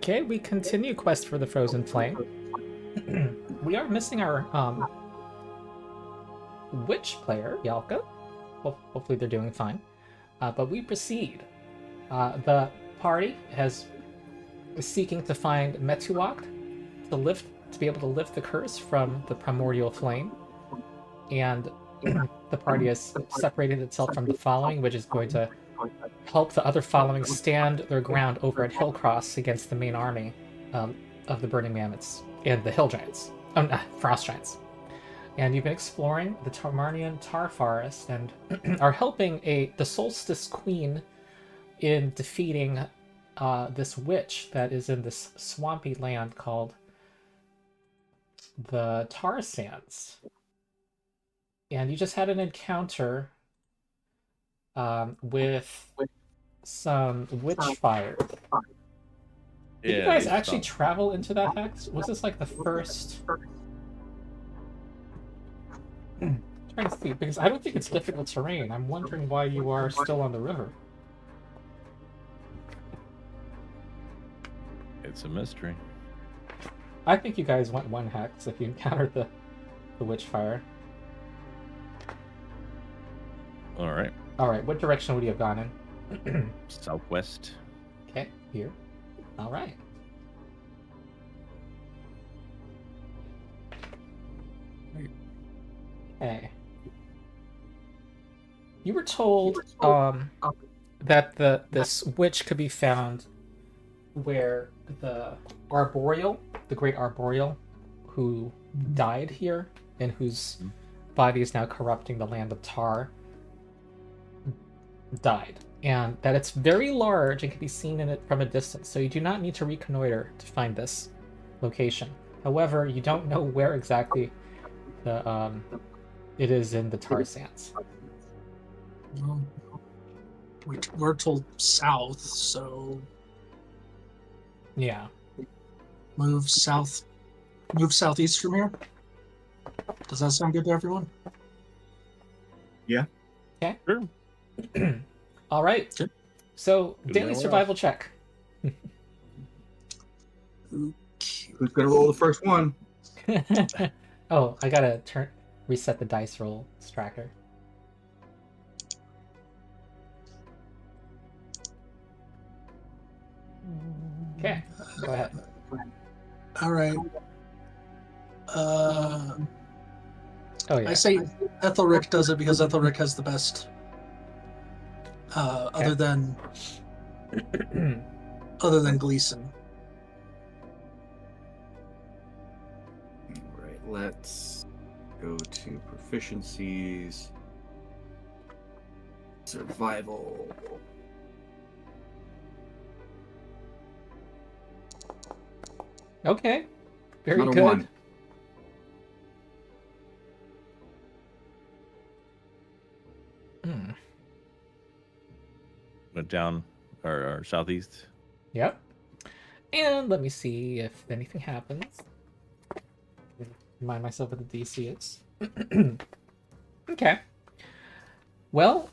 Okay, we continue quest for the Frozen Flame. We are missing our witch player, Yalka. Hopefully they're doing fine. But we proceed. The party is seeking to find Metuak to be able to lift the curse from the primordial flame. And the party has separated itself from the following, which is going to help the other following stand their ground over at Hillcross against the main army of the Burning Mammoths and the Hill Giants. Frost Giants. And you've been exploring the Tarmarnian Tar Forest and are helping the Solstice Queen in defeating this witch that is in this swampy land called the Tar Sands. And you just had an encounter with some witch fire. Did you guys actually travel into that hex? Was this like the first? Trying to see, because I don't think it's difficult terrain. I'm wondering why you are still on the river. It's a mystery. I think you guys went one hex if you encountered the witch fire. All right. All right. What direction would you have gone in? Southwest. Okay, here. All right. Okay. You were told that this witch could be found where the great arboreal, who died here and whose body is now corrupting the land of Tar, died, and that it's very large and can be seen in it from a distance, so you do not need to reconnoiter to find this location. However, you don't know where exactly it is in the Tar Sands. We're told south, so yeah, move southeast from here. Does that sound good to everyone? Yeah. Okay. Sure. All right. Okay. So daily survival check. Who's gonna roll the first one? Oh, I gotta reset the dice roll tracker. Okay, go ahead. All right. Oh yeah. I say Aethelric does it because Aethelric has the best. Other than Gleason. All right, let's go to proficiencies. Survival. Okay, very Not a good. one. Went down or southeast. Yep. And let me see if anything happens. Remind myself what the DC is. Okay. Well,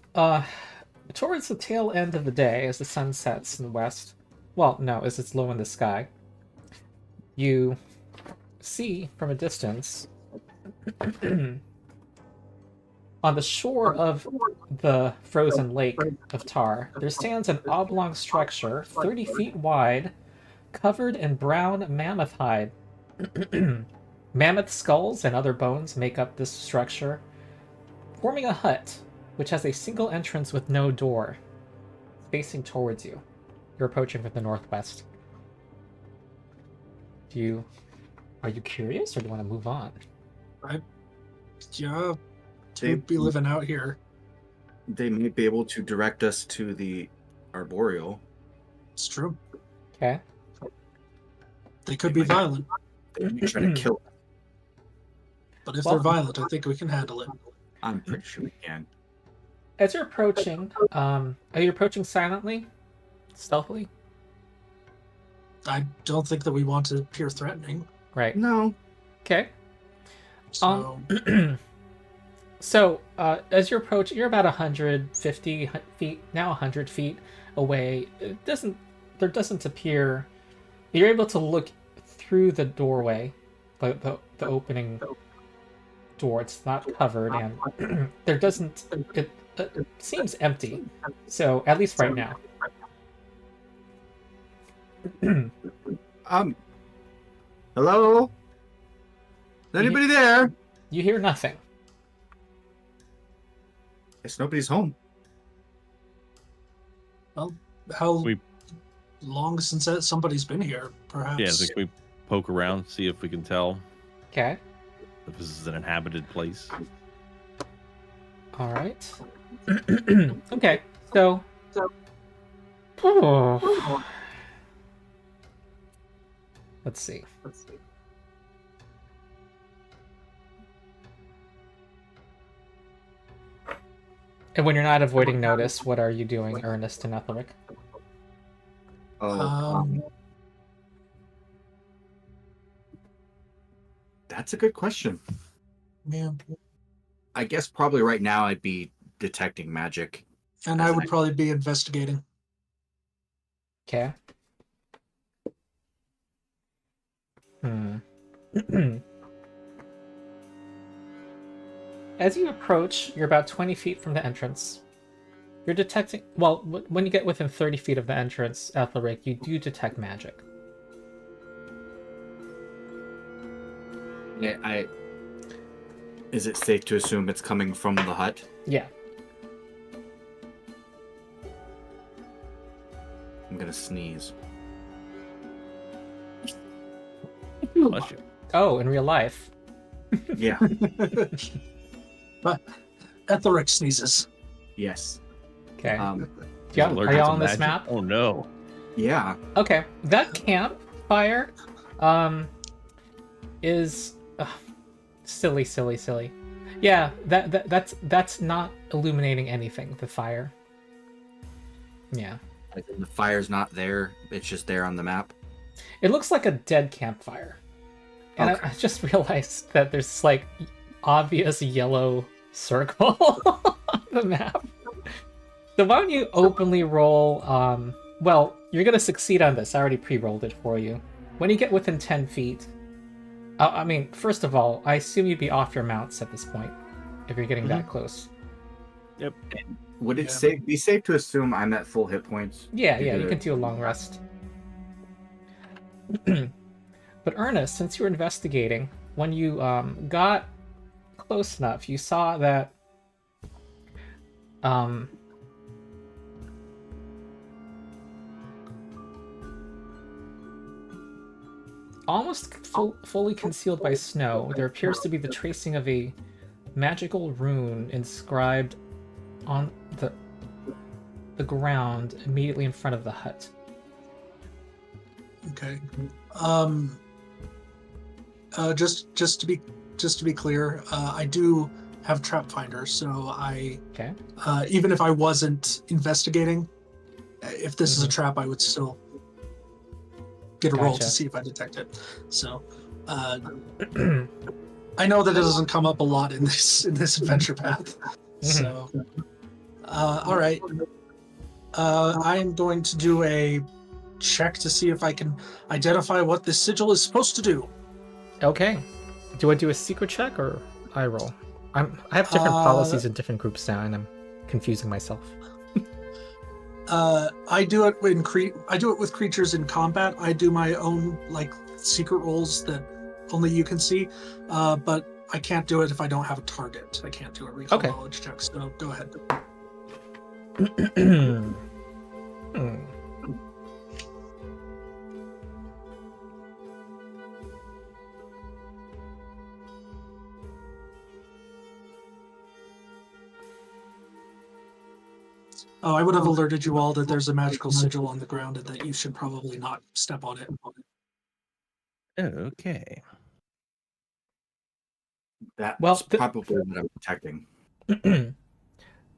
towards the tail end of the day, as the sun sets in the west, well, no, as it's low in the sky, you see from a distance on the shore of the frozen lake of Tar, there stands an oblong structure 30 feet wide, covered in brown mammoth hide. Mammoth skulls and other bones make up this structure, forming a hut which has a single entrance with no door, facing towards you. You're approaching from the northwest. Are you curious, or do you want to move on? Yeah, they'd be living out here. They may be able to direct us to the arboreal. It's true. Okay. They could be violent, They may try to kill us. but if they're violent, I think we can handle it. I'm pretty sure we can. As you're approaching, are you approaching silently? Stealthily? I don't think that we want to appear threatening. Right. No. Okay. So So, as you're approaching, you're about 150 feet, now 100 feet away. There doesn't appear You're able to look through the doorway, the opening door. It's not covered, and there doesn't. It seems empty. So at least right now. Hello? Is anybody there? You hear nothing. Guess nobody's home. Well, how We- long since somebody's been here? Perhaps. Yeah, I think we poke around, see if we can tell Okay. if this is an inhabited place. All right. Okay. So. Oh. Let's see. And when you're not avoiding notice, what are you doing, Ernest and Aethelric? That's a good question. Yeah. I guess probably right now I'd be detecting magic. And I would probably be investigating. Okay. As you approach, you're about 20 feet from the entrance. You're detecting... Well, when you get within 30 feet of the entrance, Aethelric, you do detect magic. Yeah, Is it safe to assume it's coming from the hut? Yeah. I'm gonna sneeze. Bless you. Oh, in real life. Yeah. But Aethelric sneezes. Yes. Okay. He's Are allergic y'all to on this magic? map? Oh no. Yeah. Okay. That campfire is silly. Yeah, that's not illuminating anything, the fire. Yeah. Like the fire's not there, it's just there on the map. It looks like a dead campfire. And Okay. I just realized that there's this, like, obvious yellow circle on the map. So why don't you openly roll, well, you're gonna succeed on this. I already pre-rolled it for you. When you get within 10 feet, I mean, first of all, I assume you'd be off your mounts at this point, if you're getting that close. Yep. Would it Yeah. be safe to assume I'm at full hit points? Yeah, You you do can it. do a long rest. But Ernest, since you were investigating, when you got close enough, you saw that almost fully concealed by snow, there appears to be the tracing of a magical rune inscribed on the ground immediately in front of the hut. Okay. Just to be clear, I do have trap finder, so Okay. even if I wasn't investigating, if this is a trap, I would still get a roll to Gotcha. see if I detect it. So I know that it doesn't come up a lot in this adventure path. So all right. I am going to do a check to see if I can identify what this sigil is supposed to do. Okay. Do I do a secret check or I roll? I have different policies in different groups now, and I'm confusing myself. I do it with creatures in combat. I do my own like secret rolls that only you can see, but I can't do it if I don't have a target. I can't do a recall Okay. knowledge check. So go ahead. Oh, I would have alerted you all that there's a magical sigil on the ground and that you should probably not step on it. Okay. That's Well, probably what I'm detecting.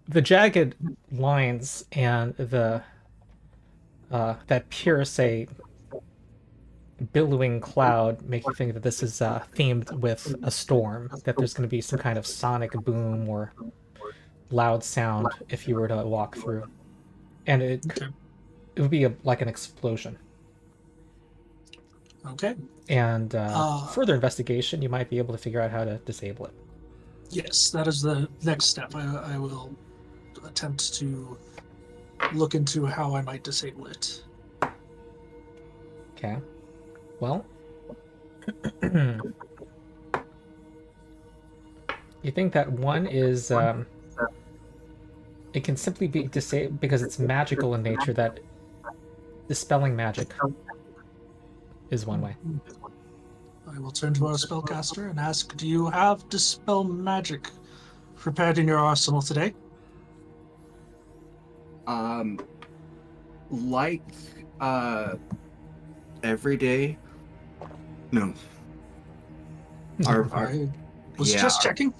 The jagged lines and the that pierce a billowing cloud make you think that this is themed with a storm, that there's going to be some kind of sonic boom or loud sound if you were to walk through, and it would be like an explosion. Okay. And further investigation, you might be able to figure out how to disable it. Yes, that is the next step. I will attempt to look into how I might disable it. Okay. Well, you think that one is it can simply be disabled because it's magical in nature. That dispelling magic is one way. I will turn to our spellcaster and ask, do you have dispel magic prepared in your arsenal today? Like every day. No. I was yeah, just checking.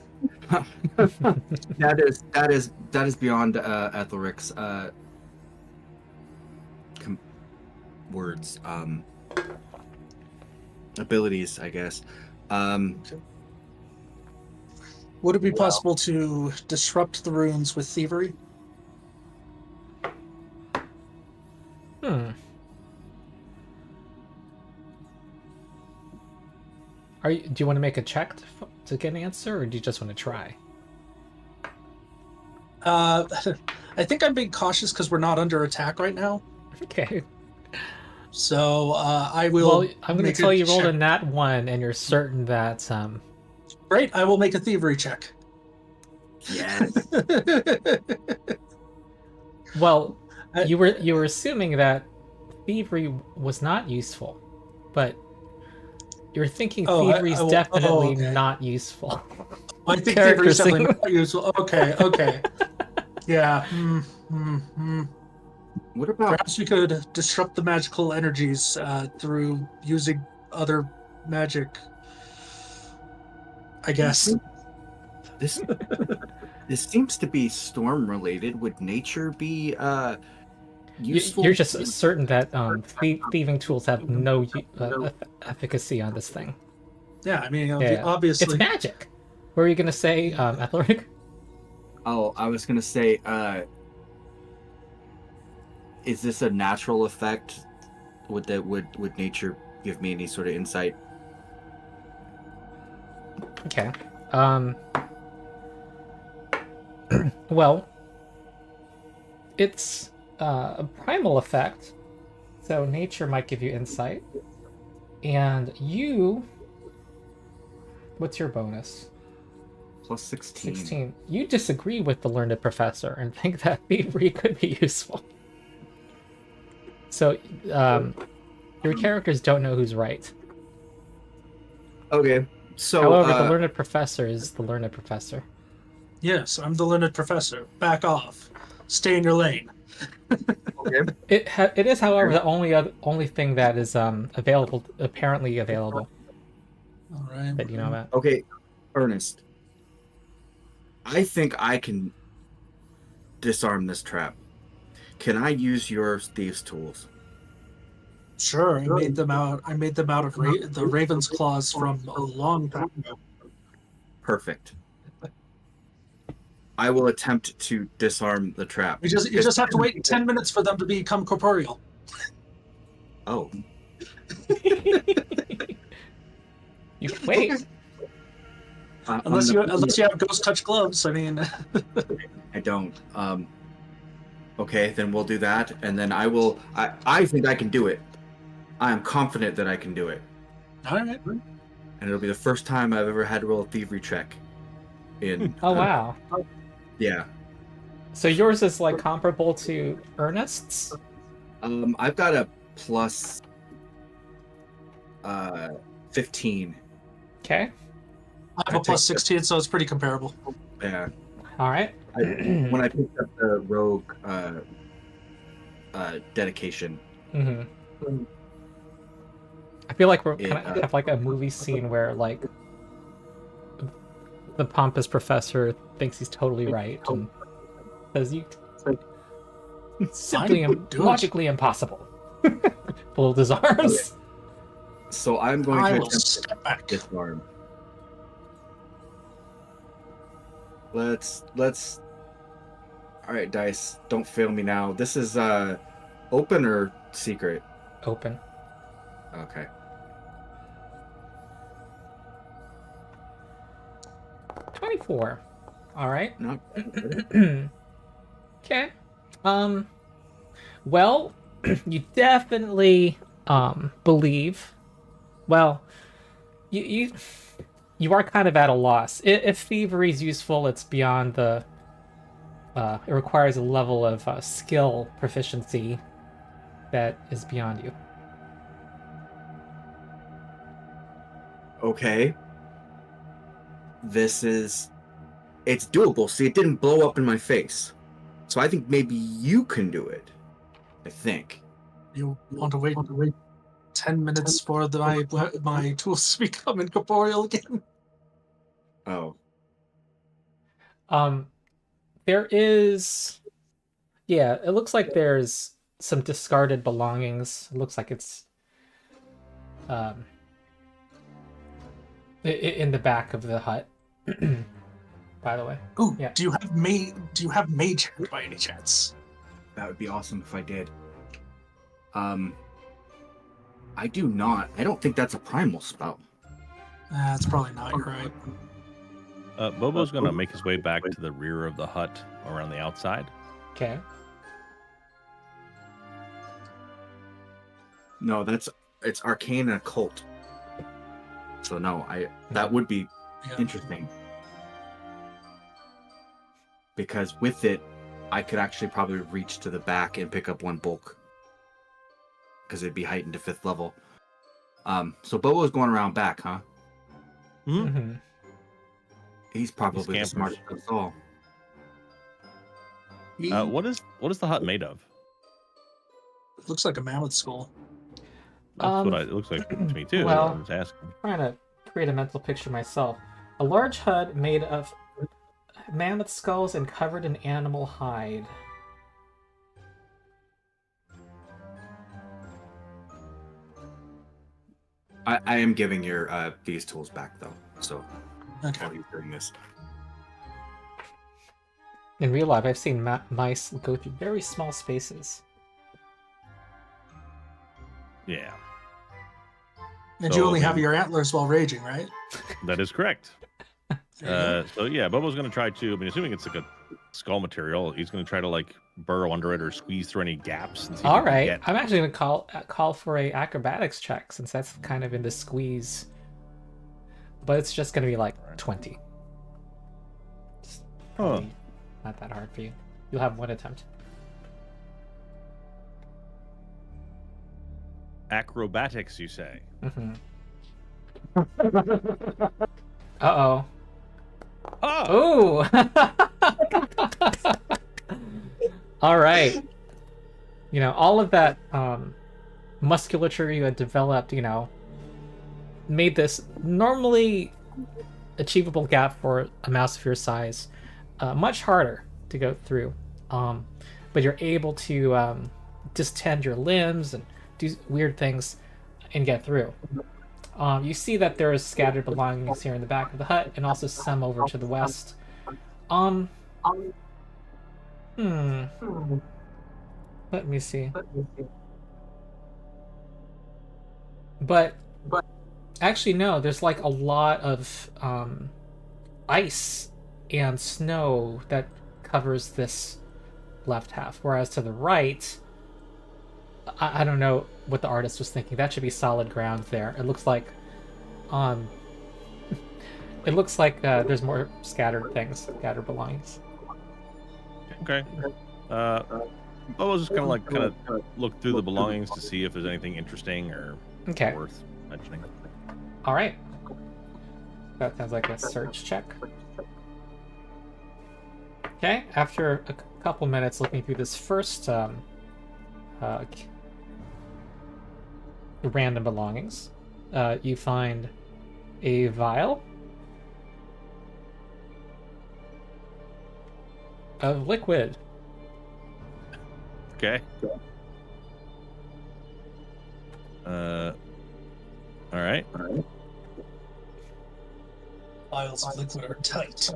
that is beyond Aethelric's words, abilities, I guess. Would it be possible to disrupt the runes with thievery? Do you want to make a check to get an answer, or do you just want to try? I think I'm being cautious because we're not under attack right now. Okay. So I will. Well, I'm going to tell you rolled a nat 1, and you're certain that. Great, I will make a thievery check. Yes. Well, you were assuming that thievery was not useful, but you're thinking thievery is definitely not useful. I think thievery is definitely not useful. Okay. Yeah. What about? Perhaps we could disrupt the magical energies through using other magic. I guess. This seems to be storm related. Would nature be useful? You're just certain that thieving tools have no efficacy on this thing. Yeah, I mean, obviously it's magic. What were you gonna say, Aethelric? Oh, I was gonna say, is this a natural effect? Would nature give me any sort of insight? Okay. Well, it's a primal effect, so nature might give you insight. And you, what's your bonus? Plus 16. 16. You disagree with the learned professor and think that thievery could be useful. So, your characters don't know who's right. Okay, so however, the learned professor is the learned professor. Yes, I'm the learned professor. Back off. Stay in your lane. okay. It is, however, the only thing that is apparently available. All right. That you know about. Okay, Ernest. I think I can disarm this trap. Can I use your thieves' tools? Sure, I made them out of the Raven's Claws from a long time ago. Perfect. I will attempt to disarm the trap. You just have to wait 10 minutes for them to become corporeal. Oh. You can wait. Unless you have ghost touch gloves, I mean. I don't. Okay, then we'll do that, and then I will. I think I can do it. I am confident that I can do it. All right. And it'll be the first time I've ever had to roll a thievery check. Oh wow. Yeah. So yours is like comparable to Ernest's? I've got a plus 15. Okay. I have a plus 16, so it's pretty comparable. Yeah. All right. When I picked up the rogue dedication. Mm-hmm. I feel like we're kind of have like a movie scene where like the pompous professor thinks he's totally right and says you simply logically impossible. Pulled his arms. Okay. So I'm going to step back. Disarm. Let's. All right, dice. Don't fail me now. This is open or secret? Open. Okay. 24. All right. Not Okay. Well, you definitely believe. Well, you are kind of at a loss. If thievery is useful, it's beyond the. It requires a level of skill proficiency that is beyond you. okay. It's doable. See, it didn't blow up in my face. So I think maybe you can do it. I think. You want to wait 10 minutes for my tools to become incorporeal again? Oh. There is. Yeah, it looks like there's some discarded belongings. It looks like it's in the back of the hut. By the way. Ooh, Yeah. do you have mage hand by any chance? That would be awesome if I did. I do not. I don't think that's a primal spell. That's probably not. You're right. Bobo's gonna make his way back to the rear of the hut around the outside. Okay. No, it's arcane and occult. So no, that would be Yeah. interesting. Because with it, I could actually probably reach to the back and pick up one bulk. Because it'd be heightened to 5th level. So Bobo's going around back, huh? Mm-hmm. He's probably the scampers. smartest of us all. What is the hut made of? Looks like a mammoth skull. That's what it looks like to me too. well- I was asking. Trying to create a mental picture myself. A large hut made of mammoth skulls and covered in animal hide. I am giving your these tools back though. So Okay. while he's doing this. In real life, I've seen mice go through very small spaces. Yeah, And So, you only I have mean- your antlers while raging, right? that is correct. There you So yeah, Bobo's gonna try to. I mean, assuming it's like a skull material, he's gonna try to like burrow under it or squeeze through any gaps. And see if All he can right, get- I'm actually gonna call for a acrobatics check since that's kind of in the squeeze. But it's just gonna be like 20. It's probably not that hard for you. You'll have one attempt. Acrobatics, you say? Mm-hmm. Uh-oh. Oh, Ooh! All right. You know, all of that musculature you had developed, you know, made this normally achievable gap for a mouse of your size much harder to go through. But you're able to distend your limbs and do weird things and get through. You see that there is scattered belongings here in the back of the hut, and also some over to the west. Let me see. But actually, no. There's like a lot of ice and snow that covers this left half, whereas to the right, I don't know what the artist was thinking. That should be solid ground there. It looks like there's more scattered belongings. okay. Bobo's just gonna kind of look through the belongings to see if there's anything interesting or Okay. worth mentioning. All right. That sounds like a search check. Okay. After a couple minutes looking through this first random belongings, you find a vial of liquid. Okay. All right. Vials of liquid are tight.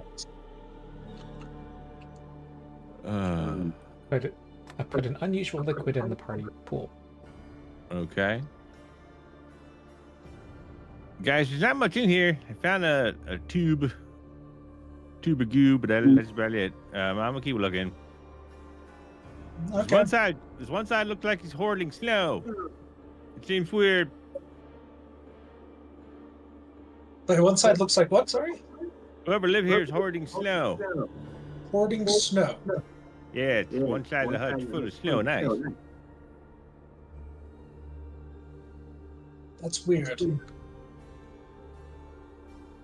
But I put an unusual liquid in the party pool. Okay. Guys, there's not much in here. I found a tube. too big, but that's about it. I'm gonna keep looking. Okay. There's one side looks like he's hoarding snow. It seems weird. But one side looks like what? Sorry. Whoever live here is hoarding snow. Hoarding snow. Yeah, it's one side of the hut's full of snow. Nice. That's weird.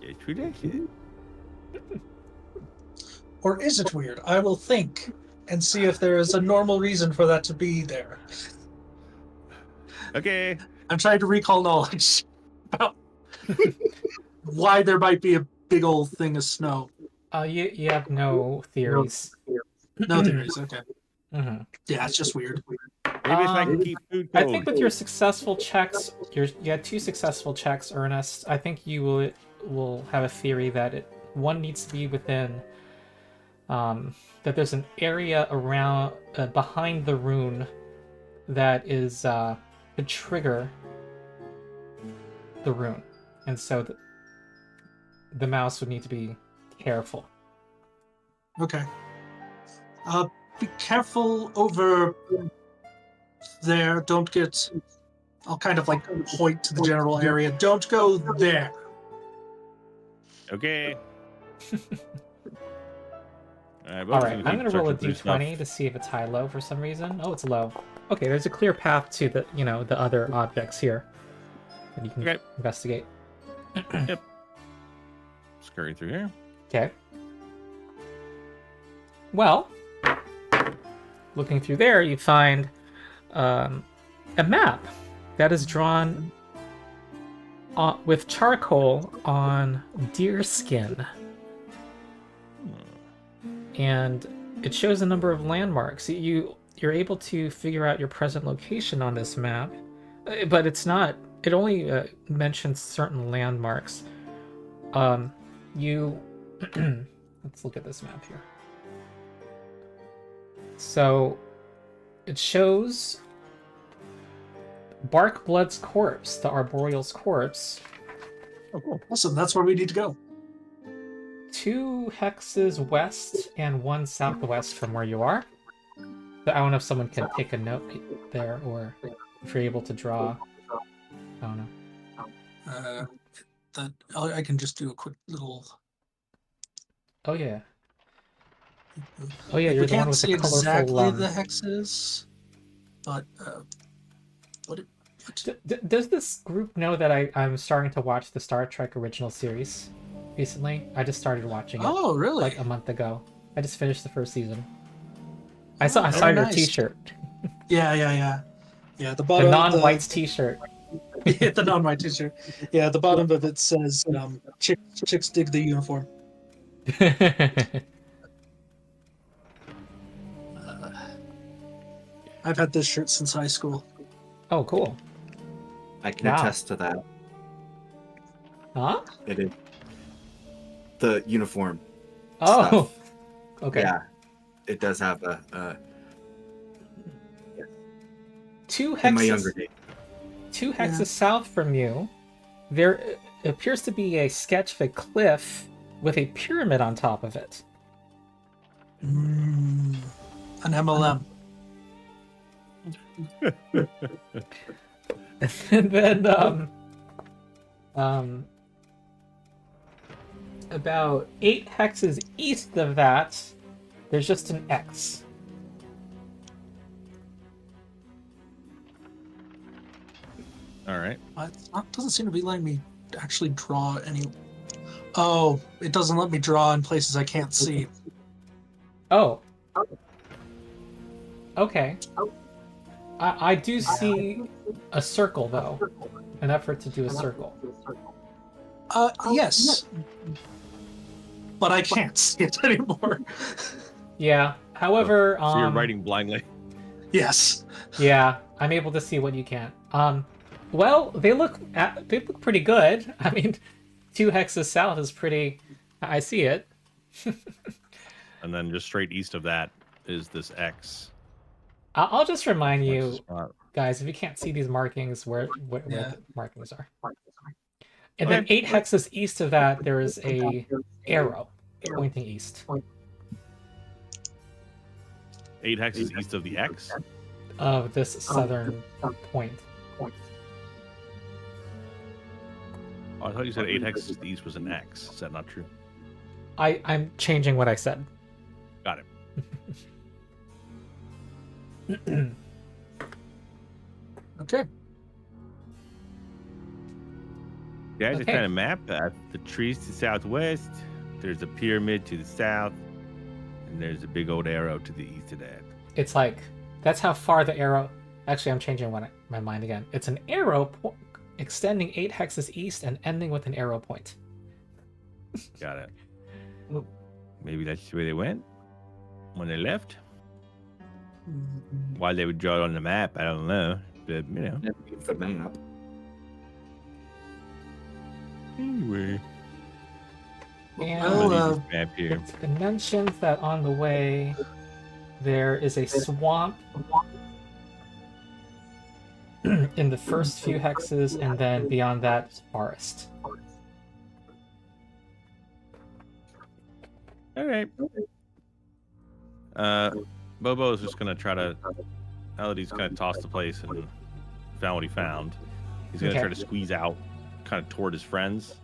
It's ridiculous. Or is it weird? I will think and see if there is a normal reason for that to be there. Okay. I'm trying to recall knowledge about why there might be a big old thing of snow. You have no theories. No theories. Okay. Mm-hmm. Yeah, it's just weird. Maybe it's like to keep food I cold. think with your successful checks, you had 2 successful checks, Ernest. I think you will have a theory that one needs to be within. That there's an area around behind the rune that is could trigger the rune, and so the mouse would need to be careful. Okay. Be careful over there. Don't get. I'll kind of like point to the general area. Don't go there. Okay. All right, I'm gonna roll a d20 to see if it's high-low for some reason. Oh, it's low. Okay, there's a clear path to the other objects here that you can investigate. Yep. Scurry through here. Okay. Well, looking through there, you find a map that is drawn with charcoal on deer skin. And it shows a number of landmarks. You're able to figure out your present location on this map, but it's not. It only mentions certain landmarks. Let's look at this map here. So it shows Barkblood's corpse, the arboreal's corpse. Oh, cool. Awesome. That's where we need to go. 2 hexes west and 1 southwest from where you are. But I don't know if someone can take a note there, or if you're able to draw. I don't know. I can just do a quick little. Oh yeah. Oh yeah, you're the one with the colorful. Exactly the hexes, but what? Does this group know that I'm starting to watch the Star Trek original series recently? I just started watching it. Oh, really? Like a month ago. I just finished the first season. I saw your nice. T-shirt. Yeah. The bottom. The non-white T-shirt. Yeah, the non-white T-shirt. Yeah, the bottom of it says "Chicks dig the uniform." I've had this shirt since high school. Oh, cool. I can attest to that. Huh? It is the uniform. Oh, stuff. Okay. Yeah, it does have a 2 hexes. in my younger days. 2 hexes south from you, there appears to be a sketch of a cliff with a pyramid on top of it. An MLM. And then, about 8 hexes east of that, there's just an X. All right. It doesn't seem to be letting me actually draw any. Oh, it doesn't let me draw in places I can't see. Oh. Okay. I do see a circle, though. An effort to do a circle. Yes. But I can't see it anymore. Yeah. However, So you're writing blindly. Yes. Yeah, I'm able to see what you can. Well, they look pretty good. I mean, 2 hexes south is pretty. I see it. And then just straight east of that is this X. I'll just remind Which you, is not- guys, if you can't see these markings, where Yeah. the markings are. And then 8 hexes east of that, there is a arrow. pointing east. 8 hexes east of the X. Of this southern point. Oh, I thought you said 8 hexes to the east was an X. Is that not true? I'm changing what I said. Got it. Okay. Guys, I Okay. found a map. The trees to the southwest. There's a pyramid to the south. And there's a big old arrow to the east of that. It's like, that's how far the arrow... Actually, I'm changing my mind again. It's an arrow extending 8 hexes east and ending with an arrow point. Got it. Maybe that's where they went when they left. Why they would draw it on the map, I don't know. But, you know. The map. Anyway. And I'm gonna Well, leave this map here. it's been mentioned that on the way there is a swamp in the first few hexes, and then beyond that, forest. All right. Bobo is just gonna try to. Now that he's kind of tossed the place and found what he found, he's gonna Okay. try to squeeze out, kind of toward his friends.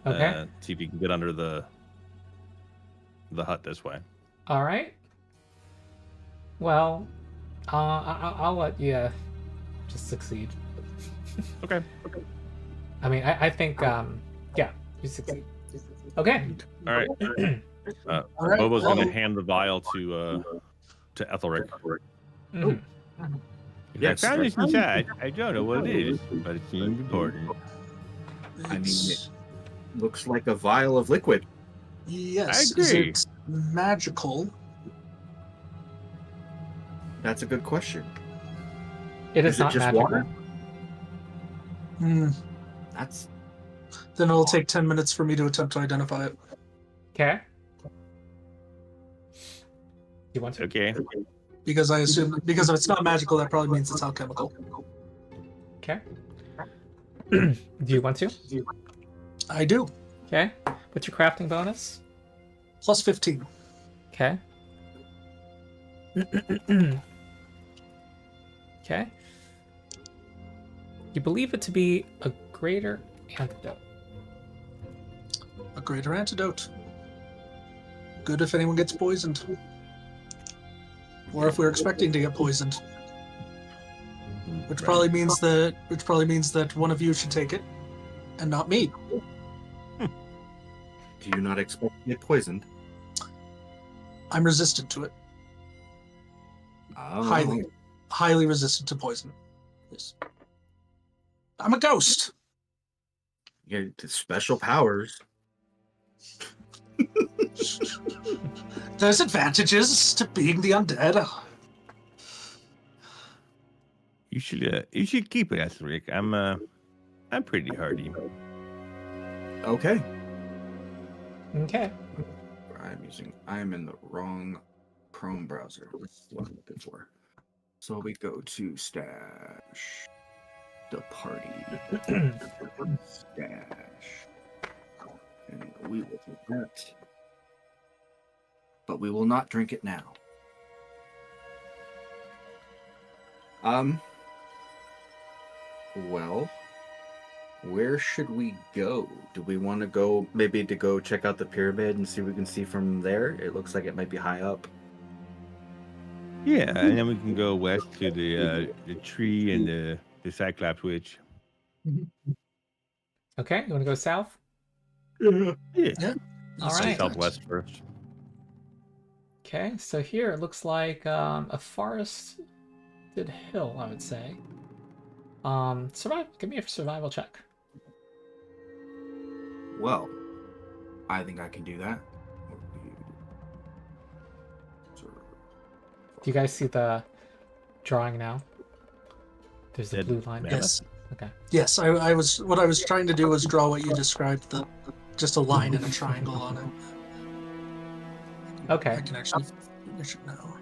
Okay. See if he can get under the hut this way. All right. Well, I'll let you just succeed. Okay. I mean, I think, yeah, you succeed. Okay. All right. all right. Bobo's well, gonna hand the vial to Aethelric. Mhm. Yes. I found this inside. I don't know what it is, but it seems important. I mean, it's- it looks like a vial of liquid. yes. I Is agree. it magical? That's a good question. It is Is it not just magical. water? Hmm. That's Then it'll take 10 minutes for me to attempt to identify it. Okay. You want to? Okay. Because I assume, because if it's not magical, that probably means it's alchemical. Okay. Do you want to? I do. Okay. What's your crafting bonus? Plus 15. Okay. Okay. You believe it to be a greater antidote. A greater antidote. Good if anyone gets poisoned. Or if we're expecting to get poisoned. Which probably means that one of you should take it. And not me. Do you not expect to get poisoned? I'm resistant to it. Oh. Highly resistant to poison. Yes. I'm a ghost. You get special powers. There's advantages to being the undead. You should keep it, Aethelric. I'm pretty hardy. Okay. Okay. I am in the wrong Chrome browser. This is what I'm looking for. So we go to stash. The party. Stash. And we will do that. But we will not drink it now. Well, where should we go? Do we want to go maybe to go check out the pyramid and see what we can see from there? It looks like it might be high up. Yeah, and then we can go west to the tree and the Cyclops Witch. Okay. You want to go south? Yeah. All That's right. Southwest first. Okay. So here it looks like a forested hill, I would say. Give me a survival check. Well, I think I can do that. Do you guys see the drawing now? There's the Did- blue line. yeah. Yes. Okay. Yes, I was. What I was trying to do was draw what you described. Just a line and a triangle on it. Okay. I can actually finish it now.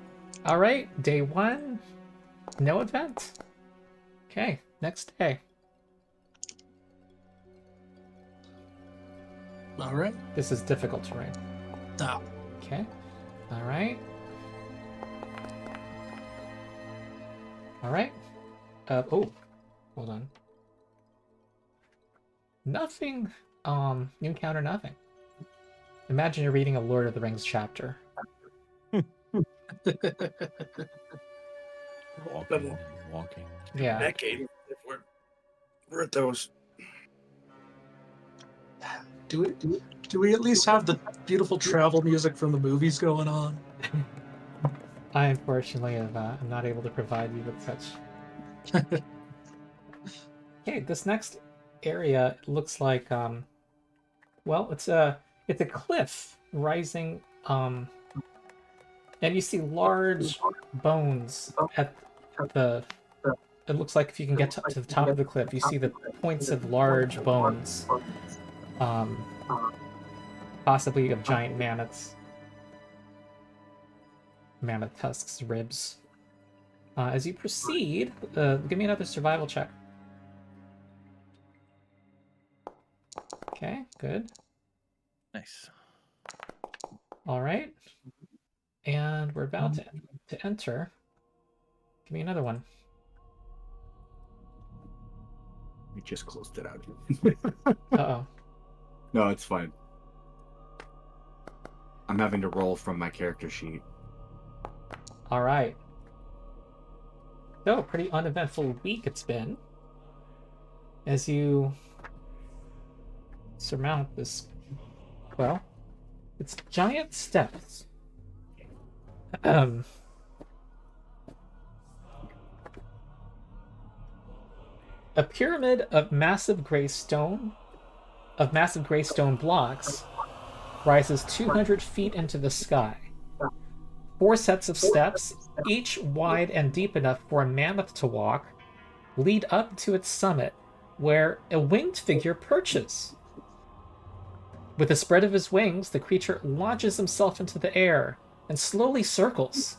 All right. Day 1. No event. Okay. Next day. All right. This is difficult terrain. No. Okay. All right. All right. Oh, hold on. Nothing. You encounter nothing. Imagine you're reading a Lord of the Rings chapter. Walking. Yeah. Decade. If we're at those. Do we at least have the beautiful travel music from the movies going on? I unfortunately am not able to provide you with such. Okay, this next area looks like well, it's a cliff rising, and you see large bones at the. It looks like if you can get to the top of the cliff, you see the points of large bones, possibly of giant mammoths, mammoth tusks, ribs. As you proceed, give me another survival check. Okay, good. Nice. All right. And we're about to enter. Give me another one. We just closed it out. Uh-oh. No, it's fine. I'm having to roll from my character sheet. All right. So, pretty uneventful week it's been. As you surmount this, well, it's giant steps. A pyramid of massive gray stone blocks rises 200 feet into the sky. 4 sets of steps, each wide and deep enough for a mammoth to walk, lead up to its summit, where a winged figure perches. With the spread of his wings, the creature launches himself into the air and slowly circles.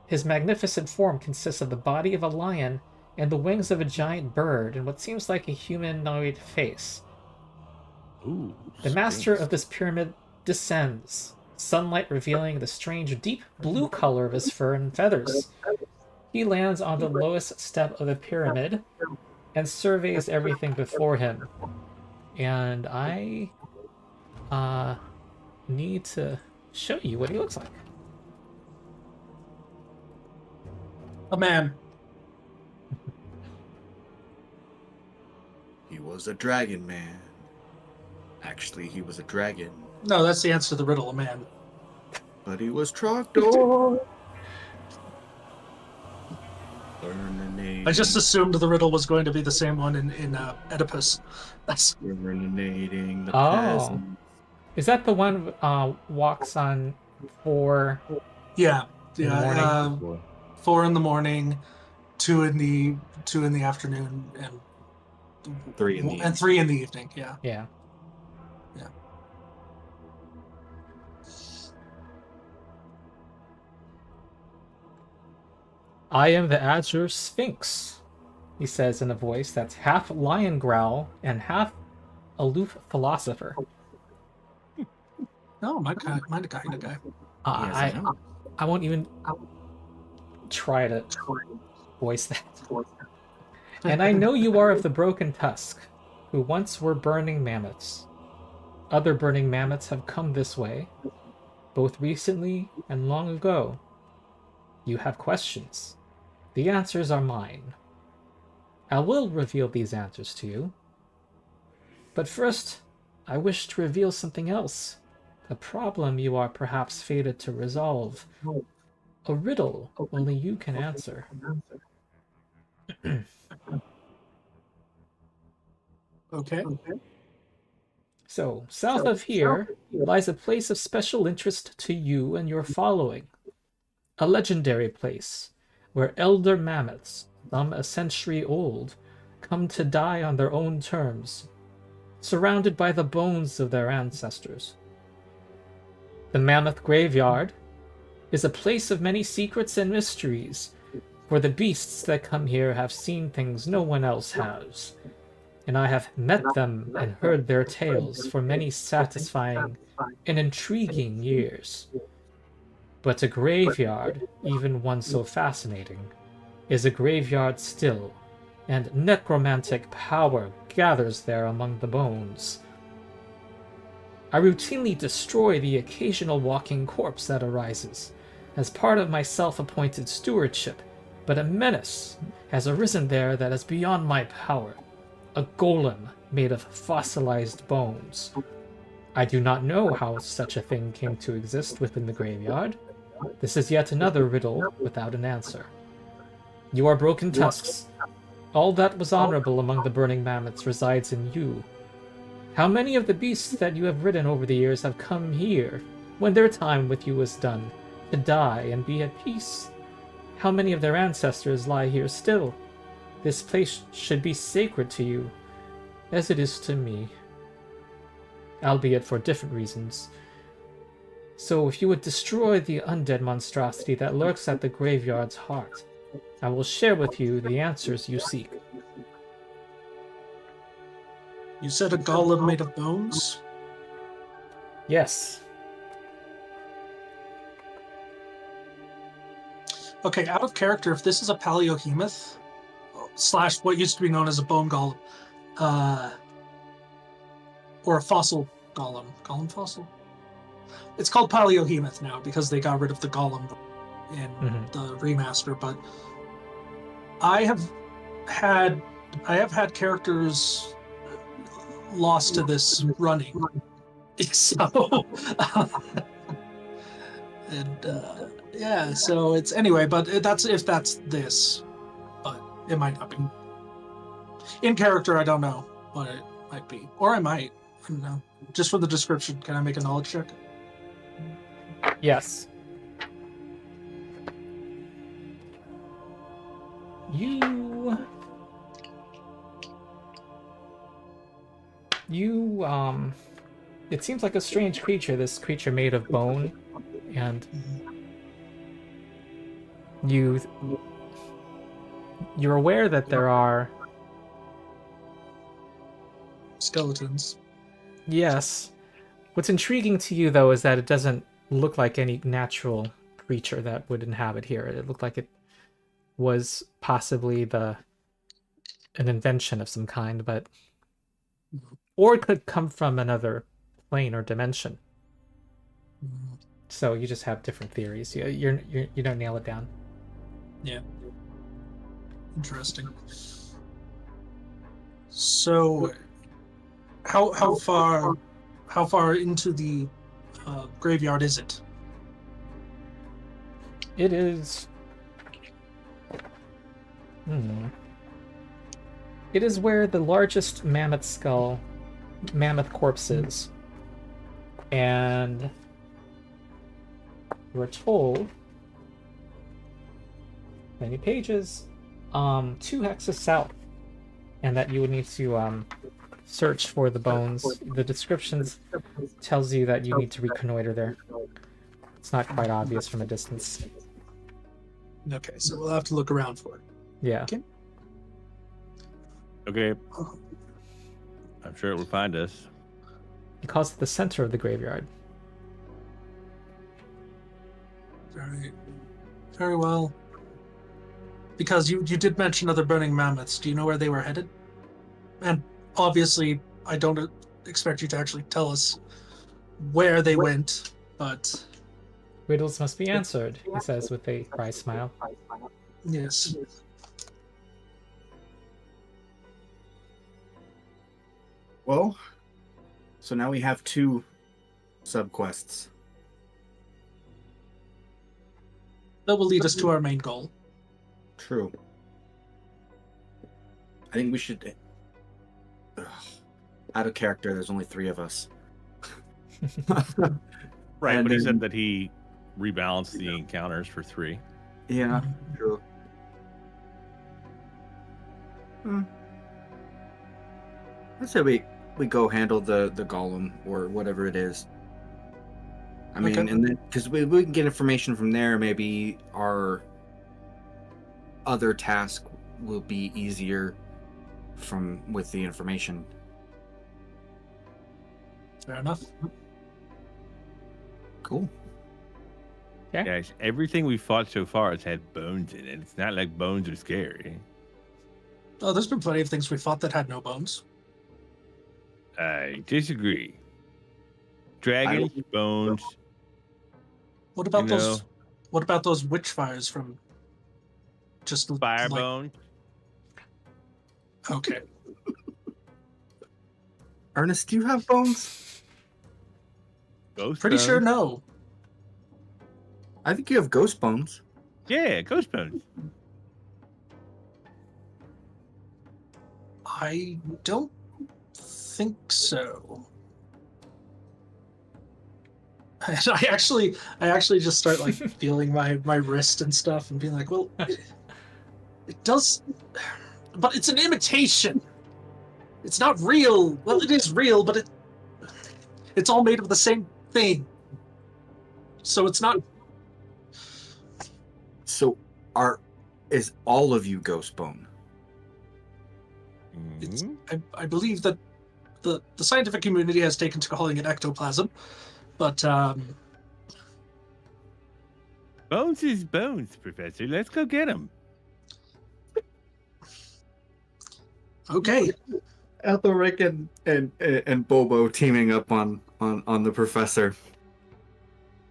His magnificent form consists of the body of a lion and the wings of a giant bird and what seems like a humanoid face. Ooh. The master of this pyramid descends, sunlight revealing the strange deep blue color of his fur and feathers. He lands on the lowest step of the pyramid and surveys everything before him. And I need to show you what he looks like. A man. He was a dragon man. Actually, he was a dragon. No, that's the answer to the riddle, a man. But he was Trogdor. I just assumed the riddle was going to be the same one in Oedipus. That's Eliminating the Oh. peasant. Is that the one walks on 4 yeah, in the morning? Boy. 4 in the morning, 2 in the afternoon, and 3 in the and 3 in the evening. Yeah. Yeah. I am the Azure Sphinx, he says in a voice that's half lion growl and half aloof philosopher. No, my kind of guy. Yes, know. I won't even try to voice that. And I know you are of the broken tusk, who once were burning mammoths. Other burning mammoths have come this way, both recently and long ago. You have questions. The answers are mine. I will reveal these answers to you. But first, I wish to reveal something else. A problem you are perhaps fated to resolve. A riddle only you can answer. Okay. So, south of here lies a place of special interest to you and your following. A legendary place where elder mammoths, some a century old, come to die on their own terms, surrounded by the bones of their ancestors. The Mammoth Graveyard is a place of many secrets and mysteries, for the beasts that come here have seen things no one else has, and I have met them and heard their tales for many satisfying and intriguing years. But a graveyard, even one so fascinating, is a graveyard still, and necromantic power gathers there among the bones. I routinely destroy the occasional walking corpse that arises, as part of my self-appointed stewardship, but a menace has arisen there that is beyond my power. A golem made of fossilized bones. I do not know how such a thing came to exist within the graveyard. This is yet another riddle without an answer. You are Broken Tusks. All that was honorable among the burning mammoths resides in you. How many of the beasts that you have ridden over the years have come here, when their time with you was done, to die and be at peace? How many of their ancestors lie here still? This place should be sacred to you, as it is to me, albeit for different reasons. So if you would destroy the undead monstrosity that lurks at the graveyard's heart, I will share with you the answers you seek. You said a golem made of bones? Yes. Okay, out of character, if this is a paleohemoth, / what used to be known as a bone golem, or a fossil golem. Golem fossil? It's called paleohemoth now because they got rid of the golem in the remaster, but I have had characters lost to this running. So and yeah, so it's anyway, but that's if that's this, but it might not be. In character, I don't know what it might be, or I might. I don't know. Just for the description, can I make a knowledge check? Yes. It seems like a strange creature, this creature made of bone, and you're aware that there are... Skeletons. Yes. What's intriguing to you, though, is that it doesn't look like any natural creature that would inhabit here. It looked like it was possibly an invention of some kind, but... Or it could come from another plane or dimension. So you just have different theories. You don't nail it down. Yeah. Interesting. So, how far into the graveyard is it? It is. It is where the largest mammoth corpse is, and we're told many pages, 2 hexes south, and that you would need to search for the bones. The descriptions tells you that you need to reconnoiter there. It's not quite obvious from a distance. Okay, so we'll have to look around for it. Yeah. Okay. I'm sure it will find us. It calls it the center of the graveyard. Very, very well. Because you did mention other burning mammoths. Do you know where they were headed? And obviously, I don't expect you to actually tell us where they went, but... Riddles must be answered, he says with a wry smile. Yes. Well, so now we have 2 subquests. That will lead us to our main goal. True. I think we should... Out of character, there's only 3 of us. Right, And but he then- said that he rebalanced the encounters for 3. Yeah, true. Let's say we go handle the golem or whatever it is. I mean, Okay. and then because we can get information from there, maybe our other task will be easier with the information. Fair enough. Cool. Guys, everything we fought so far has had bones in it. It's not like bones are scary. Oh, there's been plenty of things we fought that had no bones. I disagree. Dragons, bones. What about You those? know. What about those witch fires from? Just Fire like, bones. okay. Ernest, do you have bones? Ghost Pretty bones. sure no. I think you have ghost bones. Yeah, ghost bones. I don't think so. And I actually just start like feeling my wrist and stuff and being like, well, it does, but it's an imitation. It's not real. Well, it is real, but it's all made of the same thing. So it's not. So is all of you ghost bone? It's, Mhm. I believe that the scientific community has taken to calling it ectoplasm, but Bones is bones, Professor. Let's go get them. okay. Aethelric and Bobo teaming up on the professor.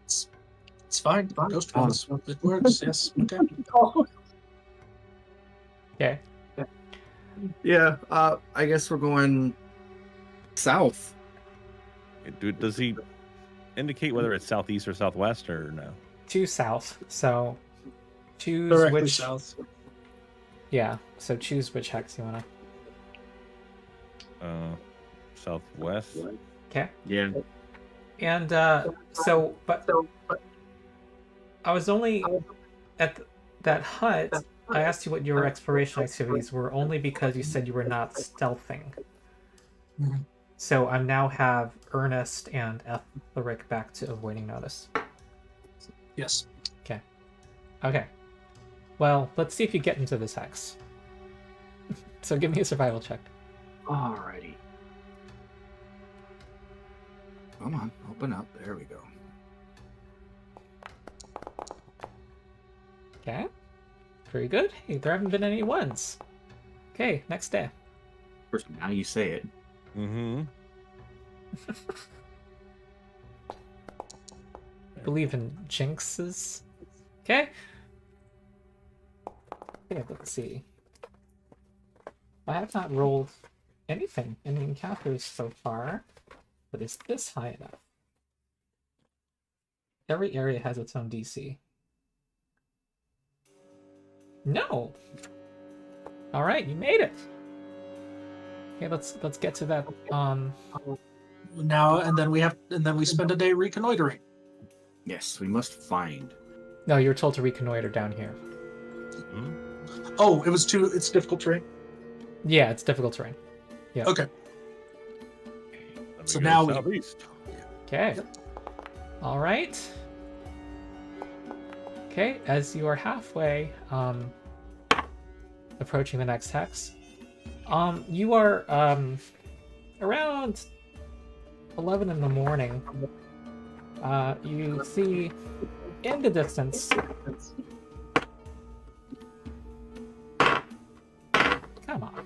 It's fine. Ghost ones. It works. Yes. Okay. Okay. Yeah, I guess we're going south. Does he indicate whether it's southeast or southwest or no? To south. So choose Directly which. south. Yeah. So choose which hex you wanna. Southwest. Okay. Yeah. And but I was only at that hut. I asked you what your exploration activities were only because you said you were not stealthing. Mhm. So I now have Ernest and Aethelric back to avoiding notice. Yes. Okay. Well, let's see if you get into this hex. So give me a survival check. Alrighty. Come on, open up. There we go. Okay. Very good. Hey, there haven't been any ones. Okay, next day. Of course, now you say it. Mm-hmm. Believe in jinxes. Okay. Okay, let's see. I have not rolled anything in the encounters so far, but is this high enough? Every area has its own DC. No. All right, you made it. Okay, let's get to that. Now and then we spend a day reconnoitering. Yes, we must find. No, you were told to reconnoiter down here. Oh, it's difficult terrain. Yeah, it's difficult terrain. Yeah. Okay. So now we- southeast. Okay. Yep. All right. Okay, as you are halfway approaching the next hex, you are around 11 in the morning. You see in the distance. Come on.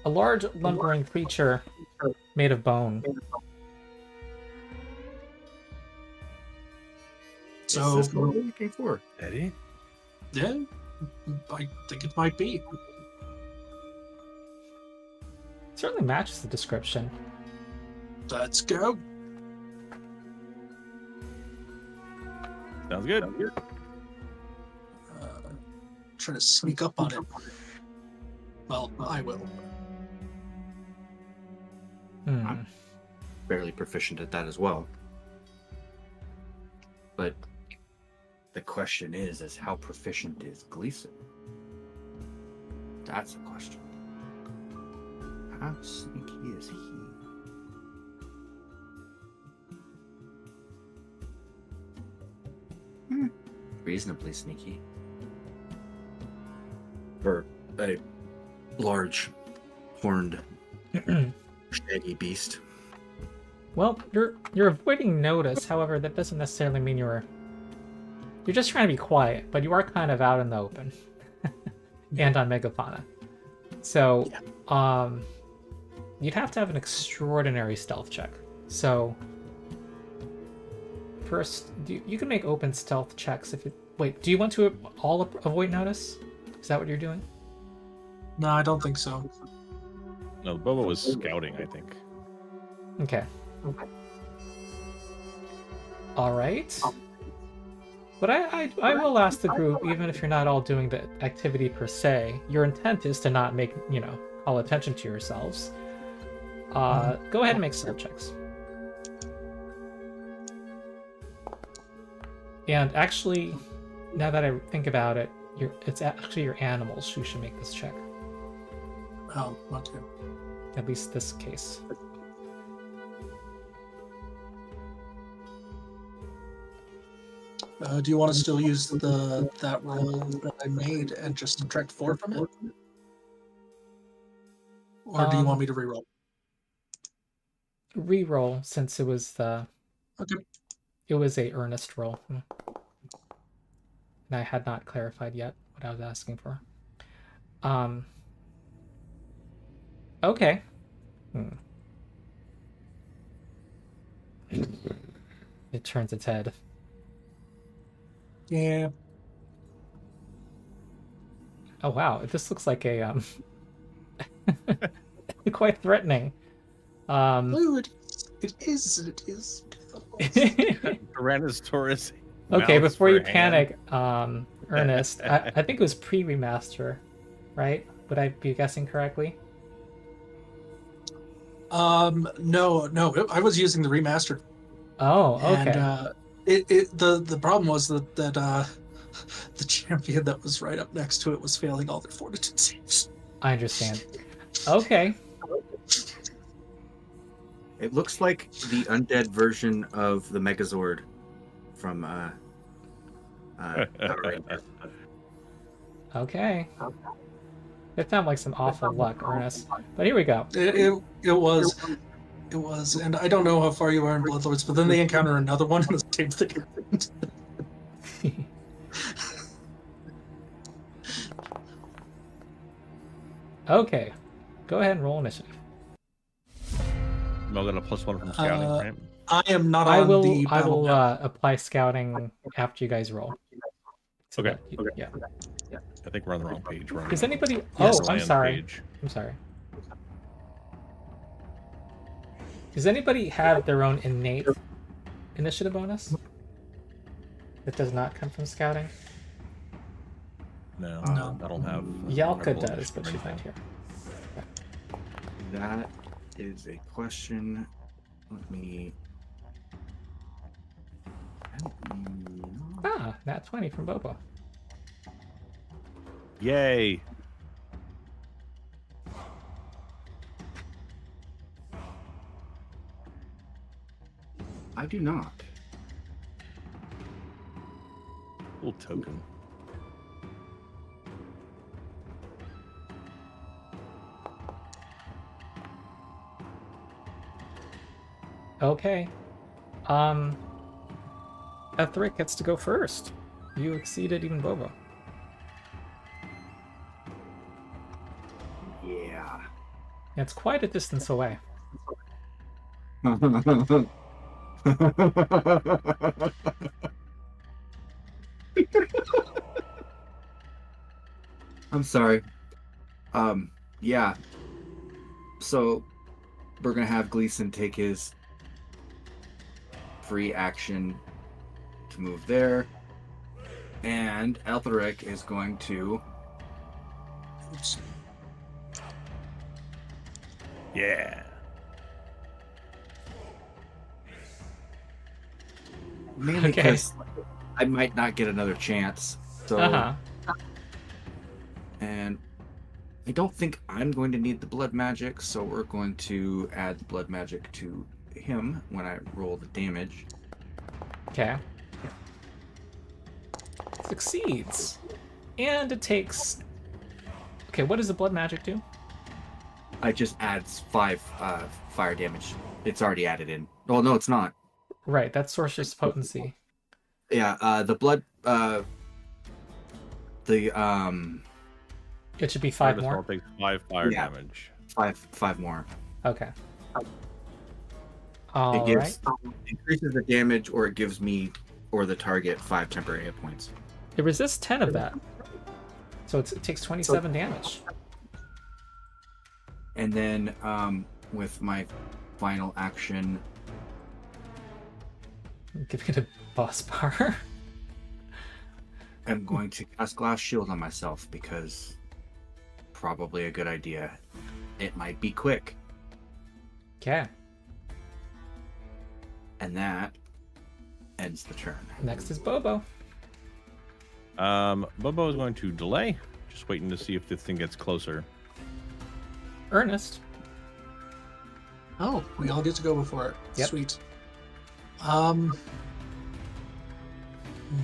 A large lumbering creature made of bone. So Is this what we're looking for? Eddie? yeah, I think it might be. Certainly matches the description. Let's go. Sounds good. Try to sneak up on it. Well, I will. Hmm. Fairly proficient at that as well. But the question is how proficient is Gleason? That's the question. How sneaky is he? reasonably sneaky. For a large, horned, shaggy beast. Well, you're avoiding notice. However, that doesn't necessarily mean you're just trying to be quiet, but you are kind of out in the open and on Megafauna. So, you'd have to have an extraordinary stealth check. So, first, you can make open stealth checks if you... Wait, do you want to all avoid notice? Is that what you're doing? No, I don't think so. No, Boba was scouting, I think. Okay. All right. But I will ask the group, even if you're not all doing the activity per se, your intent is to not make, call attention to yourselves. Go ahead and make stealth checks. And actually, now that I think about it, it's actually your animals who should make this check. Oh, okay. At least this case. Do you want to still use that roll that I made and just subtract 4 from it? Or do you want me to reroll? Reroll, since it was Okay. It was a earnest roll. And I had not clarified yet what I was asking for. Okay. It turns its head. Yeah. Oh wow, this looks like a quite threatening. Oh, it is. Tyrannosaurus. Okay, mounts before you for hand. panic, Ernest, I think it was pre-remaster, right? Would I be guessing correctly? No, I was using the remastered. Oh, okay. And the problem was that the champion that was right up next to it was failing all their fortitude saves. I understand. Okay. It looks like the undead version of the Megazord from Power Rangers. Okay. It sounded like some awful luck, Ernest. But here we go. It was, and I don't know how far you are in Bloodlords, but then they encounter another one in the same thing. Okay. Go ahead and roll initiative. I'll get a +1 from scouting, right? I am not I on will the battle map. apply scouting after you guys roll. So Okay. that- yeah. I think we're on the wrong page. We're on Does the anybody... Yes, Oh, I'm land sorry. page. I'm sorry. Does anybody have their own innate initiative bonus? That does not come from scouting? No, No. I don't have. Yalka incredible does, but she's initiative or not here. That is a question. Let me. Ah, nat 20 from Bobo. anything. Yay! I do not. Little token. Okay. Aethelric gets to go first. You exceeded even Bobo. Yeah. It's quite a distance away. I'm sorry. Yeah. So we're gonna have Gleason take his free action to move there, and Aethelric is going to. Oops. Yeah. Mainly Okay. because I might not get another chance. So, and I don't think I'm going to need the blood magic, so we're going to add the blood magic to him when I roll the damage. Okay. succeeds. And it takes... Okay, what does the blood magic do? It just adds 5 fire damage. It's already added in. Oh, no, it's not. Right, that's sorcerer's potency. Yeah, the blood... It should be 5 This more. roll takes 5 fire Yeah. damage. 5 more. Okay. It All gives right. increases the damage, or it gives me or the target 5 temporary hit points. It resists 10 of that. So it takes 27 damage. And then with my final action, Giving it a boss bar. I'm going to cast Glass Shield on myself because probably a good idea. It might be quick. Okay. And that ends the turn. Next is Bobo. Bobo is going to delay, just waiting to see if this thing gets closer. Ernest. Oh, we all get to go before it. Yep. Sweet.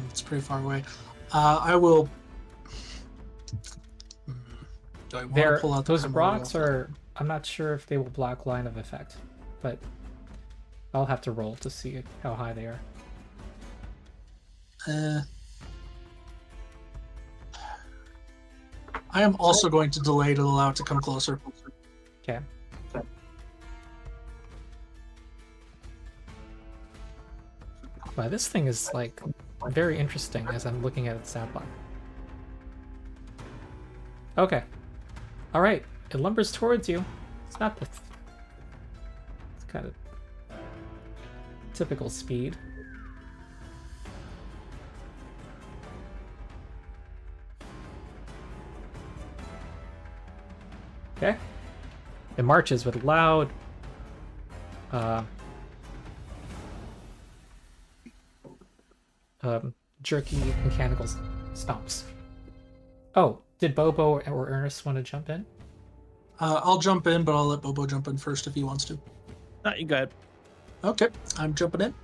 It's pretty far away. I will. Do I want to pull out Those the rocks memorial? are... I'm not sure if they will block line of effect, but I'll have to roll to see how high they are. I am also going to delay to allow it to come closer. Okay. Wow, this thing is like very interesting as I'm looking at its outline. Okay. All right. It lumbers towards you. It's not the... It's kind of typical speed. Okay. It marches with loud jerky mechanical stomps. Oh, did Bobo or Ernest want to jump in? I'll jump in, but I'll let Bobo jump in first if he wants to. No, you got it. Okay, I'm jumping in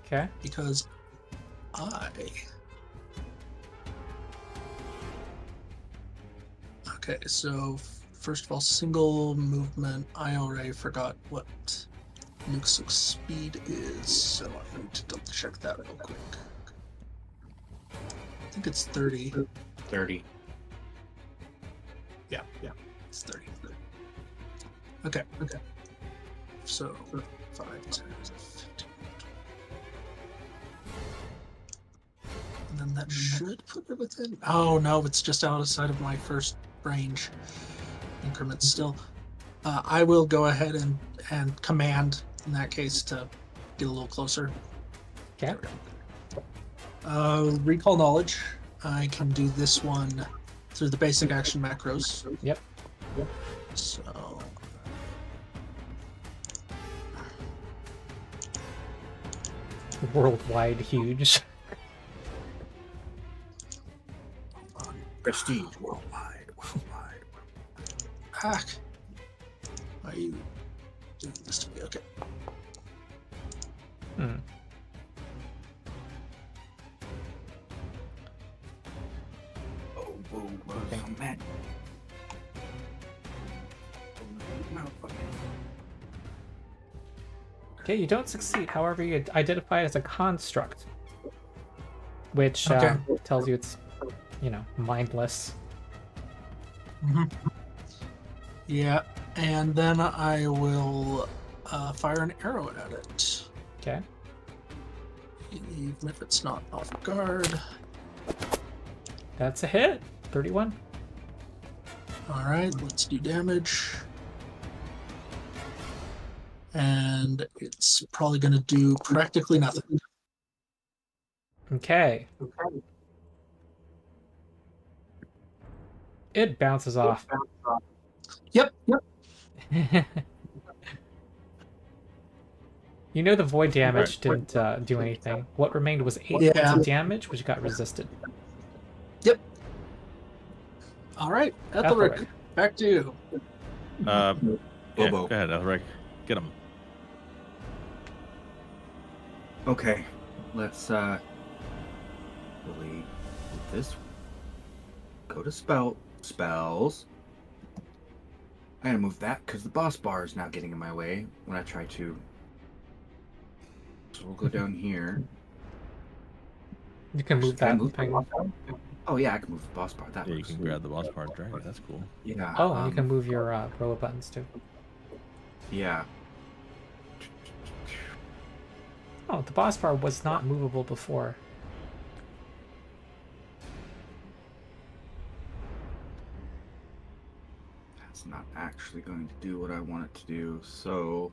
Okay. because I... Okay, so first of all, single movement. I already forgot what Nuke's speed is, so I need to double check that real quick. I think it's 30. 30. Yeah, it's 30. Okay. So 5, 10, 15. And then that should put it within. Oh no, it's just outside of my first range increment still. I will go ahead and command in that case to get a little closer. Okay. Recall knowledge. I can do this one through the basic action macros. Yep. So Worldwide huge. Prestige worldwide. hack. Are you doing this to me? Okay. Hmm. Okay. Man. Okay, you don't succeed. However, you identify it as a construct, which Okay. tells you it's, mindless. Yeah, and then I will fire an arrow at it. Okay. Even if it's not off guard. That's a hit. 31. Alright, let's do damage. And it's probably going to do practically nothing. Okay. It bounces off. Yep. The void damage didn't do anything. What remained was 8 Yeah. points of damage, which got resisted. Alright, Aethelric, Aethelric. back to you. Yeah, Bobo. go ahead, Aethelric. Get him. Okay, let's actually with this go to spells. I'm gonna move that because the boss bar is now getting in my way when I try to. So we'll go down here. You can move Can I that move the thing. boss bar? Oh yeah, I can move the boss bar. That Yeah, you works. can grab the boss bar and drag it. That's cool. Yeah. Oh, and you can move your roller buttons too. Yeah. Oh, the boss bar was not movable before. That's not actually going to do what I want it to do. So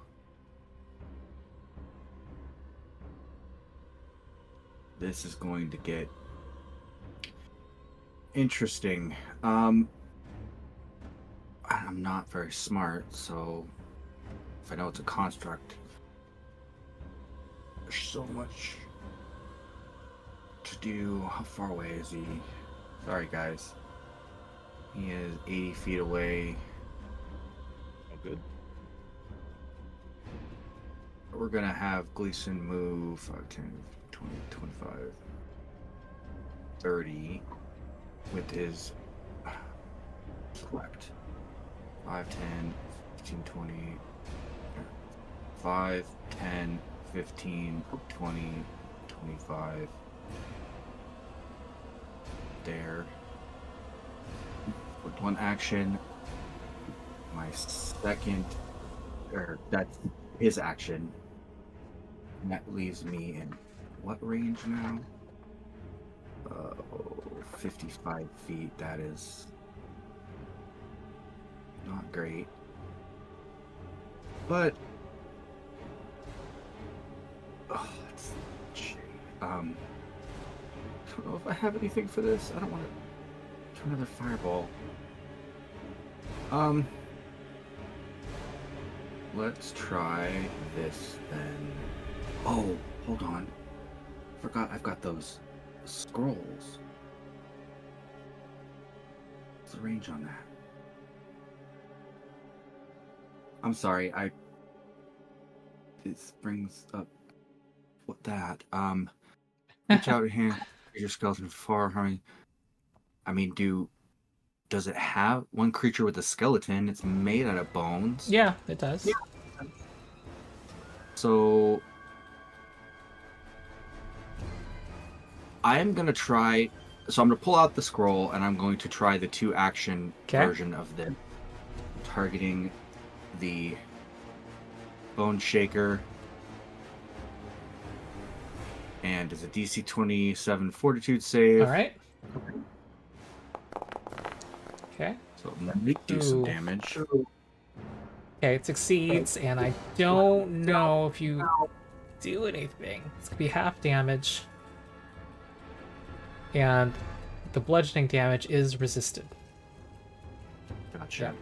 this is going to get interesting. I'm not very smart, so if I know it's a construct, there's so much to do. How far away is he? Sorry, guys. He is 80 feet away. Oh, good. We're gonna have Gleason move 5, 10, 20, 25, 30 with his select 5, 10, 15, 20, 5, 10, 15, 20, 25 there. With one action, my second, or that's his action. And that leaves me in what range now? 55 feet. That is not great. But that's shitty. I don't know if I have anything for this. I don't want to do another fireball. Let's try this then. Oh, hold on. Forgot I've got those scrolls. What's the range on that? I'm sorry, it brings up what that. Reach out your hand, your skeleton far harming. I mean, does it have one creature with a skeleton? It's made out of bones. Yeah, it does. So I am gonna try. So I'm gonna pull out the scroll and I'm going to try the 2-action version of this, targeting the Bone Shaker, and it's a DC 27 Fortitude save. All right. Okay. So let me do some damage. Okay, it succeeds, and I don't know if you do anything. It's gonna be half damage, and the bludgeoning damage is resisted. Gotcha.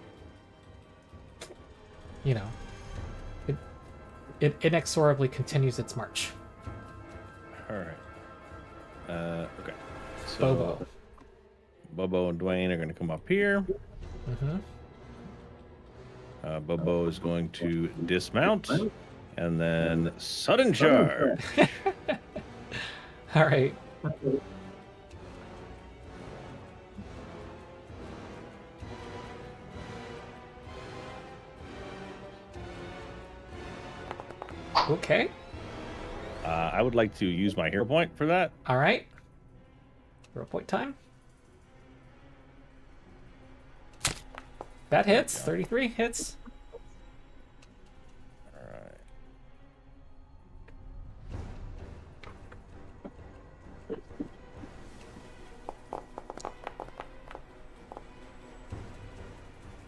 You know, it inexorably continues its march. All right. Okay. So Bobo. Bobo and Dwayne are going to come up here. Mm-hmm. Bobo is going to dismount and then sudden charge. All right. Okay. I would like to use my hero point for that. All right. Hero point time. That hits. 33 hits. All right.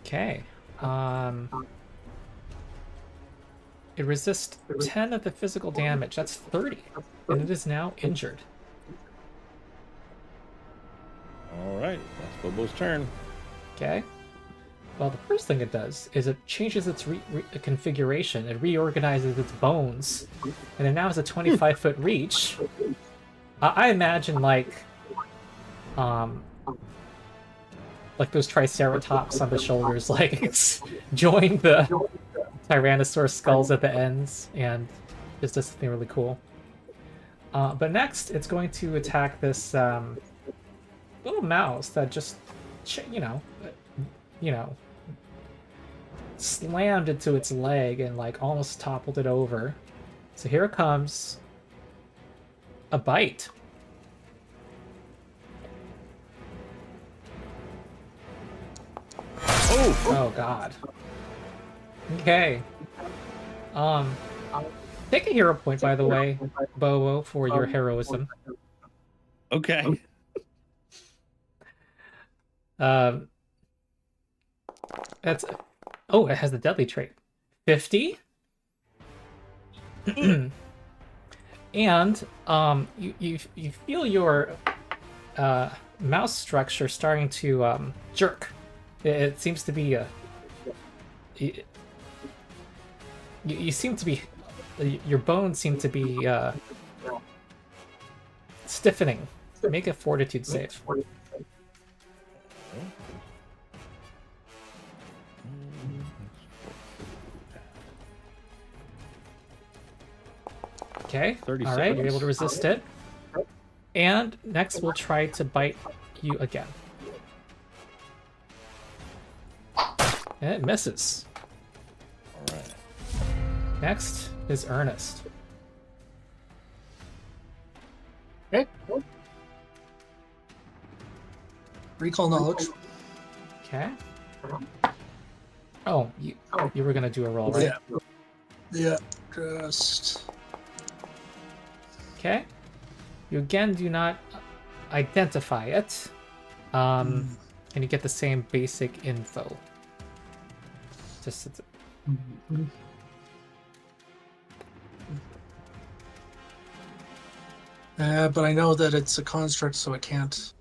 Okay. It resists 10 of the physical damage. That's 30. And it is now injured. All right. That's Bobo's turn. Okay. Well, the first thing it does is it changes its configuration. It reorganizes its bones. And it now has a 25-foot reach. I imagine like those triceratops on the shoulders, like join the Tyrannosaurus skulls at the ends, and just does something really cool. But next, it's going to attack this little mouse that just, you know, slammed into its leg and like almost toppled it over. So here comes a bite. Oh God. Okay. Take a hero point, by the way, Bobo, for your heroism. Okay. That's oh, it has the deadly trait. 50. And you feel your mouse structure starting to jerk. It seems to be you seem to be, your bones seem to be stiffening. Make a fortitude save. Okay. 36. All right, you're able to resist it. And next, we'll try to bite you again. And it misses. All right. Next is Ernest. Okay. Recall knowledge. Okay. Oh, you were gonna do a roll, right? Yeah. Just. Okay. You again do not identify it. And you get the same basic info. Just but I know that it's a construct, so I can't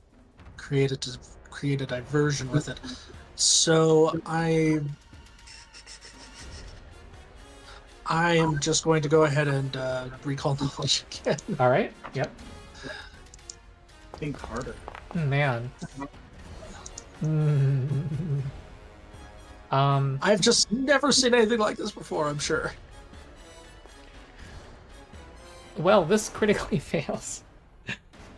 create a diversion with it. So I am just going to go ahead and recall knowledge again. all right. Yep. Think harder. Man. I've just never seen anything like this before, I'm sure. Well, this critically fails.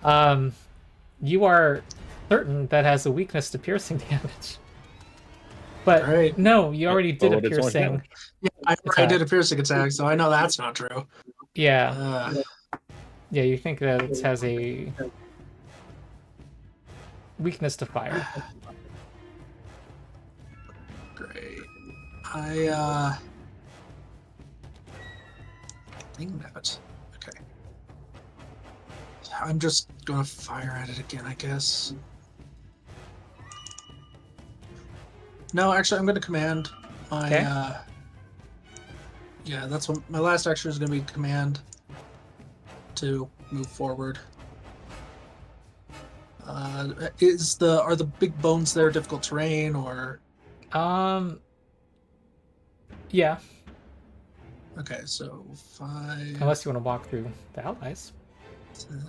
You are certain that has a weakness to piercing damage. But Right. no, you already did a but it's only piercing. damage. Yeah, I already did a piercing attack, so I know that's not true. Yeah. Yeah, you think that it has a weakness to fire. Great. Dang it. Okay. I'm just gonna fire at it again, I guess. No, actually, I'm gonna command my. Okay. Yeah, that's what my last action is gonna be. Command to move forward. Are the big bones there difficult terrain or? Yeah, Okay, so 5. unless you want to walk through the allies. 10.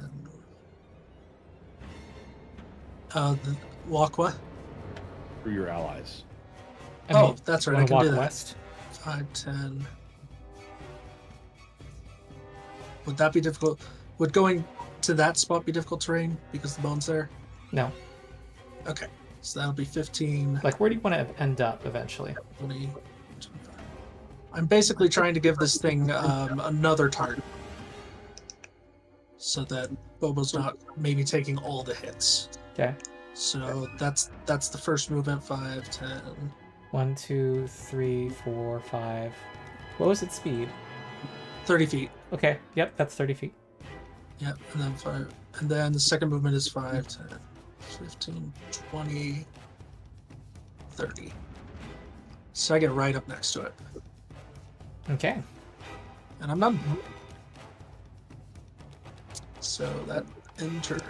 The walk what? For your allies. I mean, That's right. you I wanna can walk do that. west. 5, 10. Would that be difficult? Would going to that spot be difficult terrain because the bone's there? No, Okay, so that'll be 15, like where do you want to end up eventually? 20, 25. I'm basically trying to give this thing another target so that Bobo's not maybe taking all the hits. Okay. So that's the first movement. 5, 10. 1, 2, 3, 4, 5. What was its speed? 30 feet. Okay. Yep, that's 30 feet. Yep, and then 5. And then the second movement is 5, 10, 15, 20, 30. So I get right up next to it. Okay. And I'm done. So that entered.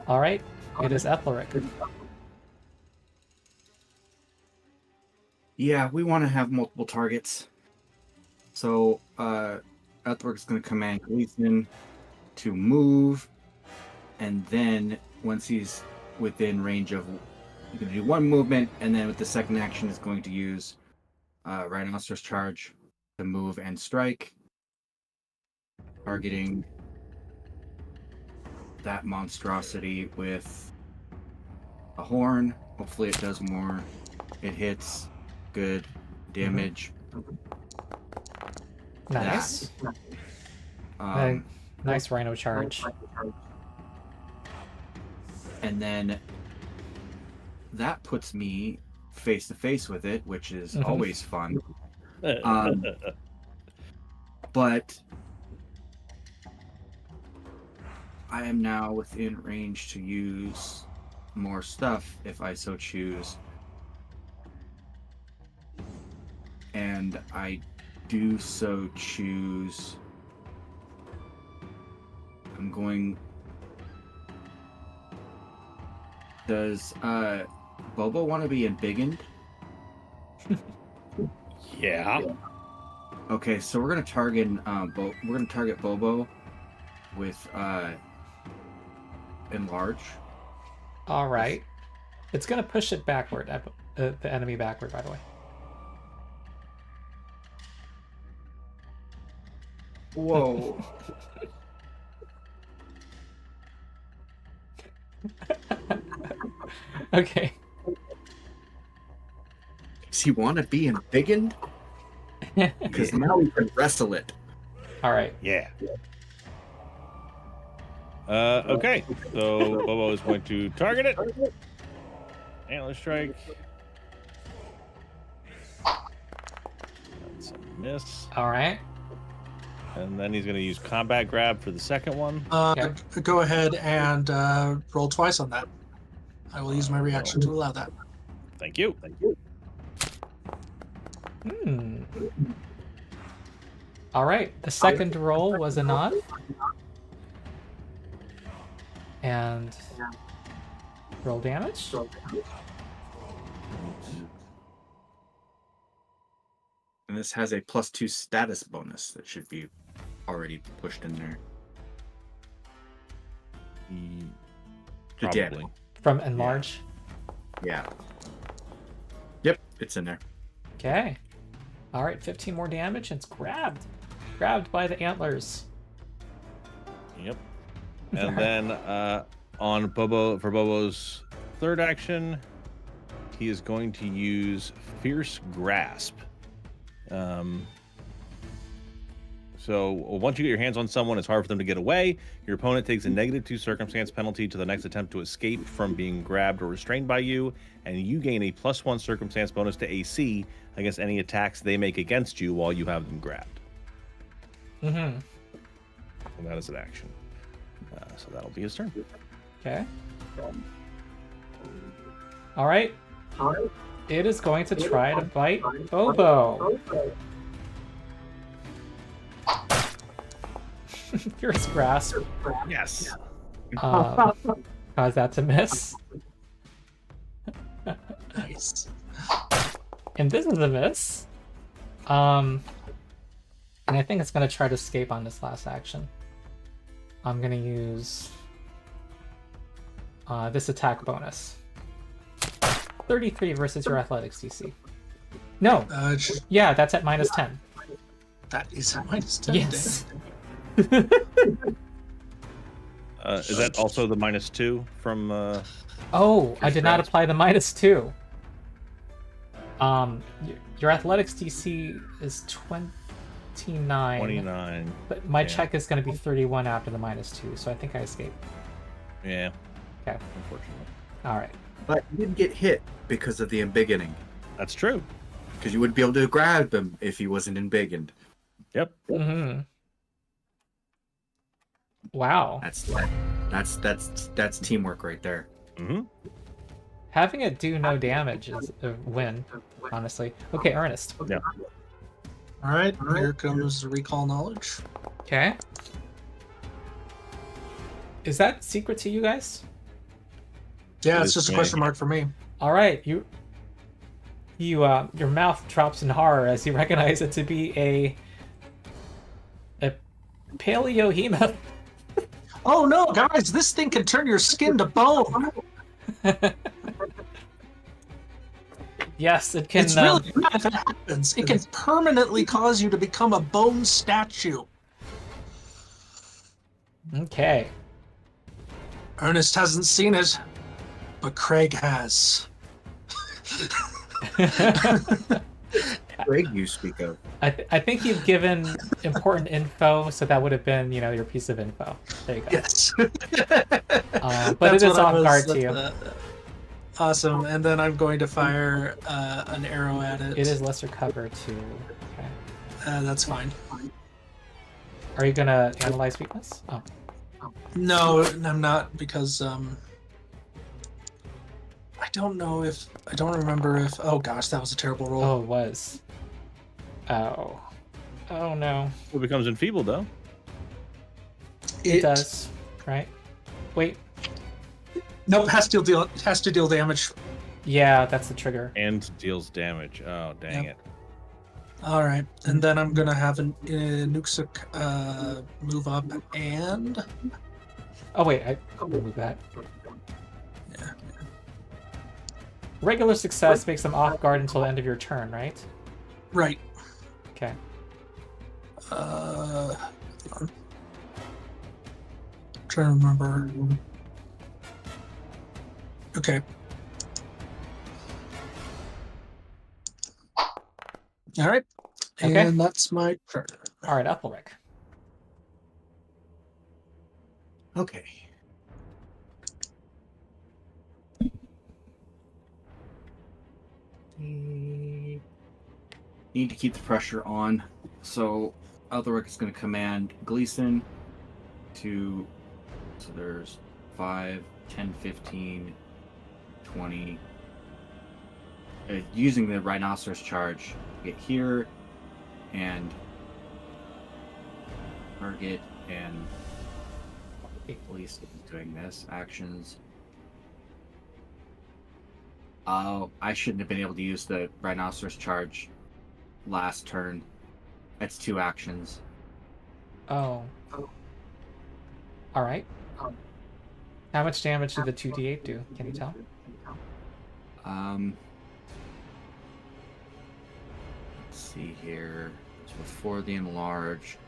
All right. It is Aethelric. Yeah, we want to have multiple targets. So, Aethelric's going to command Gleason to move, and then once he's within range of, he's going to do one movement, and then with the second action is going to use Rhinoceros Charge to move and strike, targeting that monstrosity with a horn. Hopefully it does more. It hits. Good damage. Nice. That. Nice rhino charge. And then that puts me face to face with it, which is always fun. But I am now within range to use more stuff if I so choose. And I do so choose. I'm going. Does Bobo want to be embiggened? Yeah. Okay, so we're gonna target we're gonna target Bobo with enlarge. All right. It's gonna push it backward, the enemy backward, by the way. Whoa. Okay. Does he want to be embiggened? Because now we can wrestle it. All right. Yeah. Okay. So Bobo is going to target it. Antler strike. That's a miss. All right. And then he's going to use combat grab for the second one. Go ahead and roll twice on that. I will use my reaction to allow that. Thank you. All right. The second roll was a nod. And roll damage. And this has a +2 status bonus that should be already pushed in there. The Probably. damage. From enlarge. Yeah. Yep, it's in there. Okay. All right, 15 more damage, and it's grabbed. Grabbed by the antlers. Yep. And then on Bobo, for Bobo's third action, he is going to use Fierce Grasp. So once you get your hands on someone, it's hard for them to get away. Your opponent takes a -2 circumstance penalty to the next attempt to escape from being grabbed or restrained by you, and you gain a +1 circumstance bonus to AC against any attacks they make against you while you have them grabbed. Mm-hmm. And that is an action. So that'll be his turn. Okay. All right. It is going to try to bite Bobo. Fierce grasp. Yes. Cause that to miss. Nice. And this is a miss. And I think it's gonna try to escape on this last action. I'm gonna use this attack bonus. 33 versus your athletics DC. No. Yeah, that's at -10. That is at -10. Yes. Is that also the -2 from? Oh, I did not apply the -2. Your athletics DC is 29. 29. But my check is going to be 31 after the -2, so I think I escaped. Yeah. Okay. Unfortunately. All right. But you didn't get hit because of the embiggening. That's true. Because you wouldn't be able to grab him if he wasn't embiggened. Yep. Mm-hmm. Wow. That's teamwork right there. Mm-hmm. Having it do no damage is a win, honestly. Okay, Ernest. Yeah. All right, here comes the recall knowledge. Okay. Is that secret to you guys? Yeah, it's just a question mark for me. All right, your mouth drops in horror as you recognize it to be a paleohemoth. Oh no, guys! This thing can turn your skin to bone. Yes, it can. It's really bad if it happens. It can permanently cause you to become a bone statue. Okay. Ernest hasn't seen it, but Craig has. Greg, you speak of. I think you've given important info, so that would have been, your piece of info. There you go. Yes. But That's it is what I off was- guard to you. Awesome. And then I'm going to fire an arrow at it. It is lesser cover too. Okay. That's fine. Are you gonna analyze weakness? Oh, No, I'm not, because I don't remember if. Oh gosh, that was a terrible roll. oh, it was. Oh, oh no. It becomes enfeebled though. It does, right? Wait. Nope, has to deal damage. Yeah, that's the trigger. And deals damage. Oh, dang Yep. it. All right, and then I'm gonna have an Nuksuk move up and. Oh wait, I'll remove that. Yeah. Regular success makes them off guard until the end of your turn, right? Right. Okay. Hang on. Trying to remember. Okay. All right. Okay. And that's my turn. All right, Aethelric. Okay. Need to keep the pressure on, so Aethelric is going to command Gleason to. So there's 5, 10, 15, 20. Using the rhinoceros charge, get here and target and Gleason is doing this. Actions. Oh, I shouldn't have been able to use the rhinoceros charge last turn. That's 2 actions. Oh. All right. How much damage did the 2d8 do? Can you tell? Let's see here. So before the enlarge,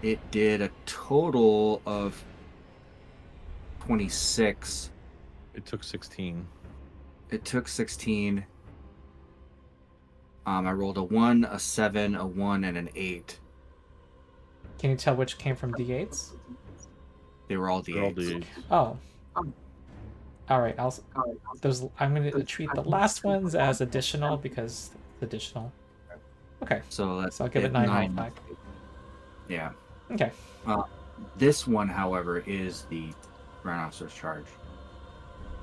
it did a total of 26. It took 16. It took 16. I rolled a 1, a 7, a 1, and an 8. Can you tell which came from d8s? They were all They're all D8s. D8s. Oh. All right. I'm going to treat the last ones as additional because it's additional. Okay. So that's So I'll give it 9 health back. Yeah. Okay. This one, however, is the rhinoceros charge.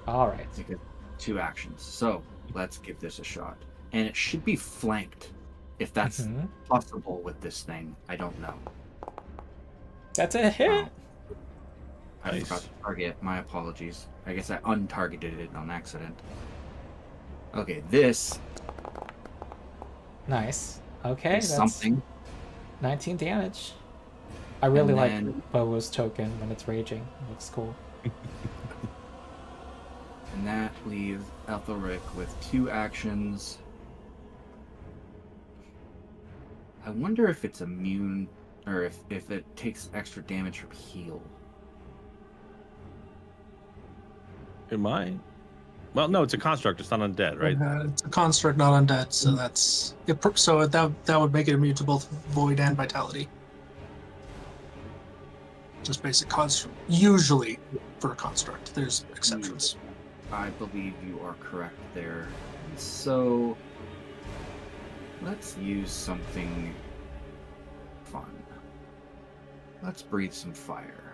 All right. Because 2 actions. So let's give this a shot. And it should be flanked, if that's Mhm. possible with this thing. I don't know. That's a hit. I Nice. forgot to target. My apologies. I guess I untargeted it on accident. Okay, this Nice. Okay. is That's something. 19 damage. I really And like then- Bobo's token when it's raging. It looks cool. And that leaves Aethelric with 2 actions. I wonder if it's immune, or if it takes extra damage from heal. It might. Well, no, it's a construct. It's not undead, right? It's a construct, not undead, so that's it. So that would make it immune to both void and vitality. Just basic construct. Usually, for a construct, there's exceptions. I believe you are correct there. So let's use something fun. Let's breathe some fire.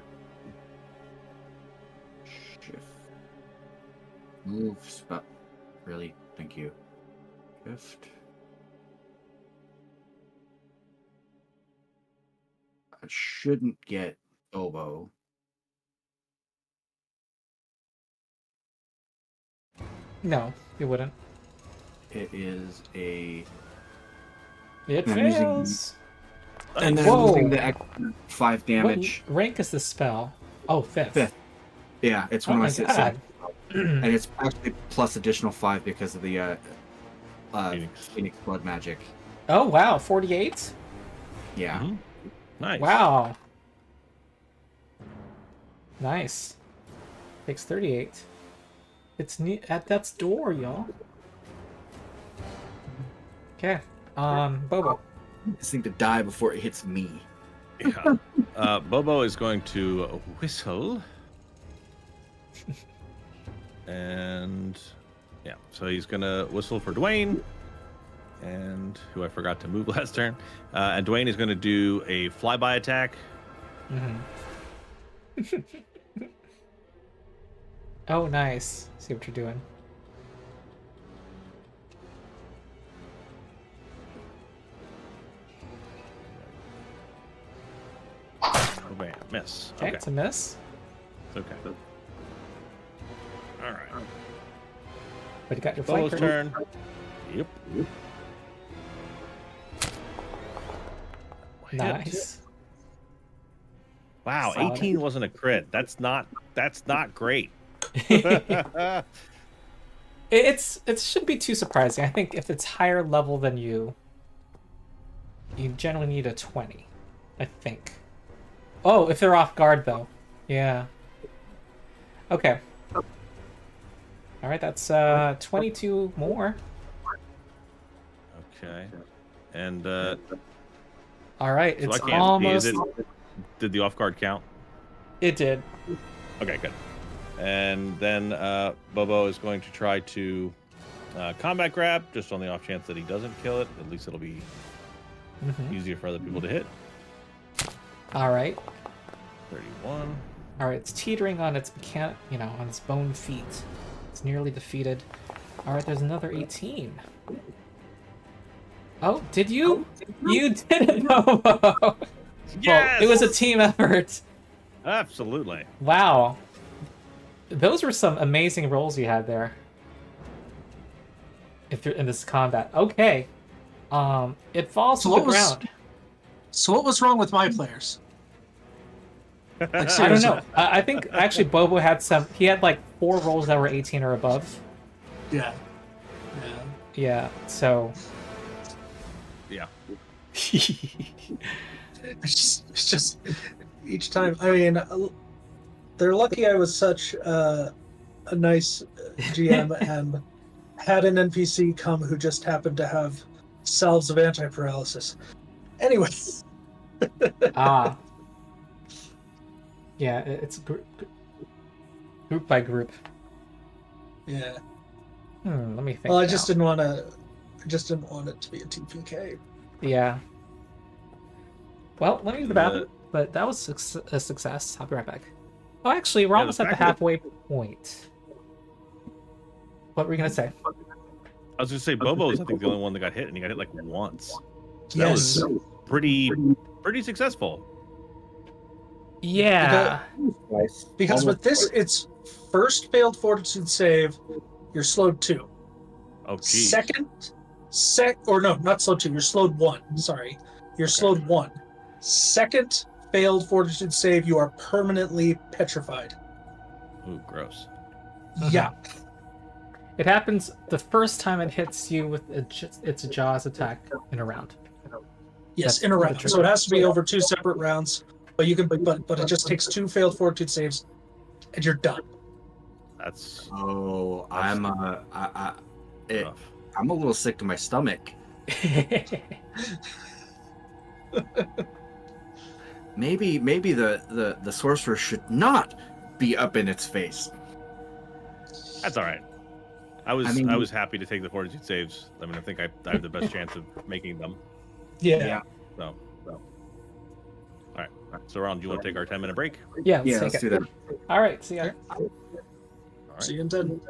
Shift. Move spell. Really? Thank you. Shift. I shouldn't get Oboe. No, it wouldn't. It is a. It I'm using- fails. And then Whoa. using the extra 5 damage. What rank is this spell? Oh, 5th. 5th. Yeah, it's Oh one my of my god. and it's actually plus additional 5 because of the Phoenix. Phoenix blood magic. Oh, wow. 48? Yeah. Mhm. Nice. Wow. Nice. Takes 38. It's at death's door, y'all. Okay. Bobo. This thing to die before it hits me. Yeah. Bobo is going to whistle. And yeah, so he's going to whistle for Dwayne, and who I forgot to move last turn. And Dwayne is going to do a flyby attack. Mm-hmm. Oh, nice. See what you're doing. Oh, man, miss. Okay, it's a miss. It's okay. All right. But you got your Bobo's flanker. turn. Yep. Nice. Wow, Solid. 18 wasn't a crit. That's not great. It shouldn't be too surprising. I think if it's higher level than you generally need a 20. I think. Oh, if they're off guard though. Yeah. Okay. All right, that's 22 more. Okay. And All right, so it's I can't. almost. Did the off guard count? It did. Okay, good. And then Bobo is going to try to combat grab, just on the off chance that he doesn't kill it. At least it'll be easier for other people to hit. All right. 31. All right, it's teetering on its on its bone feet. It's nearly defeated. All right, there's another 18. Oh, did you? You did it, Bobo. Yes! Well, it was a team effort. Absolutely. Wow. Those were some amazing rolls you had there. If you're in this combat. Okay. It falls to the ground. So what was wrong with my players? Like, I don't seriously. know. I think actually Bobo had he had like 4 rolls that were 18 or above. Yeah. Yeah, so. Yeah. It's just each time. I mean, they're lucky I was such a nice GM and had an NPC come who just happened to have salves of anti-paralysis. Anyway. Yeah, it's group by group. Yeah. Let me think. Well, I just didn't want it to be a TPK. Yeah. Well, let me do the battle, but that was a success. I'll be right back. Oh, actually, we're almost at the halfway point. What were you gonna say? I was gonna say Bobo's I think the only one that got hit, and he got hit like once. That Yes. was pretty successful. Yeah. Because with this, it's first failed fortitude save, you're slowed 2. Oh, geez. Not slowed 2. You're slowed 1. Sorry, you're slowed 1. Second failed fortitude save, you are permanently petrified. Ooh, gross. Yeah. It happens the first time it hits you with its jaws attack in a round. Yes, That's in a round. the So it has to be over 2 separate rounds. But you can, but it just takes 2 failed fortitude saves, and you're done. That's Oh, That's I'm rough. a little sick to my stomach. Maybe the sorcerer should not be up in its face. That's all right. I was happy to take the fortitude saves. I mean, I think I have the best chance of making them. Yeah. So. All right. So, Ron, do you want to take our 10-minute break? Yeah, Yeah, let's let's take do it. that. All right, see ya. All right. See you in 10.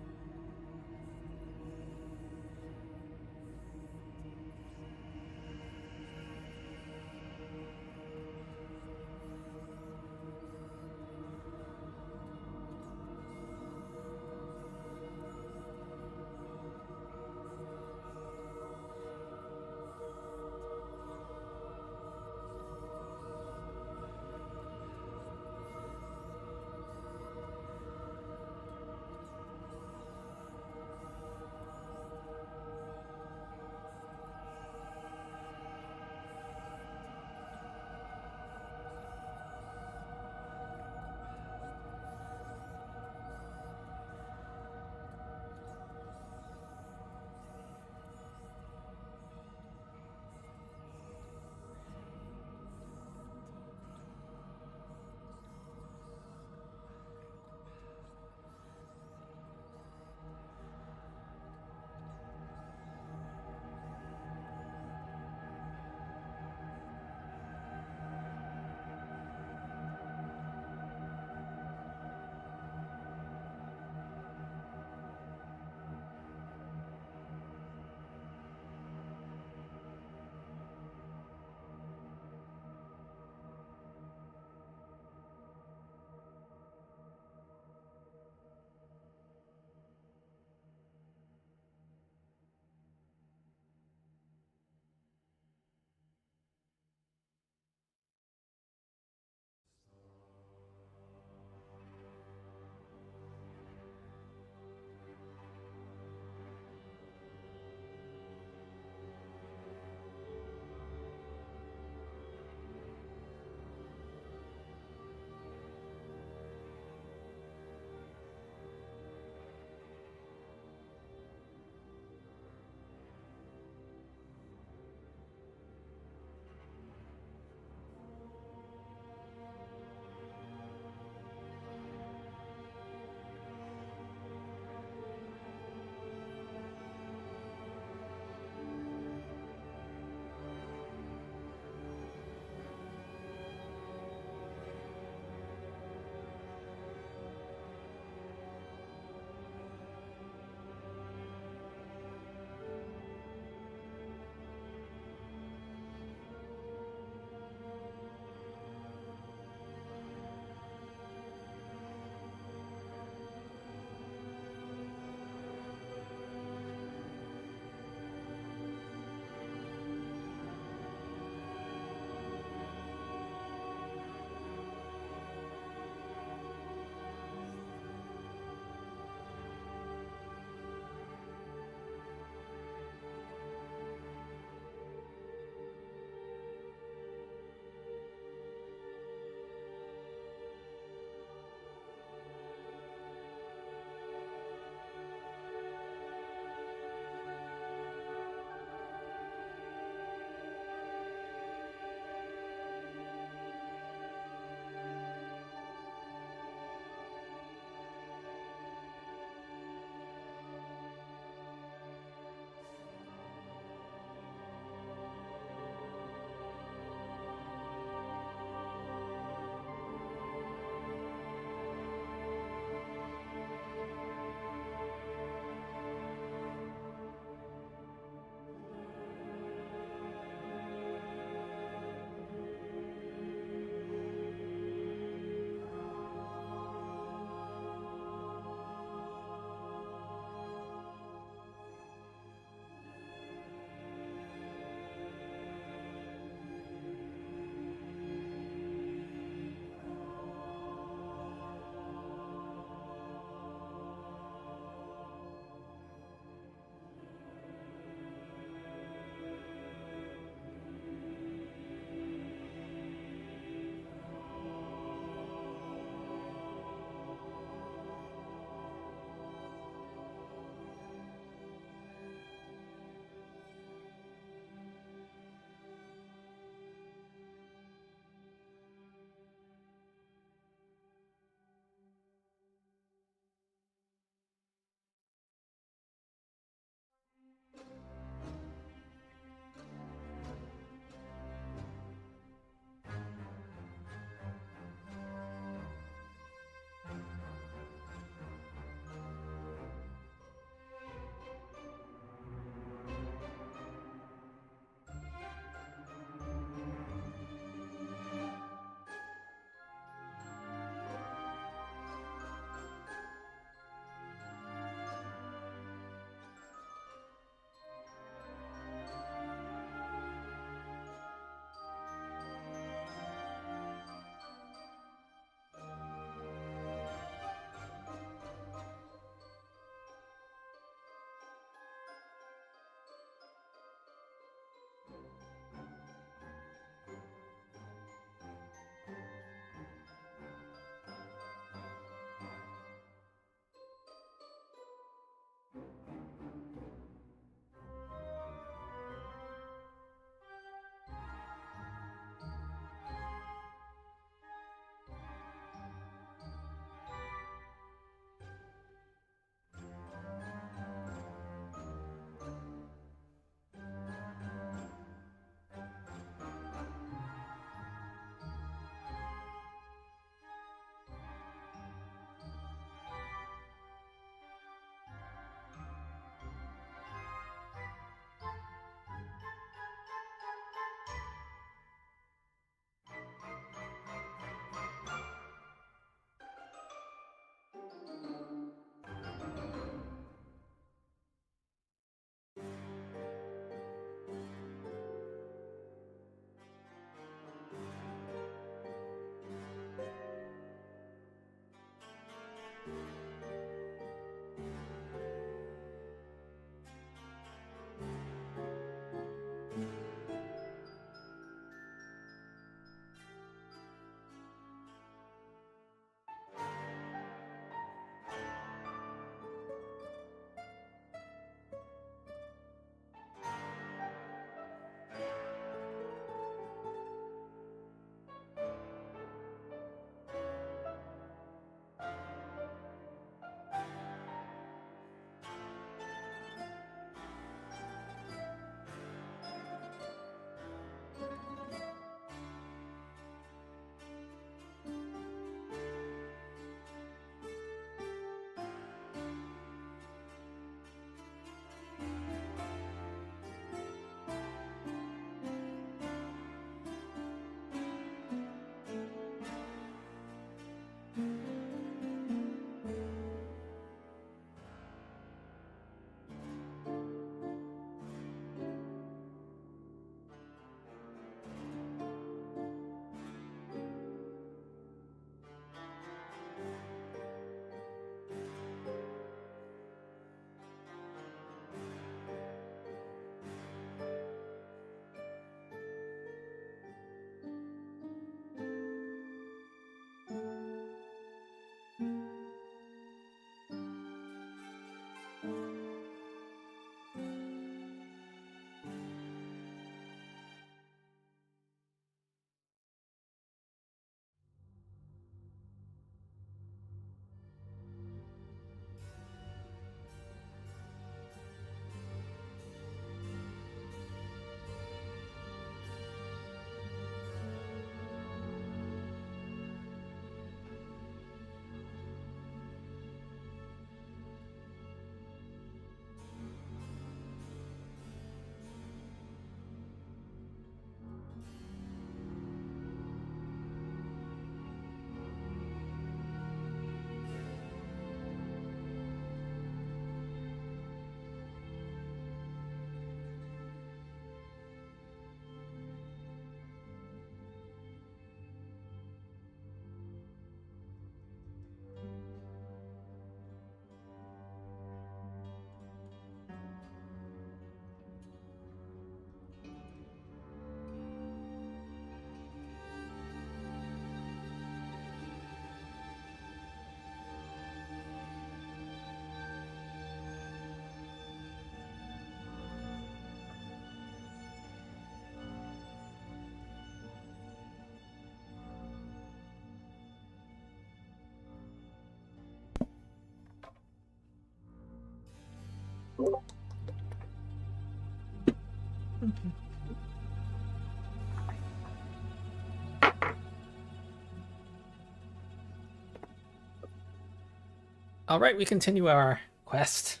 All right, we continue our quest.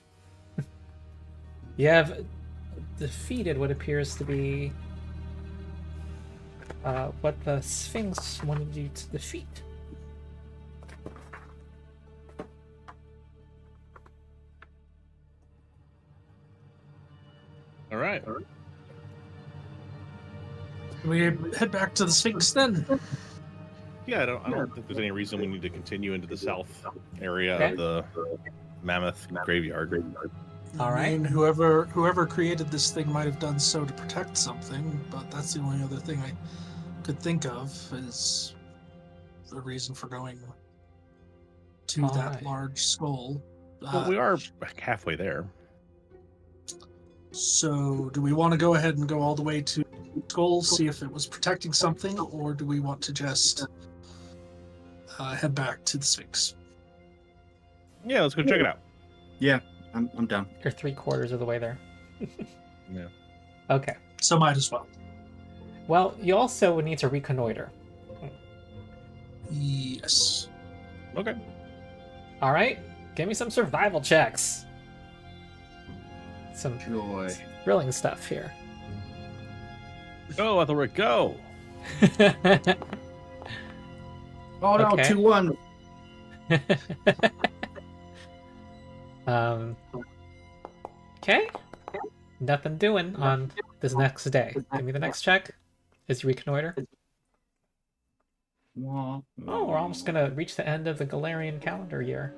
You have defeated what appears to be what the Sphinx wanted you to defeat. All right. Can we head back to the Sphinx then? Yeah, I don't think there's any reason we need to continue into the south area Okay. of the Mammoth Graveyard. All I right. mean, whoever created this thing might have done so to protect something, but that's the only other thing I could think of is the reason for going to All that right. large skull. Well, we are halfway there. So, do we want to go ahead and go all the way to skull, see if it was protecting something, or do we want to just head back to the Sphinx? Yeah, let's go check it out. Yeah, I'm down. You're 3/4 of the way there. Yeah. Okay. So might as well. Well, you also would need to reconnoiter. Yes. Okay. All right. Give me some survival checks. Some Joy. thrilling stuff here. Go, Aethelric, go! Oh no, Okay. 2-1. Okay. Nothing doing on this next day. Give me the next check. Is you reconnoiter? Oh, we're almost gonna reach the end of the Galarian calendar year.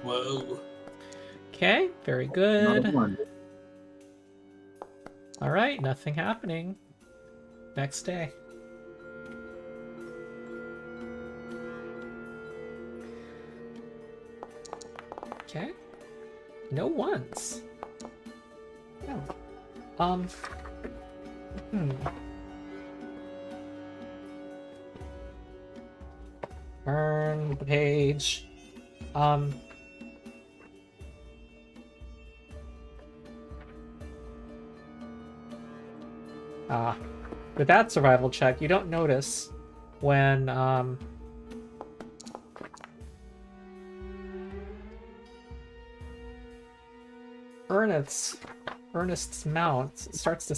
Whoa. Okay, very good. All right, nothing happening. Next day. Okay. No ones. Oh. Turn the page. With that survival check, you don't notice when Ernest's mount starts to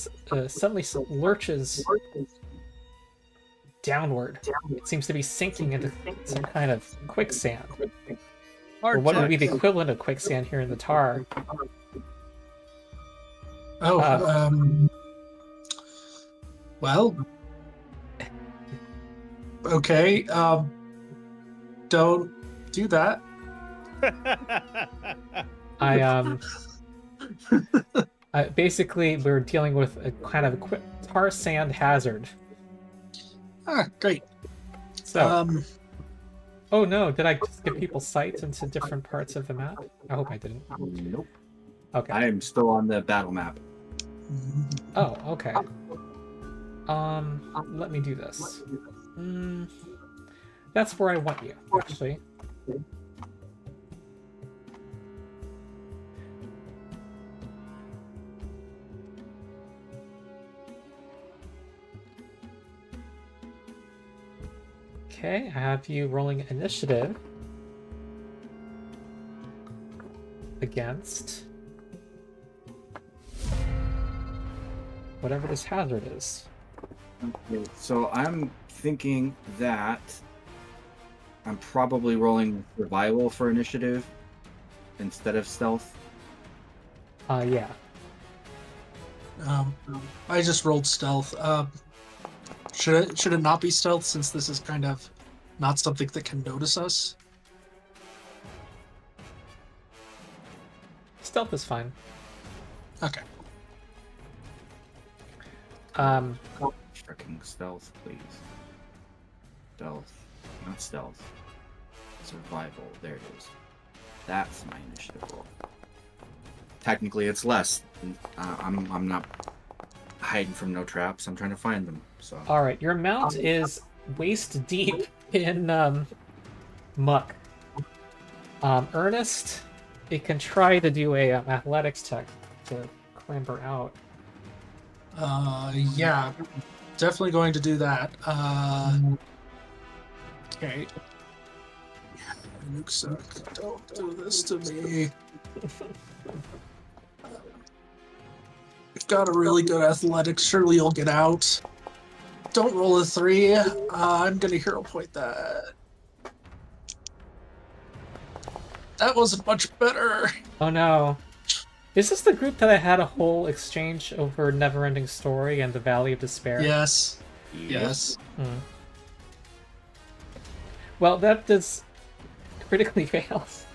suddenly lurches downward. It seems to be sinking into some kind of quicksand, or what would be the equivalent of quicksand here in the tar. Oh, well, okay. Don't do that. Basically, we're dealing with a kind of tar sand hazard. Ah, great. So, oh no, did I just give people sight into different parts of the map? I hope I didn't. Nope. Okay. I am still on the battle map. Oh, okay. Let me do this. That's where I want you, actually. Okay, I have you rolling initiative against whatever this hazard is. Okay, so I'm thinking that I'm probably rolling survival for initiative instead of stealth. Yeah. I just rolled stealth. Should it not be stealth since this is kind of not something that can notice us? Stealth is fine. Okay. Freaking stealth, please. Stealth, not stealth. Survival. There it is. That's my initiative roll. Technically, it's less. I'm not hiding from no traps. I'm trying to find them. So. All right, your mount is waist deep in muck. Ernest, it can try to do a athletics check to clamber out. Yeah, definitely going to do that. Okay. Nukesuk, don't do this to me. You've got a really good athletics. Surely you'll get out. Don't roll a 3. I'm gonna hero point that. That wasn't much better. Oh no. Is this the group that I had a whole exchange over Neverending Story and the Valley of Despair? Yes. Yes. Hmm. Well, that does critically fails.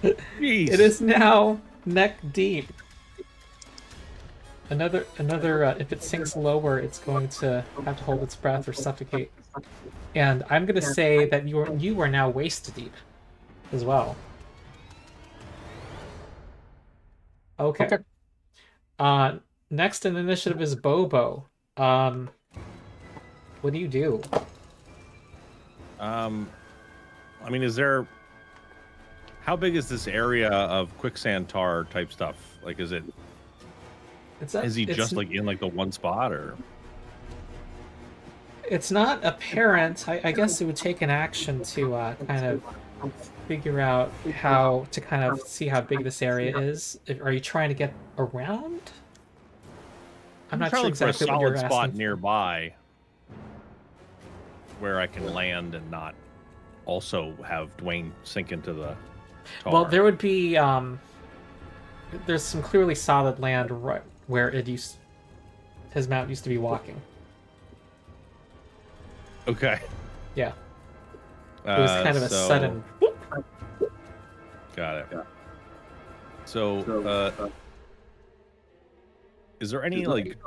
Jeez. It is now neck deep. Another. If it sinks lower, it's going to have to hold its breath or suffocate. And I'm going to say that you are now waist deep, as well. Okay. Next in initiative is Bobo. What do you do? I mean, how big is this area of quicksand tar type stuff? Like, is he just like in like the one spot, or? It's not apparent. I guess it would take an action to kind of figure out how to kind of see how big this area is. Are you trying to get around? I'm not sure exactly for a what you're solid spot asking. nearby where I can land and not also have Dwayne sink into the tar. Well, there would be there's some clearly solid land right where his mount used to be walking. Okay. Yeah. It was kind of a sudden whoop. Got it. So, is there any like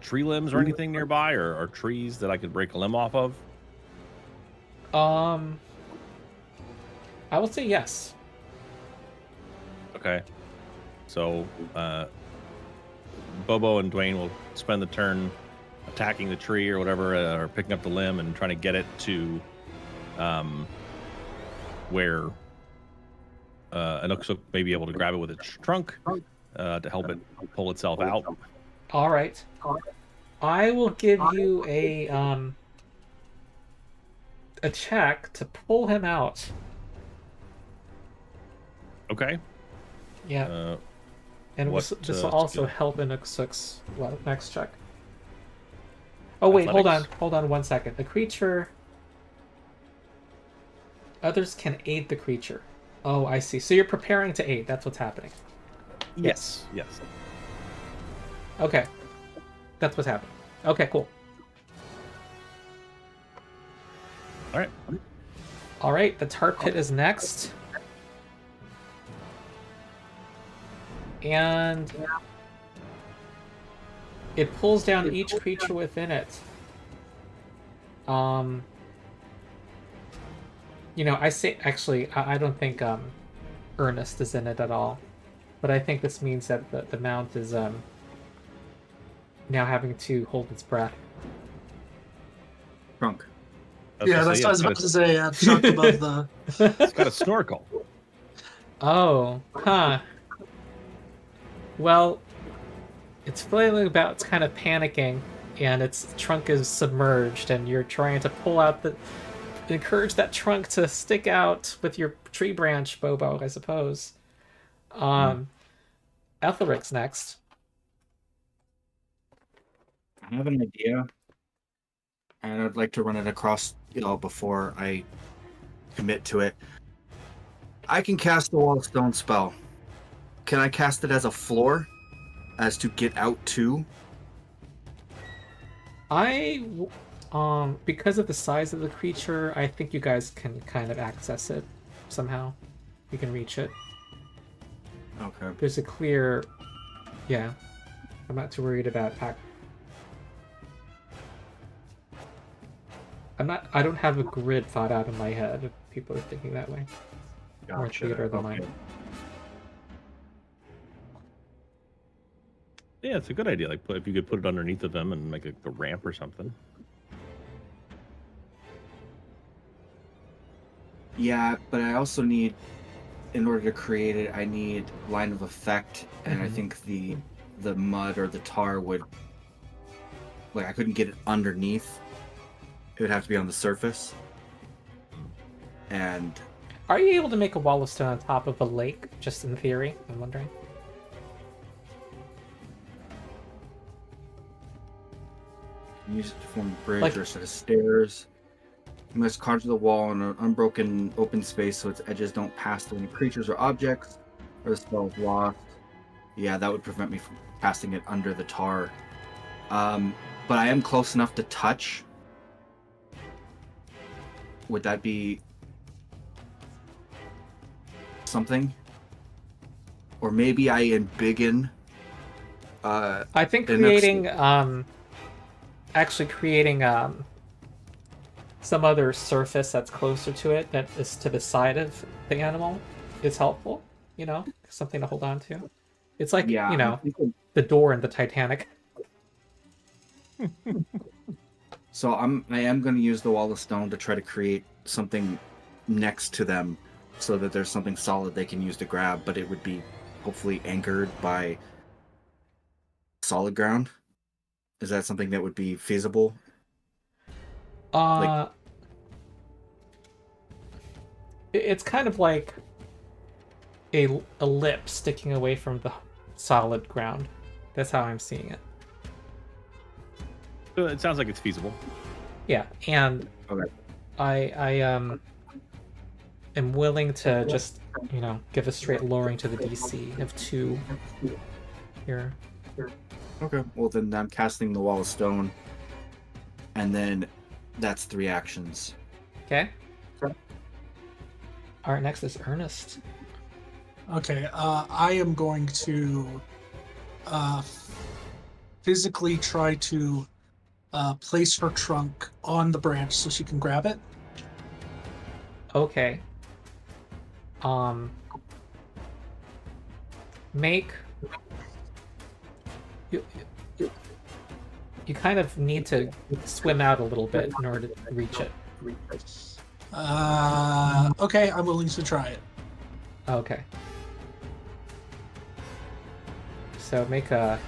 tree limbs or anything nearby, or trees that I could break a limb off of? I will say yes. Okay. So, Bobo and Dwayne will spend the turn attacking the tree or whatever, or picking up the limb and trying to get it to where Aethelric may be able to grab it with its trunk to help it pull itself out. All right. I will give you a check to pull him out. Okay. Yeah. And this will also help in Aethelric's next check. Oh wait, Athletics. hold on 1 second. The creature. Others can aid the creature. Oh, I see. So you're preparing to aid. That's what's happening. Yes. Okay. That's what's happening. Okay, cool. All right, the tar pit is next. And it pulls down each creature within it. I say, actually, I don't think Ernest is in it at all. But I think this means that the mount is now having to hold its breath. Trunk. Yeah, that's what I was about to say. Chunk above the. It's got a snorkel. Oh, huh. Well, it's flailing about, it's kind of panicking, and its trunk is submerged, and you're trying to pull out encourage that trunk to stick out with your tree branch, Bobo, I suppose. Aethelric's next. I have an idea, and I'd like to run it across, before I commit to it. I can cast the wall of stone spell. Can I cast it as a floor, as to get out to? Because of the size of the creature, I think you guys can kind of access it somehow. You can reach it. Okay. There's a clear... Yeah. I'm not too worried about... I don't have a grid thought out in my head if people are thinking that way. More theater than mine. Yeah, it's a good idea. Like, if you could put it underneath of them and make a ramp or something. Yeah, but I also need in order to create it, I need line of effect, and I Mhm. think the mud or the tar would, like, I couldn't get it underneath. It would have to be on the surface. And Are you able to make a wall of stone on top of a lake, just in theory? I'm wondering. use it to form a bridge Like- or a set of stairs. You must conjure the wall in an unbroken open space so its edges don't pass through any creatures or objects, or the spell is lost. Yeah, that would prevent me from casting it under the tar. But I am close enough to touch. Would that be something? Or maybe I embiggen. I think enough creating, actually creating, some other surface that's closer to it, that is to the side of the animal, is helpful. You know, something to hold on to. It's like, Yeah, you know, I'm thinking- the door in the Titanic. So I am going to use the wall of stone to try to create something next to them, so that there's something solid they can use to grab, but it would be hopefully anchored by solid ground. Is that something that would be feasible? It's kind of like a lip sticking away from the solid ground. That's how I'm seeing it. It sounds like it's feasible. Yeah, and Okay. I am willing to just, you know, give a straight lowering to the DC of 2 here. Okay. Well, then I'm casting the wall of stone, and then that's 3 actions. Okay. All right, next is Ernest. Okay, I am going to physically try to place her trunk on the branch so she can grab it. Okay. Make you kind of need to swim out a little bit in order to reach it. Okay, I'm willing to try it. Okay. So make a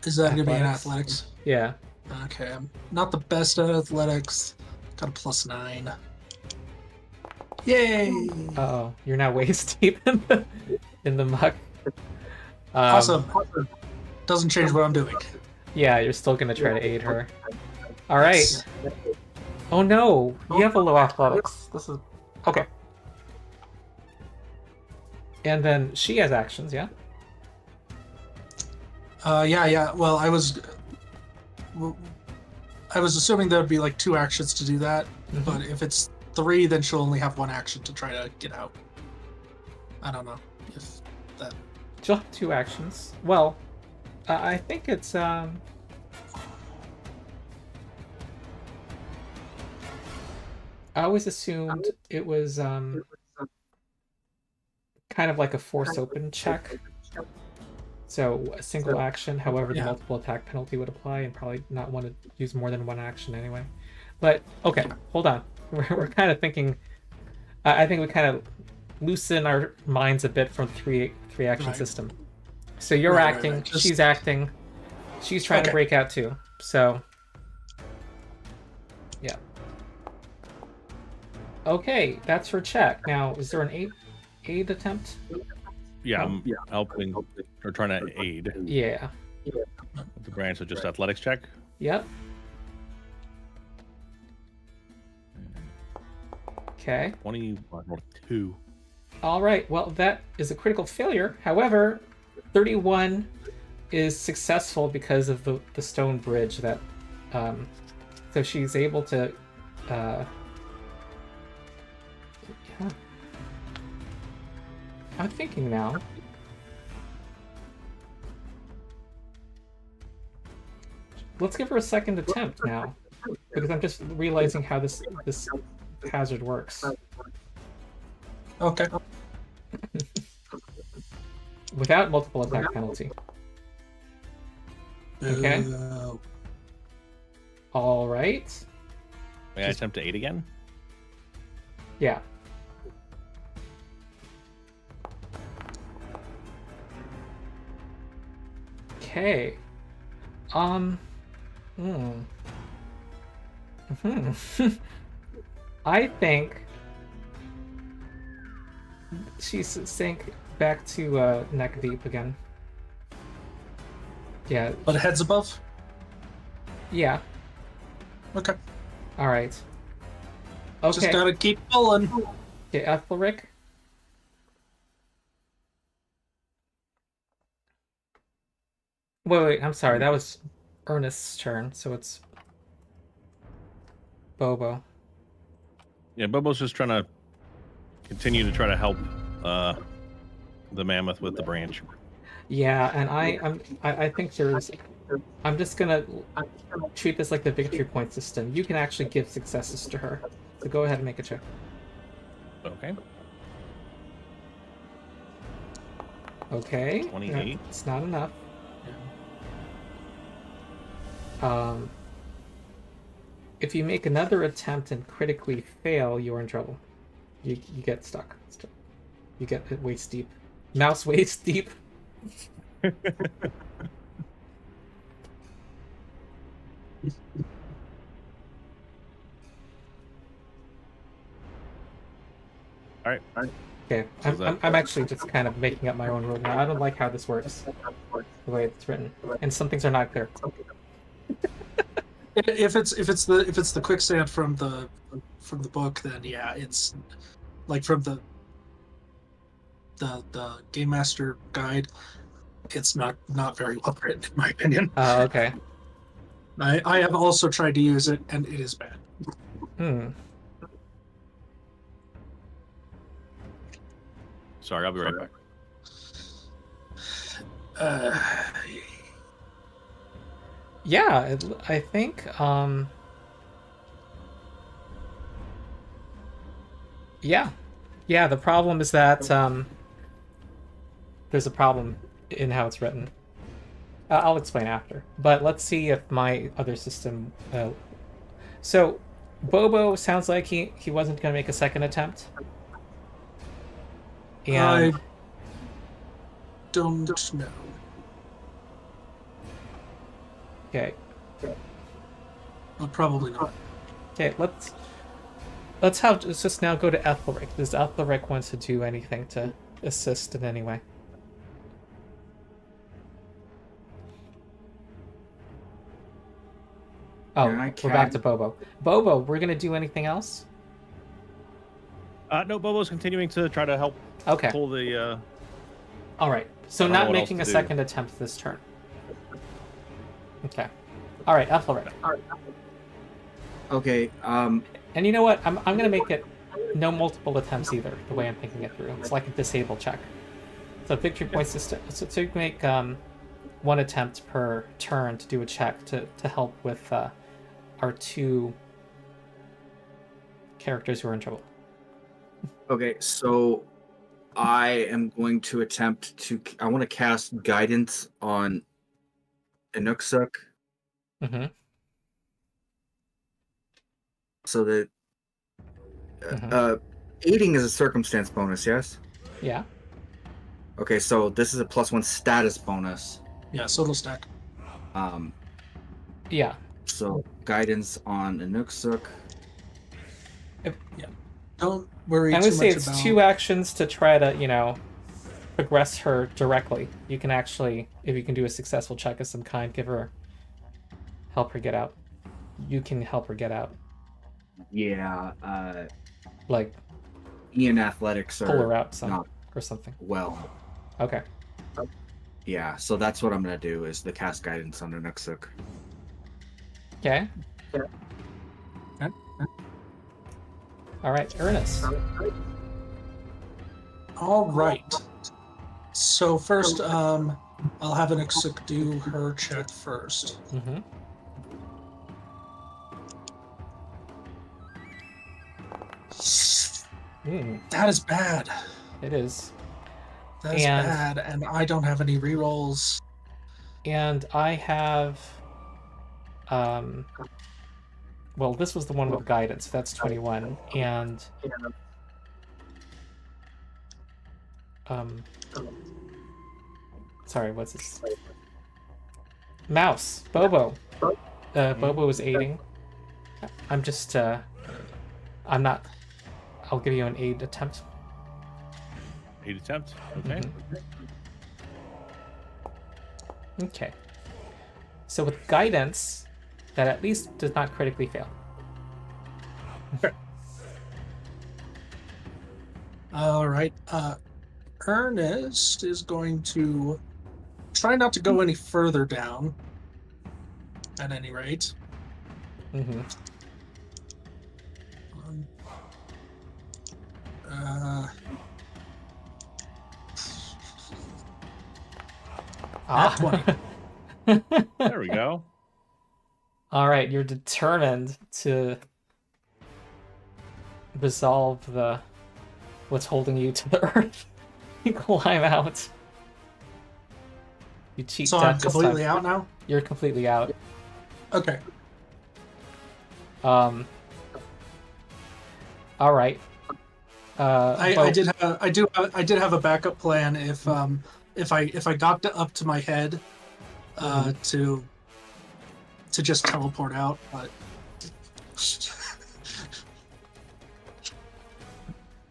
Is that going to be an Athletics. athletics? yeah. Okay, I'm not the best at athletics. Got a +9. Yay! Uh-oh, you're now waist deep in the muck. Awesome. Doesn't change what I'm doing. Yeah, you're still gonna try to aid her. All right. Yes. Oh no, you have a low athletics. This is okay. And then she has actions, yeah. Yeah. Well, I was assuming there would be like 2 actions to do that, Mhm. but if it's 3, then she'll only have 1 action to try to get out. I don't know if that. She'll have 2 actions. Well, I think it's I always assumed it was kind of like a force open check. So a single action, however the Yeah. multiple attack penalty would apply, and probably not want to use more than 1 action anyway. But okay, hold on. We're kind of thinking. I think we kind of loosen our minds a bit from three action Right. system. So you're Right. acting, Just- she's acting, she's trying to Okay. break out too. So yeah. Okay, that's her check. Now, is there an aid attempt? Yeah, I'm helping or trying to aid Yeah. with the branch, so just athletics check. Yep. Okay. 21 All right. Well, that is a critical failure. However, 31 is successful because of the stone bridge that. So she's able to. Yeah. I'm thinking now. Let's give her a second attempt now, because I'm just realizing how this hazard works. Okay. Without multiple attack penalty. Okay. Uh, All right. May I attempt to aid again? Yeah. Okay. Hmm. I think she's sank back to neck deep again. Yeah. But heads above? Yeah. Okay. All right. Okay. Just gotta keep pulling. Okay, Aethelric. Wait, I'm sorry. That was Ernest's turn, so it's Bobo. Yeah, Bobo's just trying to continue to try to help the mammoth with the branch. Yeah, and I think there's. I'm just gonna treat this like the victory point system. You can actually give successes to her, so go ahead and make a check. Okay. Okay. 28. It's not enough. If you make another attempt and critically fail, you're in trouble. You get stuck. You get waist deep. Mouse waist deep. All right. Okay, I'm actually just kind of making up my own rule now. I don't like how this works, the way it's written, and some things are not clear. If it's the quicksand from the book, then yeah, it's like from the game master guide. It's not very well written, in my opinion. Oh, okay. I have also tried to use it, and it is bad. Sorry, I'll be right back. Yeah, I think. Yeah. The problem is that there's a problem in how it's written. I'll explain after. But let's see if my other system. So, Bobo sounds like he wasn't going to make a second attempt. And I don't know. Okay. Well, probably not. Okay, let's just now go to Aethelric. Does Aethelric want to do anything to assist in any way? Oh, we're back to Bobo. Bobo, we're gonna do anything else? No, Bobo's continuing to try to help pull the... All right, so not making a second attempt this turn. Okay. All right, Aethelric. Okay, And you know what? I'm gonna make it no multiple attempts either, the way I'm thinking it through. It's like a disable check. So victory point system. So you make one attempt per turn to do a check to help with our two characters who are in trouble. Okay, so I am going to attempt to... I want to cast guidance on Inuksuk. Mm-hmm. So that aiding is a circumstance bonus, yes? Yeah. Okay, so this is a +1 status bonus. Yeah, so it'll stack. Yeah. So guidance on Inuksuk. Yeah. Don't worry I'm too gonna much say it's about... 2 actions to try to, progress her directly. You can actually, if you can do a successful check of some kind, help her get out. You can help her get out. Yeah, Like Ian athletics pull her are out not or something. well. Okay. Yeah, so that's what I'm gonna do is the cast guidance on Inuksuk. Okay. All right, Ernest. All right. So first, I'll have an Inuksuk do her check first. Mm-hmm. That is bad. It is. That is bad, and I don't have any rerolls. And I have well, this was the one with guidance. That's 21, and sorry, what's this? Mouse, Bobo. Bobo is aiding. I'm just, I'm not. I'll give you an aid attempt. Aid attempt. Okay. Okay. So with guidance, that at least does not critically fail. All right. Ernest is going to try not to go any further down. At any rate. Mm-hmm. Nat 20. There we go. All right, you're determined to resolve what's holding you to the earth. You climb out. You cheat So death I'm this completely time. out now? You're completely out. Okay. All right. I did have a backup plan if I got up to my head to just teleport out, but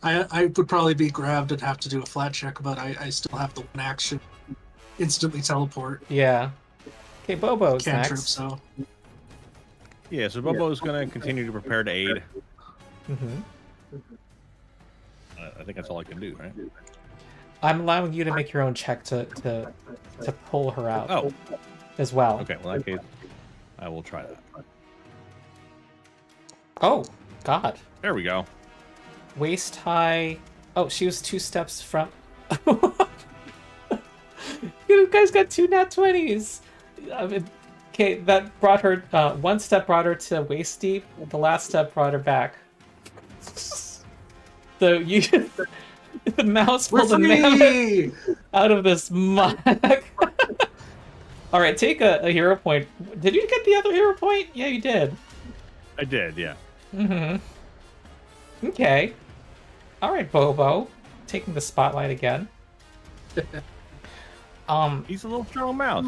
I would probably be grabbed and have to do a flat check, but I still have the one action instantly teleport Yeah. Okay, Bobo's cantrip, next. so Yeah, so Bobo's going to continue to prepare to aid. Mm-hmm. I think that's all I can do, right? I'm allowing you to make your own check to pull her out. Oh. As well. Okay, well, in that case, I will try that. Oh, God. There we go. Waist high. Oh, she was 2 steps from. You guys got 2 nat 20s. I mean, okay, that brought her. 1 step brought her to waist deep. The last step brought her back. So you, the mouse pulled a mammoth out of this mud. All right, take a hero point. Did you get the other hero point? Yeah, you did. I did, yeah. Mm-hmm. Okay. All right, Bobo, taking the spotlight again. He's a little strong mouse.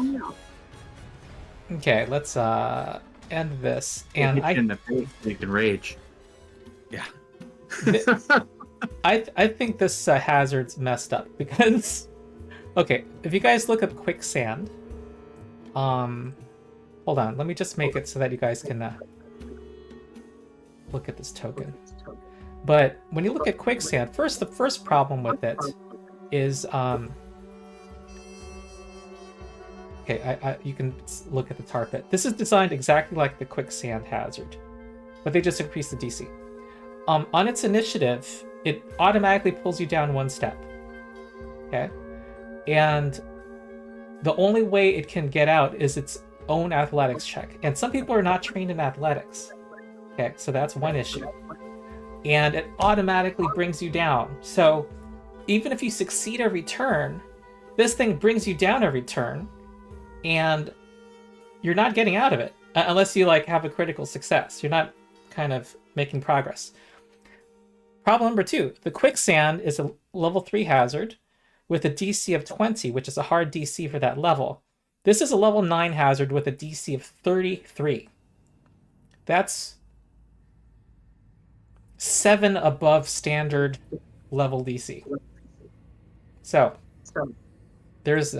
Okay, let's end this. And in the face, you can rage. Yeah. I think this hazard's messed up because, okay, if you guys look at quicksand, hold on, let me just make it so that you guys can look at this token. But when you look at quicksand, the first problem with it is, okay, you can look at the tar pit. This is designed exactly like the quicksand hazard, but they just increase the DC. On its initiative, it automatically pulls you down 1 step. Okay? And the only way it can get out is its own athletics check. And some people are not trained in athletics. Okay, so that's one issue. And it automatically brings you down. So even if you succeed every turn, this thing brings you down every turn, and you're not getting out of it unless you like have a critical success. You're not kind of making progress. Problem number 2, the quicksand is a level 3 hazard with a DC of 20, which is a hard DC for that level. This is a level 9 hazard with a DC of 33. That's 7 above standard level DC. So there's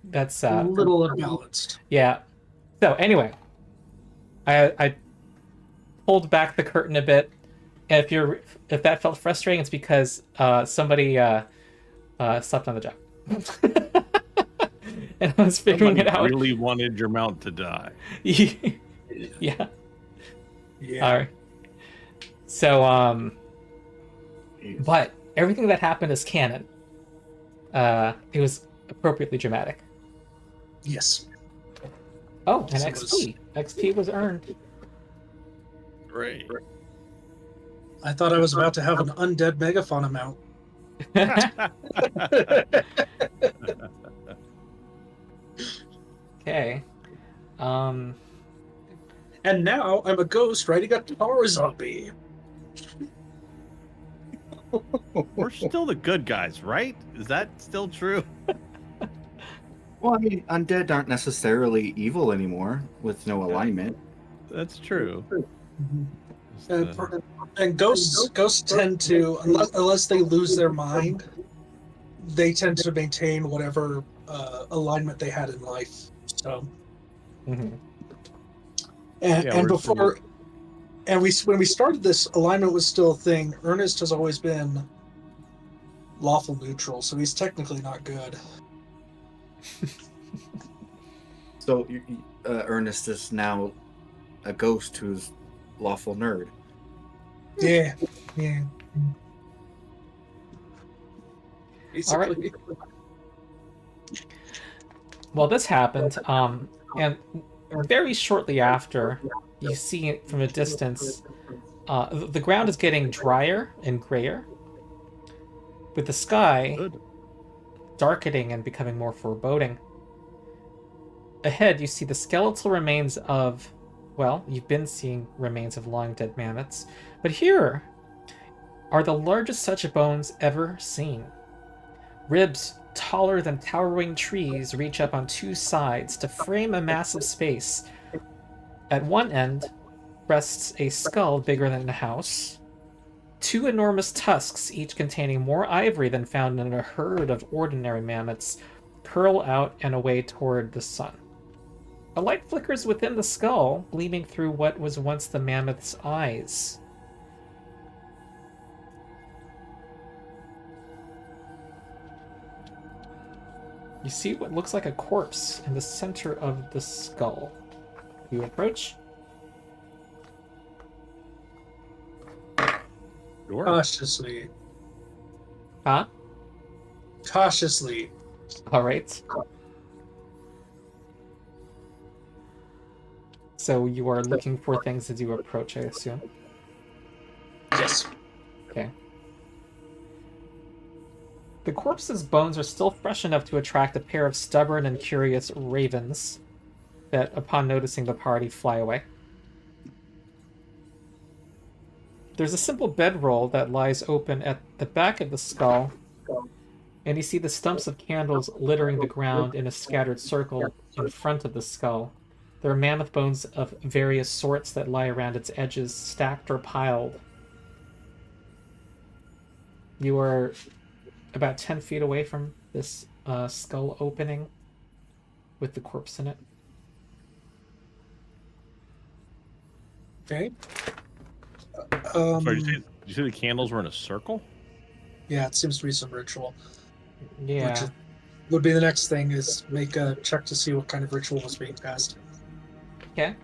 that's a little unbalanced. Yeah. So anyway, I pulled back the curtain a bit. And if that felt frustrating, it's because somebody slept on the job. And I was figuring it out. Really wanted your mount to die. Yeah. All right. So but everything that happened is canon. It was appropriately dramatic. Yes. Oh, and XP. XP was earned. Great. I thought I was about to have an undead megafauna mount. Okay. And now I'm a ghost riding a power zombie. We're still the good guys, right? Is that still true? Well, I mean, undead aren't necessarily evil anymore with no alignment. That's true. And ghosts tend to, unless they lose their mind, they tend to maintain whatever alignment they had in life. So, Mhm. and before, and when we started this, alignment was still a thing. Ernest has always been lawful neutral, so he's technically not good. So Ernest is now a ghost who's lawful nerd. Yeah. All right. Well, this happened, and very shortly after, you see it from a distance, the ground is getting drier and grayer, with the sky Good. darkening and becoming more foreboding. Ahead, you see the skeletal remains of, well, you've been seeing remains of long dead mammoths, but here are the largest such bones ever seen. Ribs taller than towering trees reach up on two sides to frame a massive space. At one end rests a skull bigger than a house. Two enormous tusks, each containing more ivory than found in a herd of ordinary mammoths, curl out and away toward the sun. A light flickers within the skull, gleaming through what was once the mammoth's eyes. You see what looks like a corpse in the center of the skull. You approach. Sure. Cautiously. Huh? Cautiously. All right. So you are looking for things as you approach, I assume. Yes. Okay. The corpse's bones are still fresh enough to attract a pair of stubborn and curious ravens that, upon noticing the party, fly away. There's a simple bedroll that lies open at the back of the skull, and you see the stumps of candles littering the ground in a scattered circle in front of the skull. There are mammoth bones of various sorts that lie around its edges, stacked or piled. You are about 10 feet away from this skull opening with the corpse in it. Okay. Sorry, did you say the candles were in a circle? Yeah, it seems to be some ritual. Yeah. Which would be the next thing, is make a check to see what kind of ritual was being cast. Okay.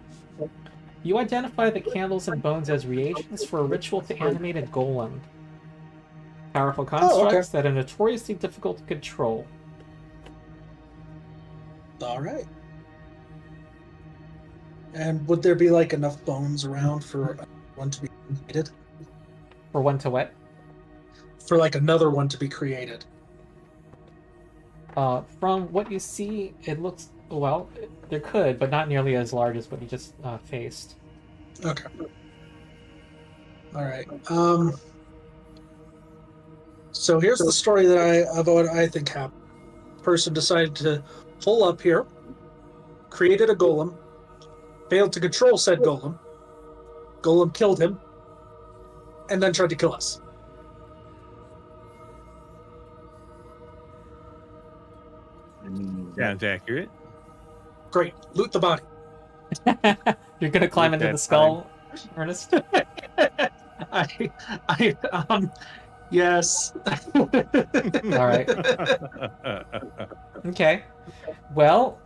You identify the candles and bones as reagents for a ritual to animate a golem. Powerful constructs that are notoriously difficult to control. All right. And would there be like enough bones around for one to be created? For one to what? For like another one to be created. From what you see, it looks, well, there could, but not nearly as large as what you just faced. Okay. All right. So here's the story of what I think happened. Person decided to hole up here, created a golem, failed to control said golem. Golem killed him, and then tried to kill us. Sounds accurate. Great. Loot the body. You're gonna climb into the skull, Ernest? Yes. All right. Okay. Well,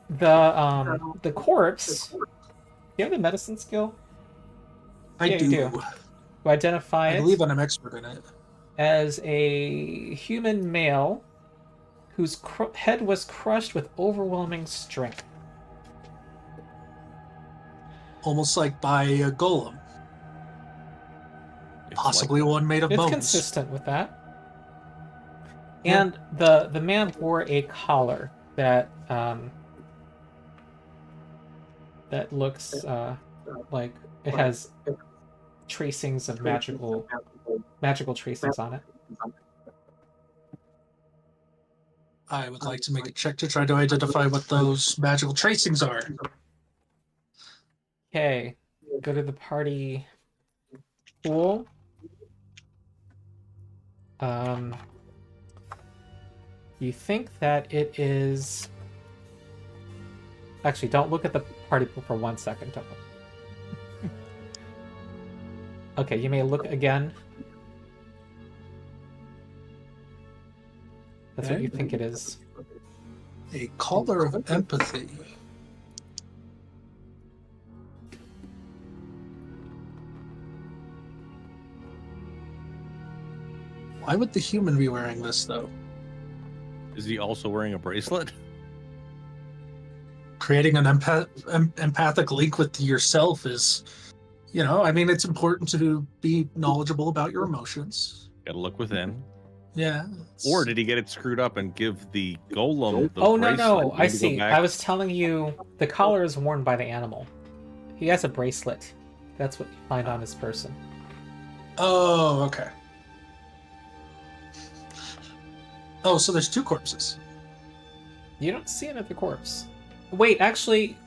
the corpse. Do you have the medicine skill? I do. You do. You identify I it believe I'm expert in it. as a human male whose head was crushed with overwhelming strength. Almost like by a golem. It's Possibly like one made of It's bones. consistent with that. And the man wore a collar that that looks like it has tracings of magical tracings on it. I would like to make a check to try to identify what those magical tracings are. Okay, go to the party pool. You think that it is... Actually, don't look at the party pool for 1 second. Don't look. Okay, you may look again. That's what you think it is. A collar of empathy. Why would the human be wearing this, though? Is he also wearing a bracelet? Creating an empathic link with yourself is, I mean, it's important to be knowledgeable about your emotions. Gotta look within. Yeah. Or did he get it screwed up and give the golem the Oh, bracelet? no. I Maybe go see. back? I was telling you the collar is worn by the animal. He has a bracelet. That's what you find on his person. Oh, okay. Oh, so there's 2 corpses. You don't see another corpse. Wait, actually...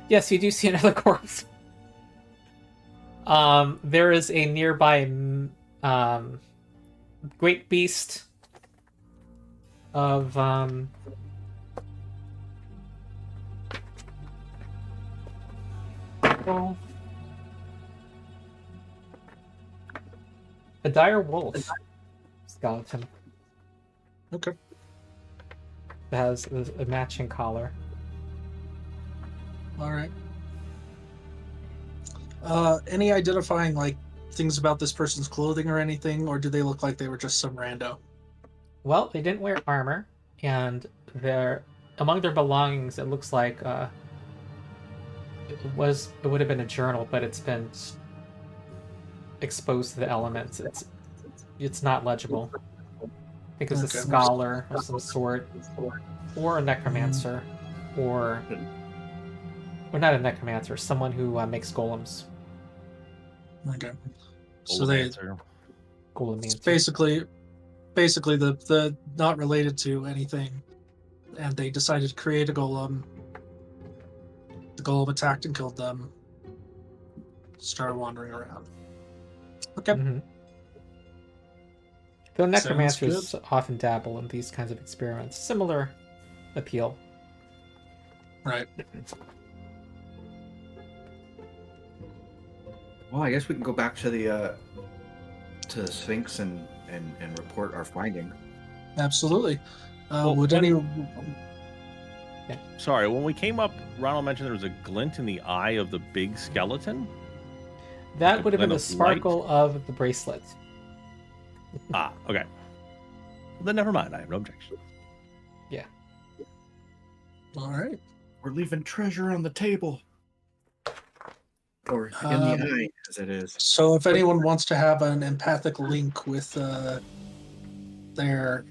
Yes, you do see another corpse. There is a nearby great beast of well, a dire wolf skeleton. Okay. It has a matching collar. All right. Any identifying things about this person's clothing or anything, or do they look like they were just some rando? Well, they didn't wear armor, and among their belongings, it looks like it would have been a journal, but it's been exposed to the elements. It's not legible. I think it's a scholar of some sort, or a necromancer, or not a necromancer, someone who makes golems. Okay. So it's Golemancer. basically the not related to anything, and they decided to create a golem. The golem attacked and killed them. Started wandering around. Okay. Mm-hmm. Though Sounds necromancers often dabble in these kinds of experiments. Similar appeal. Right. Well, I guess we can go back to the Sphinx and report our finding. Absolutely. Well, Would when- any... Sorry, when we came up, Ronald mentioned there was a glint in the eye of the big skeleton. That Like a would have been the glint of light? sparkle of the bracelet. Ah, okay. Well, then never mind. I have no objection. Yeah. All right. We're leaving treasure on the table. Or in the eye, as it is. So if anyone wants to have an empathic link with their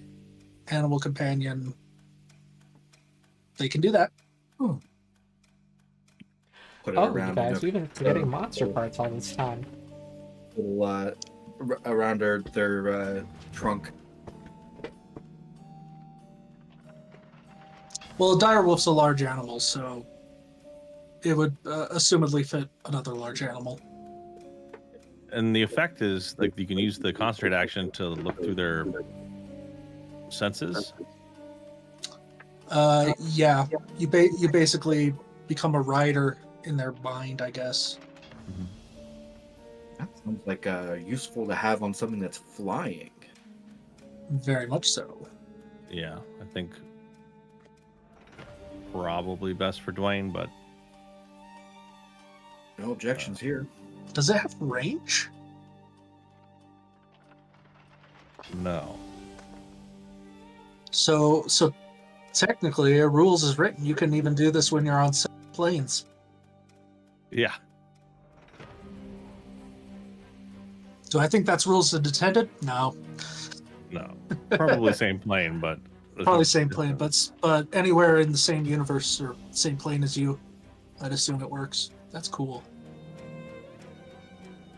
animal companion, they can do that. Put it Oh, you around guys, in we've been getting monster parts all this time. a little, around their trunk. Well, a dire wolf's a large animal, so it would assumedly fit another large animal. And the effect is like you can use the concentrate action to look through their senses. Yeah, you basically become a rider in their mind, I guess. That sounds like useful to have on something that's flying. Very much so. Yeah, I think probably best for Dwayne, but No objections here. Does it have range? no. So technically, rules is written. You can even do this when you're on planes. Yeah. Do I think that's rules as intended? No. No. Probably same plane, but Probably same plane, but anywhere in the same universe or same plane as you. I'd assume it works. That's cool.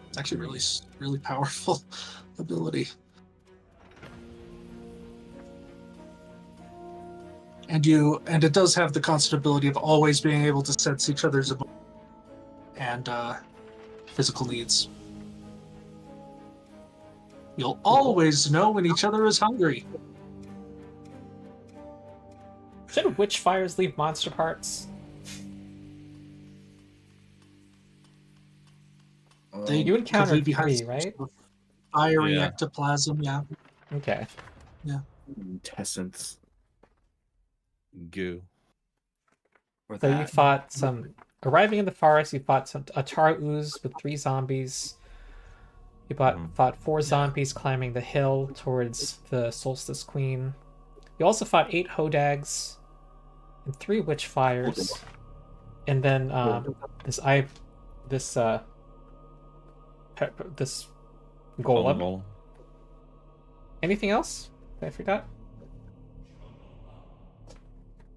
It's actually really powerful ability. And it does have the constant ability of always being able to sense each other's emotions and physical needs. You'll always know when each other is hungry. Should witch fires leave monster parts? You encountered three, right? Fiery Yeah. ectoplasm, yeah. Okay. Quintessence. Goo. Or So you that. fought arriving in the forest, you fought a tar ooze with 3 zombies. You fought 4 zombies climbing the hill towards the Solstice Queen. You also fought 8 hodags and 3 witch fires. And then this golem. Anything else that I forgot?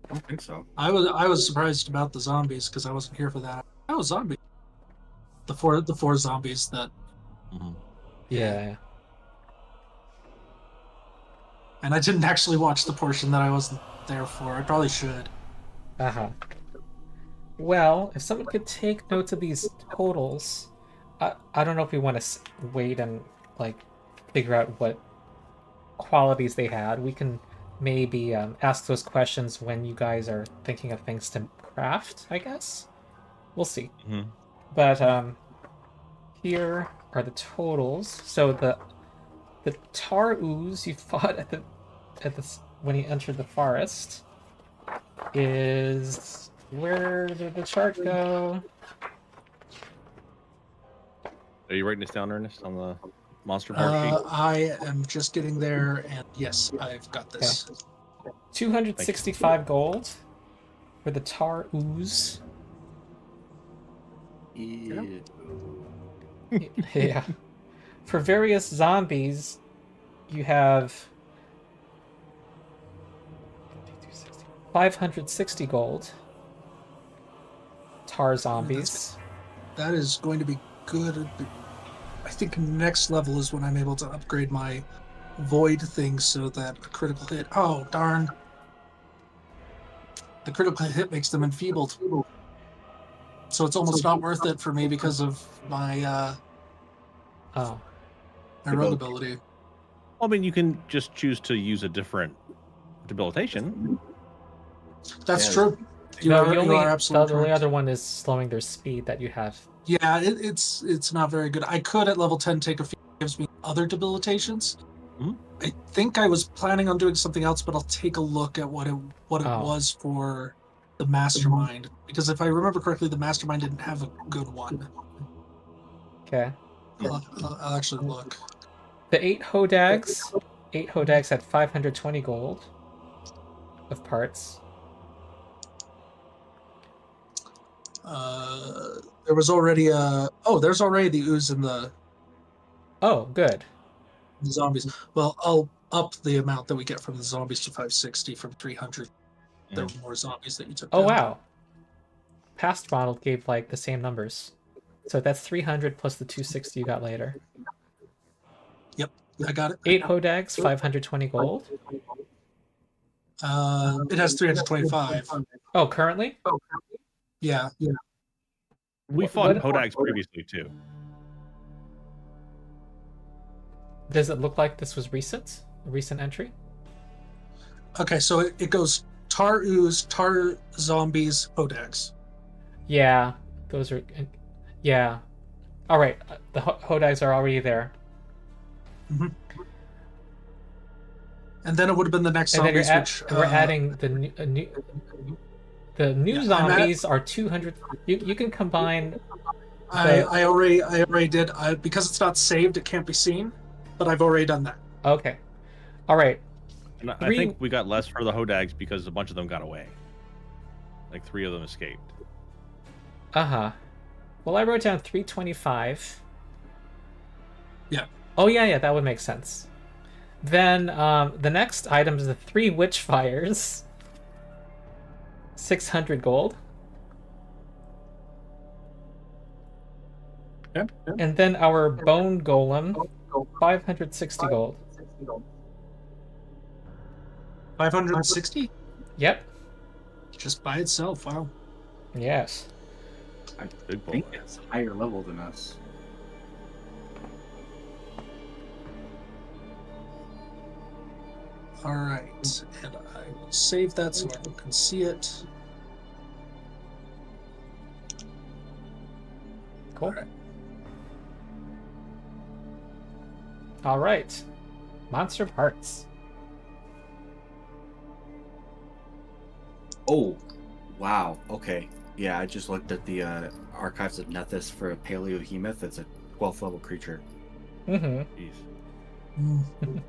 I don't think so. I was surprised about the zombies because I wasn't here for that. Oh, zombie. The four zombies that. Yeah. And I didn't actually watch the portion that I wasn't there for. I probably should. Uh-huh. Well, if someone could take notes of these totals, I don't know if we want to wait and like figure out what qualities they had. We can maybe ask those questions when you guys are thinking of things to craft, I guess. We'll see. But here are the totals. So the tar ooze you fought at the when you entered the forest is, where did the chart go? Are you writing this down, Ernest, on the monster part sheet? I am just getting there, and yes, I've got this. Okay. 265 gold for the tar ooze. Ew. Yeah. For various zombies, you have 560 gold. Tar zombies. That is going to be good. I think next level is when I'm able to upgrade my void thing so that a critical hit. Oh, darn. The critical hit makes them enfeebled. So it's almost not worth it for me because of my Oh. my rogue ability. Well, I mean, you can just choose to use a different debilitation. That's Yeah. true. You No, are the absolutely only correct. other one is slowing their speed that you have. Yeah, it's not very good. I could at level 10 take a few, gives me other debilitations. Mhm. I think I was planning on doing something else, but I'll take a look at what it was for the mastermind, because if I remember correctly, the mastermind didn't have a good one. Okay. I'll actually look. The 8 hodags had 520 gold of parts. There was already there's already the ooze in the Oh, good. zombies. Well, I'll up the amount that we get from the zombies to 560 from 300. There were more zombies that you took Oh, down. wow. Past model gave like the same numbers. So that's 300 plus the 260 you got later. Yep, I got it. 8 hodags, 520 gold. It has 325. Oh, currently? Yeah. We fought What- hodags previously, too. Does it look like this was recent? A recent entry? Okay, so it goes tar ooze, tar zombies, hodags. Yeah, those are... Yeah. All right, the hodags are already there. And then it would have been the next And then zombies, we're adding the new Yeah, zombies are 200. You can combine. I already did. Because it's not saved, it can't be seen. But I've already done that. Okay. All right. And I think we got less for the hodags because a bunch of them got away. Like 3 of them escaped. Uh-huh. Well, I wrote down 325. Yeah. Oh, yeah, that would make sense. Then the next item is the 3 witch fires. 600 gold. Yep. And then our bone golem, 560 gold. 560? Yep. Just by itself, wow. Yes. I Big think boy. it's higher level than us. All right, and I will save that so people can see it. Cool. All right. All right. Monster parts. Oh, wow. Okay. Yeah, I just looked at the Archives of Nethys for a Paleohemoth. It's a 12th level creature. Mm-hmm. Jeez. Mm.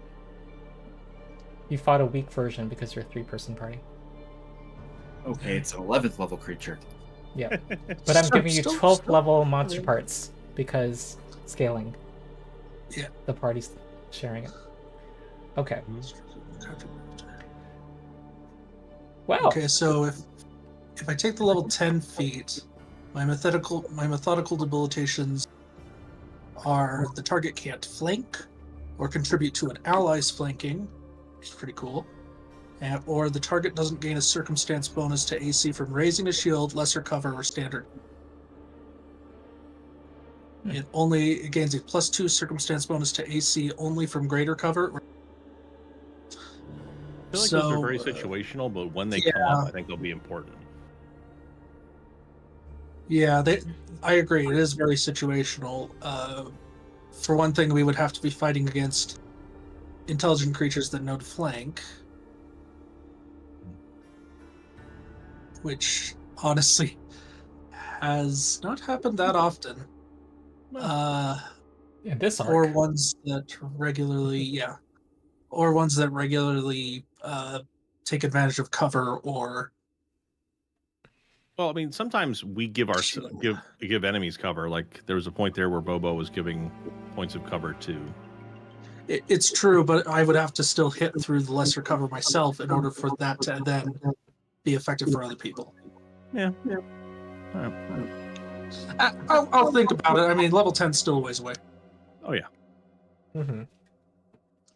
You fought a weak version because you're a 3-person party. Okay, it's an 11th level creature. Yeah. But I'm giving you Still- 12th level monster parts because scaling. Yeah. The party's sharing it. Okay. Wow. Okay, so if I take the level 10 feet, my methodical debilitations are the target can't flank or contribute to an ally's flanking, which is pretty cool. Or the target doesn't gain a circumstance bonus to AC from raising a shield, lesser cover, or standard. It gains a +2 circumstance bonus to AC only from greater cover. I feel like those are very situational, but when they come up, I think they'll be important. Yeah, I agree. It is very situational. For one thing, we would have to be fighting against intelligent creatures that know to flank, which honestly has not happened that often. In this arc. Or ones that regularly, take advantage of cover or. Well, I mean, sometimes we give enemies cover. Like there was a point there where Bobo was giving points of cover to. It's true, but I would have to still hit through the lesser cover myself in order for that to then be effective for other people. Yeah. I'll think about it. I mean, level 10 is still a ways away. Oh yeah. Mm-hmm.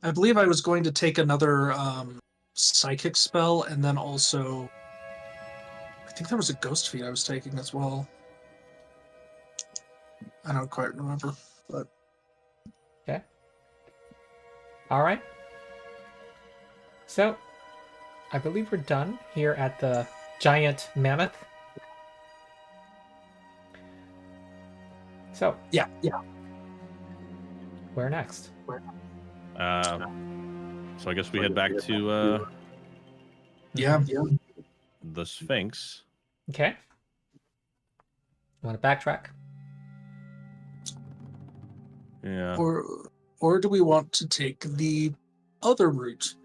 I believe I was going to take another psychic spell, and then also, I think there was a ghost feat I was taking as well. I don't quite remember, but Okay. All right. So, I believe we're done here at the giant mammoth. So, yeah. where next? So I guess we head back to Yeah. the Sphinx. Okay. Want to backtrack? Yeah. Or do we want to take the other route?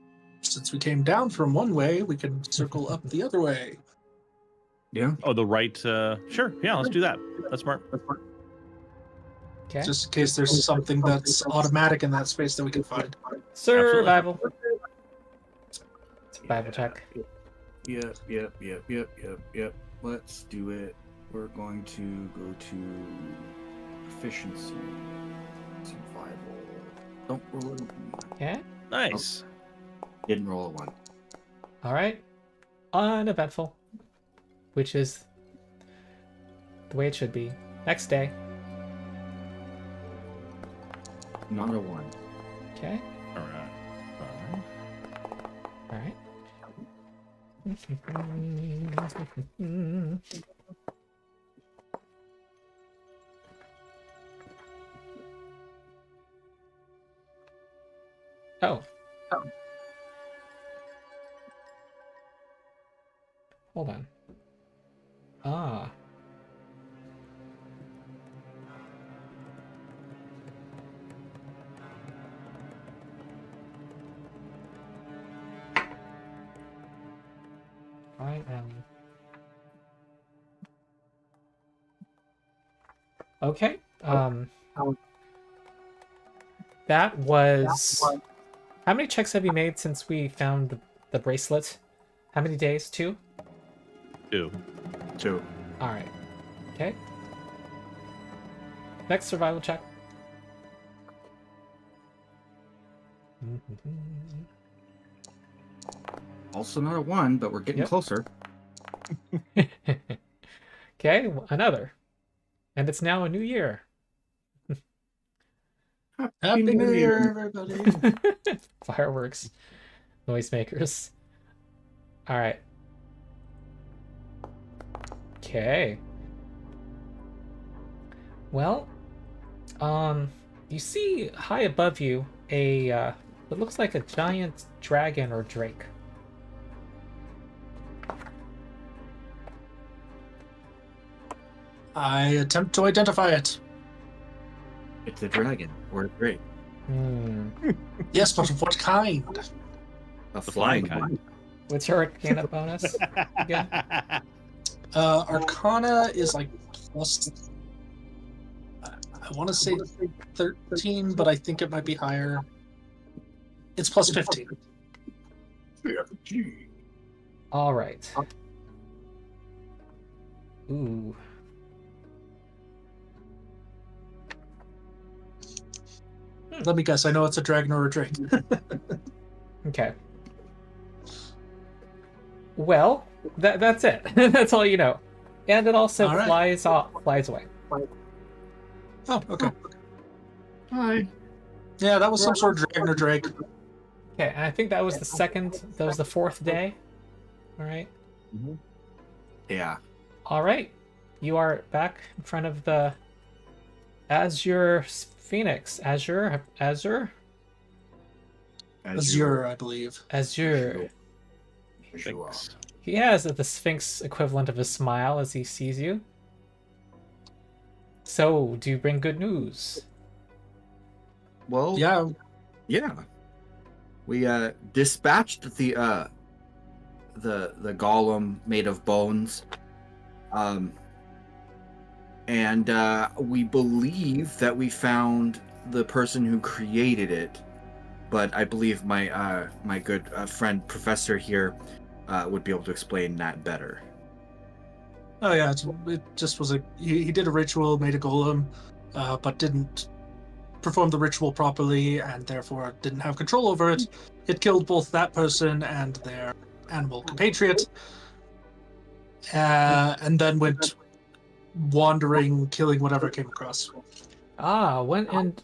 Since we came down from one way, we can circle up the other way. Yeah. Oh, the right. Sure. Yeah, let's do that. That's smart. Okay. Just in case there's something that's automatic in that space that we can find. Survival. Survival check. Yep. Let's do it. We're going to go to efficiency, survival. Don't roll a 1. Okay. Nice. Didn't roll a 1. All right. Uneventful. Which is the way it should be. Next day. Not a 1. Okay. All right. All right. Oh. Hold on. Ah. I am. Okay. That was. How many checks have you made since we found the bracelet? How many days? 2? 2. All right. Okay. Next survival check. Also not a 1, but we're getting Yep. closer. Okay, another. And it's now a new year. Happy New Year, everybody. Fireworks. Noisemakers. Alright. Okay. Well, you see high above you it looks like a giant dragon or drake. I attempt to identify it. It's a dragon or a drake. Hmm. Yes, but of what kind? A The flying flying kind. What's your Arcana bonus again? Arcana is like plus. I want to say 13, but I think it might be higher. It's plus 15. All right. Ooh. Let me guess. I know it's a dragon or a drake. Okay. Well, that's it. That's all you know. And it also All right. flies away. Oh, okay. Hi. Yeah, that was some sort of dragon or drake. Okay, and I think that was the fourth day. All right. Yeah. All right. You are back in front of the Azure Phoenix. Azure. Azure, I believe. Azure. Thanks. He has the Sphinx equivalent of a smile as he sees you. So, do you bring good news? Well, Yeah, yeah. We dispatched the golem made of bones. And we believe that we found the person who created it, but I believe my my good friend Professor here would be able to explain that better. Oh yeah, it just was he did a ritual, made a golem, but didn't perform the ritual properly, and therefore didn't have control over it. It killed both that person and their animal compatriot, and then went wandering, killing whatever came across. And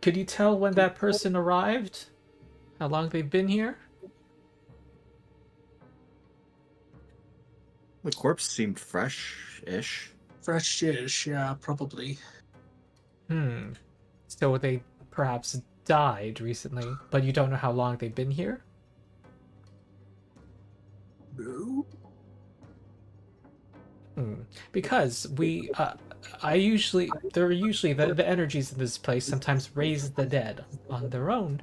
could you tell when that person arrived? How long they've been here? The corpse seemed fresh-ish. Fresh-ish, yeah, probably. So they perhaps died recently, but you don't know how long they've been here? No. Because there are usually the energies in this place sometimes raise the dead on their own.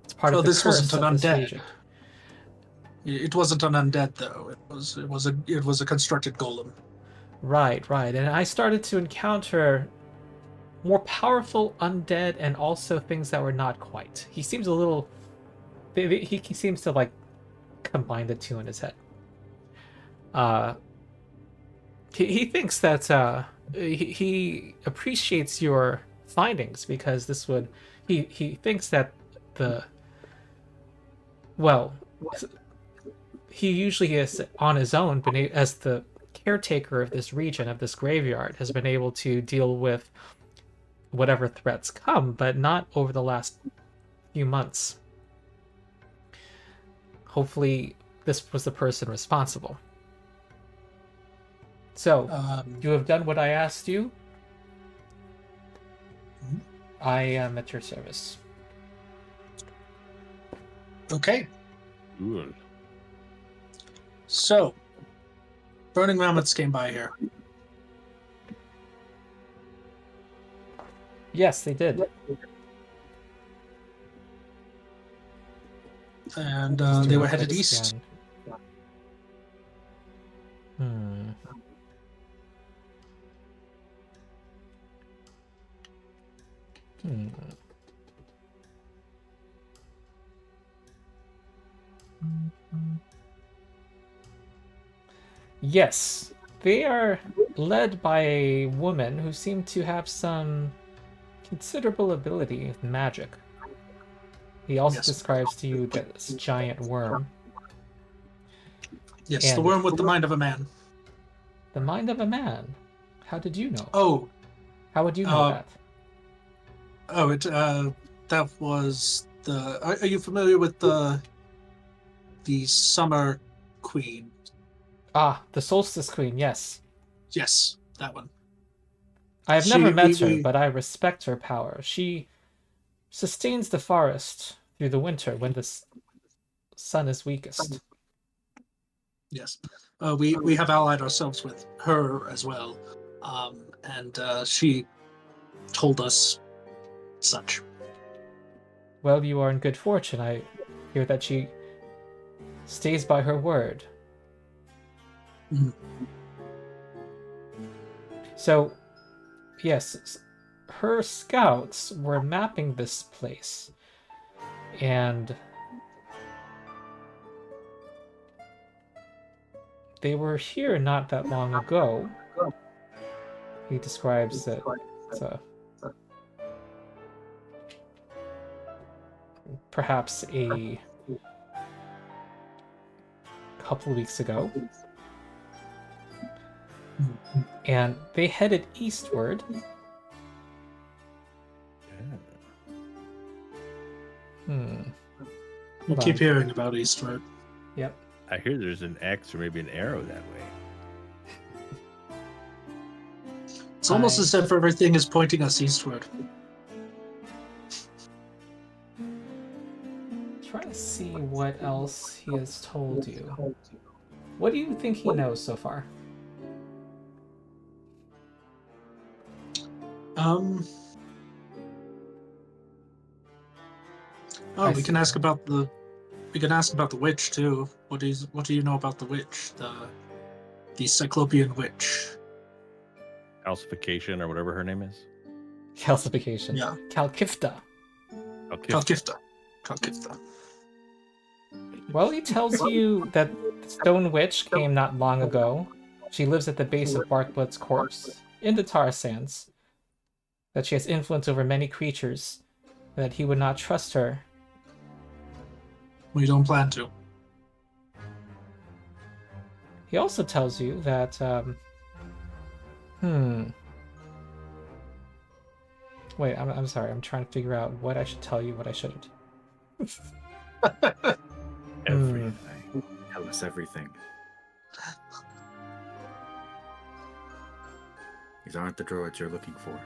It's part of the this curse wasn't an of this undead. region. It wasn't an undead though. It was a constructed golem. Right. And I started to encounter more powerful undead and also things that were not quite. He seems a little. He seems to like combine the two in his head. He thinks that he appreciates your findings because this would. He thinks that he usually is on his own, but as the caretaker of this region, of this graveyard, has been able to deal with whatever threats come, but not over the last few months. Hopefully, this was the person responsible. So, you have done what I asked you. I am at your service. Okay. Good. So, burning mammoths came by here. Yes, they did. And Just they doing were a headed quick east. scan. Yes, they are led by a woman who seemed to have some considerable ability with magic. He also Yes. describes to you this giant worm. Yes, the And- worm with the mind of a man. The mind of a man. How did you know? Oh, How would you know that? that was the. Are you familiar with the Summer Queen? Ah, the Solstice Queen, yes. Yes, that one. I have never met her, we- but I respect her power. She sustains the forest through the winter when the sun is weakest. Yes, we have allied ourselves with her as well, and she told us such. Well, you are in good fortune. I hear that she stays by her word. Mhm. So, yes, her scouts were mapping this place, and they were here not that long ago. He describes it. Perhaps a couple weeks ago. And they headed eastward. Yeah. We Hold keep on. hearing about Eastward. Yep. I hear there's an X or maybe an arrow that way. It's almost as if everything is pointing us eastward. Try to see what else he has told you. What do you think he knows so far? Oh, I we can see. ask about the. We can ask about the witch too. What do you know about the witch? The Cyclopean witch. Calcification or whatever her name is. Calcification. Yeah. Calcifta. Okay. Calcifta. Well, he tells you that the Stone Witch came not long ago. She lives at the base of Barkblood's corpse, in the tar sands. That she has influence over many creatures, and that he would not trust her. We don't plan to. He also tells you that, Wait, I'm sorry, I'm trying to figure out what I should tell you, what I shouldn't. Everything. Tell us everything. These aren't the droids you're looking for.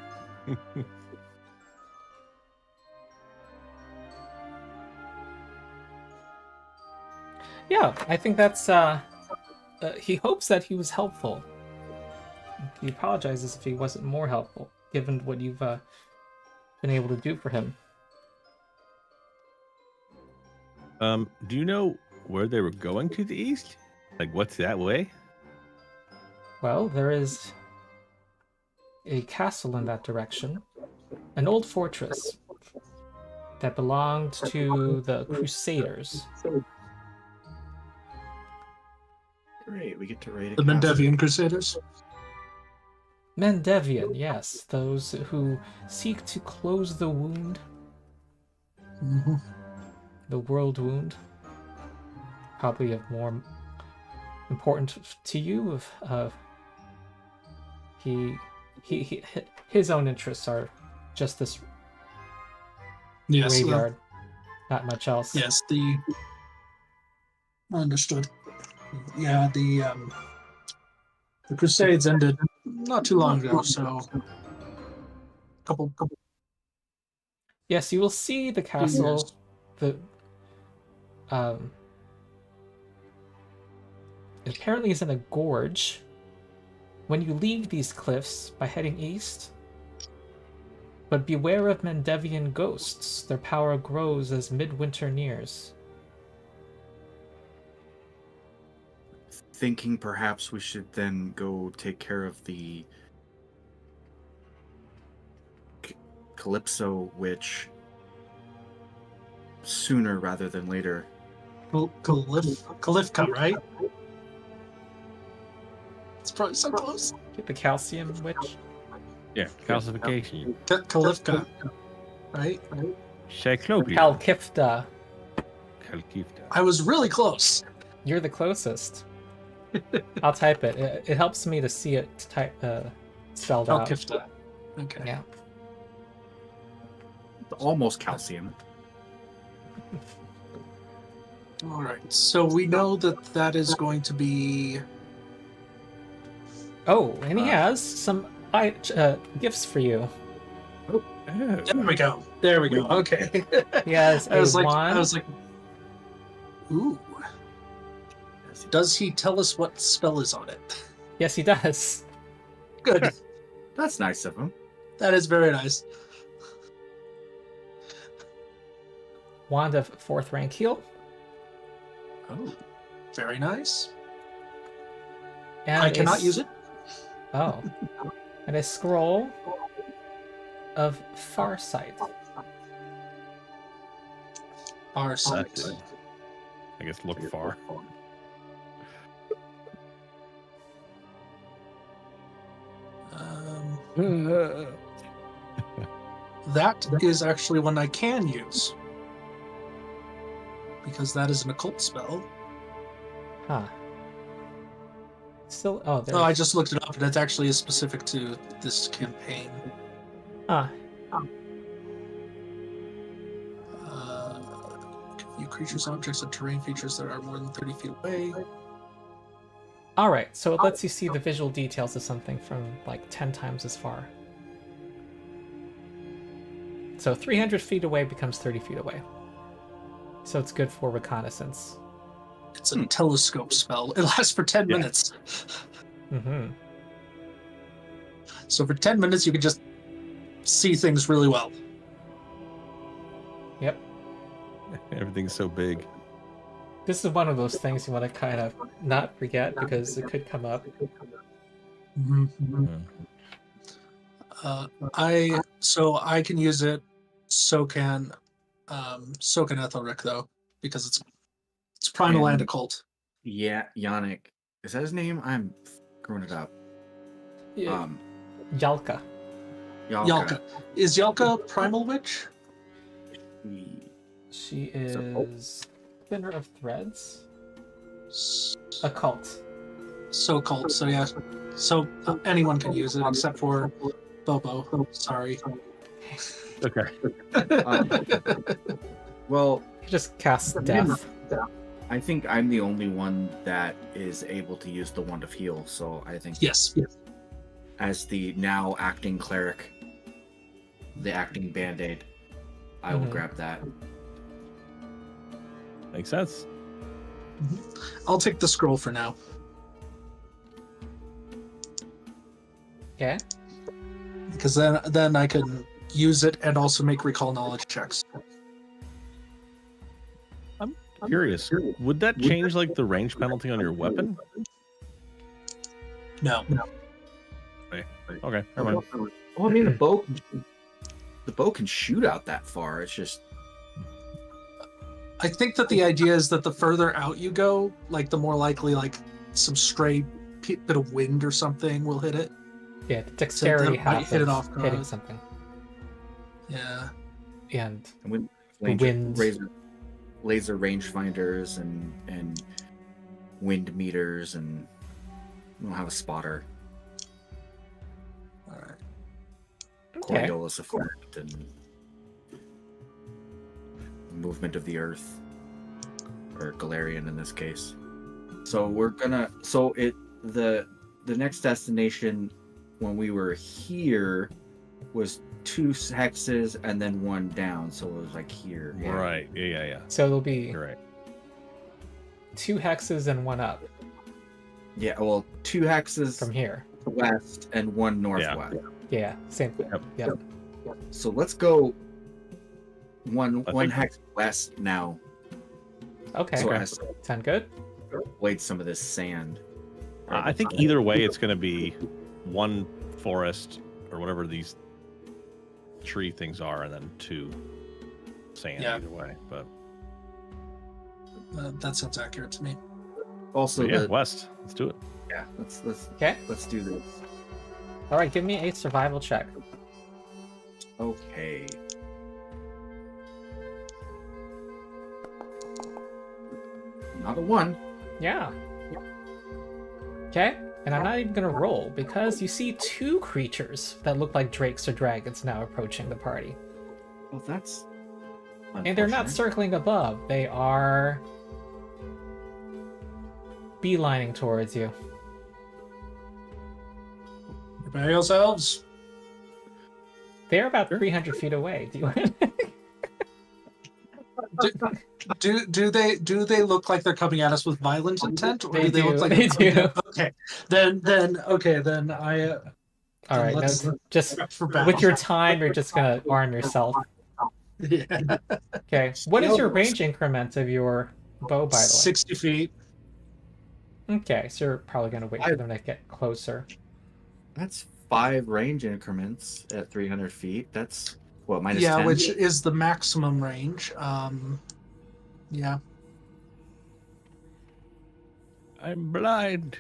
Yeah, I think that's, he hopes that he was helpful. He apologizes if he wasn't more helpful, given what you've, been able to do for him. Do you know where they were going to the east? Like, what's that way? Well, there is a castle in that direction, an old fortress that belonged to the Crusaders. Great, we get to raid a The castle. Mendevian Crusaders. Mendevian, yes, those who seek to close the wound, Mm-hmm. the world wound. Probably of more important to you. His own interests are just this Yes. graveyard, not much else. Yes. Understood. Yeah. The Crusades ended not too long ago, so couple. Yes, you will see the castle. The apparently is in a gorge. When you leave these cliffs by heading east, but beware of Mendevian ghosts. Their power grows as midwinter nears. Thinking perhaps we should then go take care of the Calypso witch sooner rather than later. Kalifka, right? It's probably so close. Get the calcium witch. Yeah, calcification. Kalifka, right? Cyclopia. Kalkifta. Kalkifta. I was really close. You're the closest. I'll type it. It helps me to see it spelled out. Kalkifta. Okay. Yeah. Almost calcium. All right. So we know that is going to be. Oh, and he has some gifts for you. Oh. There we go. There we go. Okay. He has I was a like, wand. ooh. Does he tell us what spell is on it? Yes, he does. Good. That's nice of him. That is very nice. Wand of 4th rank heal. Oh, very nice. And I cannot use it. Oh. And a scroll of Farsight. Our side. I guess look far. That is actually one I can use. Because that is an occult spell. Huh. Still, oh, there's... Oh, I just looked it up, and it actually is specific to this campaign. Huh. You creatures, objects, and terrain features that are more than 30 feet away. Alright, so it lets you see the visual details of something from like 10 times as far. So 300 feet away becomes 30 feet away. So it's good for reconnaissance. It's a telescope spell. It lasts for 10 minutes. Mm-hmm. So for 10 minutes, you can just see things really well. Yep. Everything's so big. This is one of those things you want to kind of not forget because it could come up. Mm-hmm. I can use it. So can Aethelric though, because it's primal and occult. Yeah, Yannick. Is that his name? I'm screwing it up. Yeah. Yalka. Yalka. Is Yalka primal witch? She is Spinner of Threads. Occult. So occult. So yeah. So anyone can use it except for Bobo. Sorry. Okay. Well, He just casts death. I think I'm the only one that is able to use the Wand of Heal, so I think Yes. as the now acting cleric, the acting band-aid, I will grab that. Makes sense. I'll take the scroll for now. Okay. Because then I can use it and also make recall knowledge checks. Curious. Would that change like the range penalty on your weapon? No. Okay, never mind. Well, I mean, the bow can shoot out that far. It's just I think that the idea is that the further out you go, like the more likely like some stray bit of wind or something will hit it. Yeah, dexterity that might half hit it of off hitting guard. something. Yeah. And with the wind. laser rangefinders and wind meters, and we don't have a spotter. All right. Okay. Coriolis effect and movement of the earth, or Galarian in this case. So we're gonna. So the next destination when we were here was 2 hexes and then 1 down. So it was like here. Yeah. Right. Yeah. So it'll be You're right. 2 hexes and 1 up Yeah. Well, 2 hexes from here. west and 1 northwest. Yeah, same thing. Yep. Yep. So let's go one I think- hex west now. Okay. So Okay. as to Sound good? avoid some of this sand. I think either way, it's going to be 1 forest or whatever these tree things are, and then 2 sand Yeah. either way. But That sounds accurate to me. Also, So, yeah, the west. Let's do it. yeah. Okay. Let's do this. All right, give me a survival check. Okay. Not a 1. Yeah. Okay, and I'm not even gonna roll because you see 2 creatures that look like drakes or dragons now approaching the party. Well, that's. And they're not unfortunate. circling above, they are beelining towards you. Prepare yourselves. They're about 300 feet away. Do you Do they look like they're coming at us with violent intent, or They do they do, look like they they're coming do. Okay, then I. All right, let's no, just prep for battle. with your time, you're just gonna arm yourself. Yeah. Okay, what is your range increment of your bow, by the 60 feet. way? Okay, so you're probably gonna wait for them to get closer. That's 5 range increments at 300 feet. That's what, minus Yeah, 10? which is the maximum range. Yeah, I'm blind.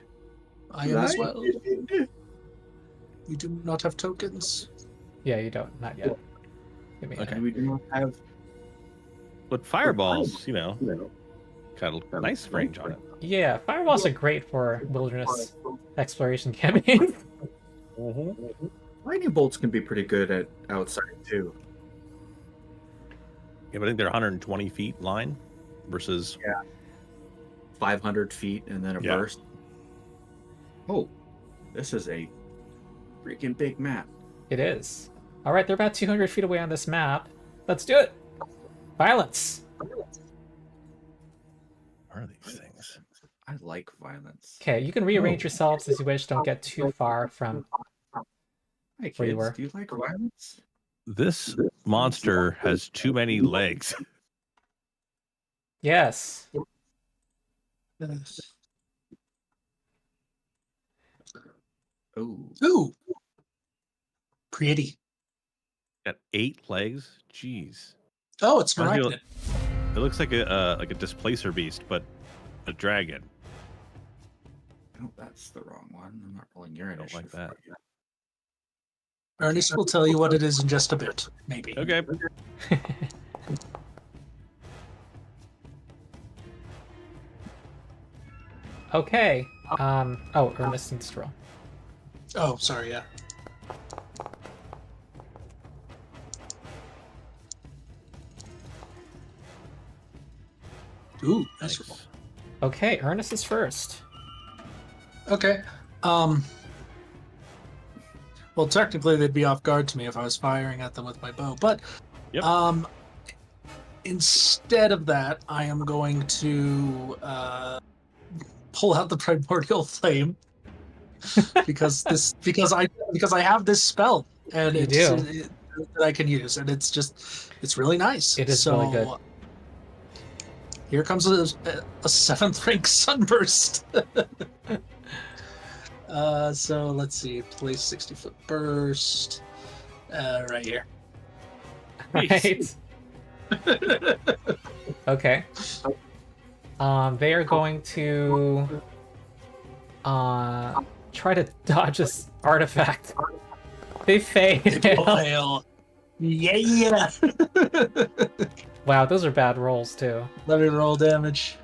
I am as well. We do not have tokens. Yeah, you don't, not yet. Give me a Okay. We do not have. But fireballs, got a nice range on it. Yeah, fireballs are great for wilderness exploration campaigns. Lightning bolts can be pretty good at outside too. Yeah, but I think they're 120 feet line versus 500 feet and then a Yeah. burst. Oh, this is a freaking big map. It is. All right, they're about 200 feet away on this map. Let's do it. Violence. what are these things? I like violence. Okay, you can rearrange yourselves as you wish. Don't get too far from Hi, Where you kids. were. Do you like violence? This monster has too many legs. Yes. Yes. Oh, Ooh, pretty. Got 8 legs. Jeez. Oh, it's I feel- miraculous. It looks like a displacer beast, but a dragon. no, that's the wrong one. I'm not rolling your I don't initiative. like that. for you. Ernest will tell you what it is in just a bit, maybe. Okay. Okay. Oh, Ernest needs to roll. Oh, sorry, yeah. Ooh, nice roll. Nice. Okay, Ernest is first. Okay. Well, technically, they'd be off guard to me if I was firing at them with my bow, but Yep. instead of that, I am going to pull out the primordial flame because I have this spell and You it's do. that I can use, and it's really nice. It is so, really good. Here comes a 7th rank sunburst. So let's see, place 60-foot burst. Right here. Right. Okay. They are going to try to dodge this artifact. They fail. Fail. Yeah. Wow, those are bad rolls too. Let me roll damage.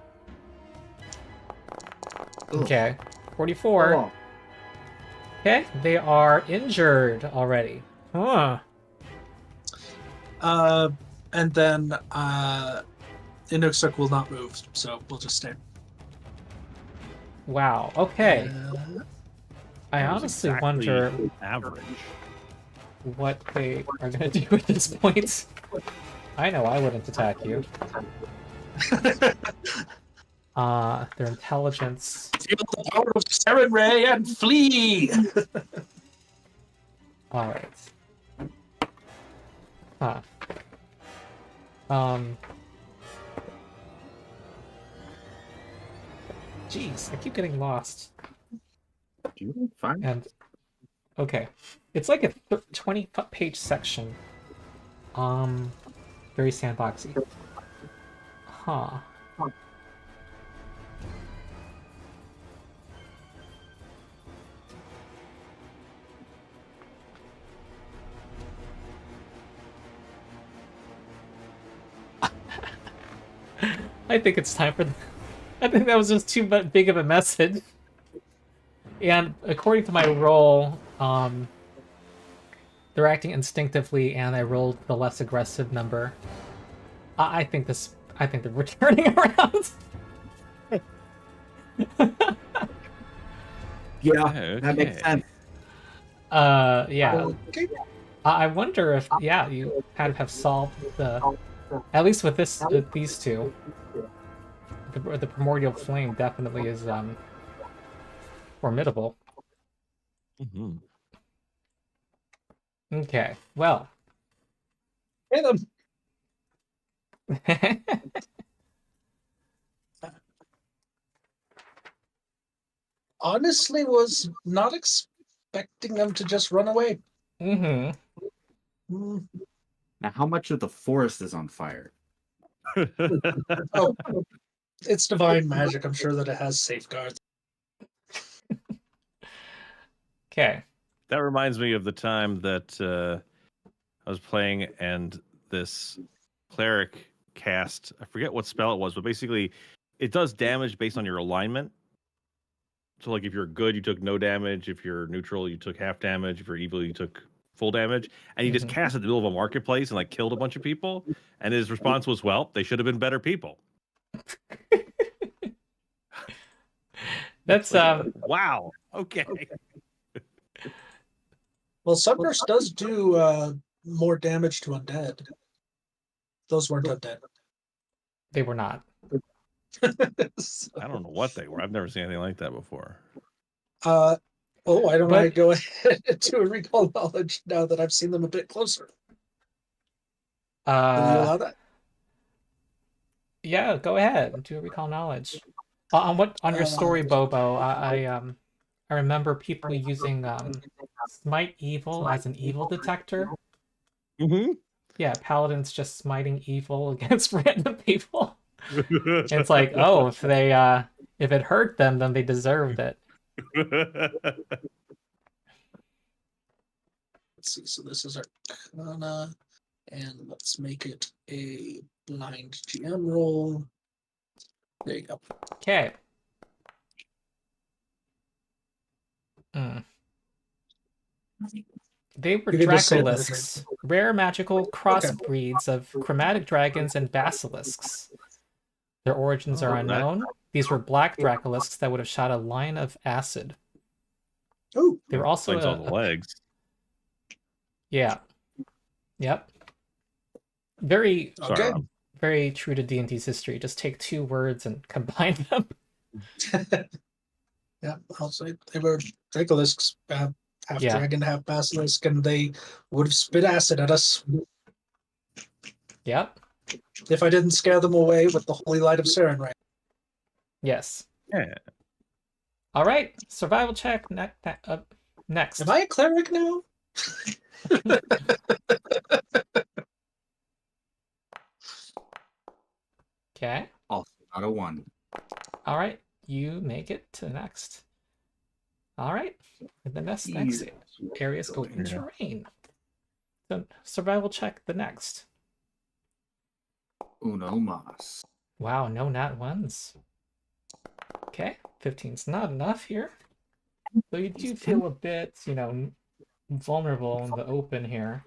Okay. 44. Oh, Okay, they are injured already. Huh. And then Inukshuk will not move, so we'll just stay. Wow. Okay. I That was honestly exactly wonder average. what they are going to do at this point. I know I wouldn't attack you. Their intelligence. Feel the power of Seren Ray and flee. All right. Huh. Jeez, I keep getting lost. you fine? And okay, it's like a 20-page section. Very sandboxy. Huh. I think it's time for. I think that was just too big of a message. And according to my roll, they're acting instinctively, and I rolled the less aggressive number. I think they're returning around. Yeah, that makes sense. Yeah. Okay. I wonder if, you kind of have solved at least with these two. The primordial flame definitely is formidable. Mm-hmm. Okay, well. Hit him. Honestly, was not expecting them to just run away. Mm-hmm. Now, how much of the forest is on fire? Oh, it's divine magic. I'm sure that it has safeguards. Okay. That reminds me of the time that I was playing and this cleric cast, I forget what spell it was, but basically it does damage based on your alignment. So like if you're good, you took no damage. If you're neutral, you took half damage. If you're evil, you took full damage. And he just cast it in the middle of a marketplace and like killed a bunch of people. And his response was, well, they should have been better people. That's wow. Okay. Well, Sunburst does do more damage to undead. Those weren't undead. They were not. So, I don't know what they were. I've never seen anything like that before. why don't I go ahead and do a recall knowledge now that I've seen them a bit closer? Will you allow that? Yeah, go ahead. Do a recall knowledge. On your story, Bobo, I remember people using smite evil as an evil detector. Mm-hmm. Yeah, paladins just smiting evil against random people. And it's like, oh, if it hurt them, then they deserved it. Let's see. So this is Arcana, and let's make it a blind GM roll. There you go. Okay. They were You can just say that. Dracolisks, rare magical crossbreeds of chromatic dragons and basilisks. Their origins are unknown. These were black Dracolisks that would have shot a line of acid. Oh, They were also all the legs. Yeah. Yep. Very okay. very true to D&D's history. Just take two words and combine them. Yeah, I'll say they were Dracolisks, half dragon, half basilisk, and they would have spit acid at us. Yep. If I didn't scare them away with the holy light of Saren, right? Yes. Yeah. All right. Survival check next. Am I a cleric now? Okay. Also not a 1. All right. You make it to the next. All right. And the next areas go into terrain. So survival check the next. Uno mas. Wow, no nat ones. Okay, 15's not enough here. So you do feel a bit, vulnerable in the open here.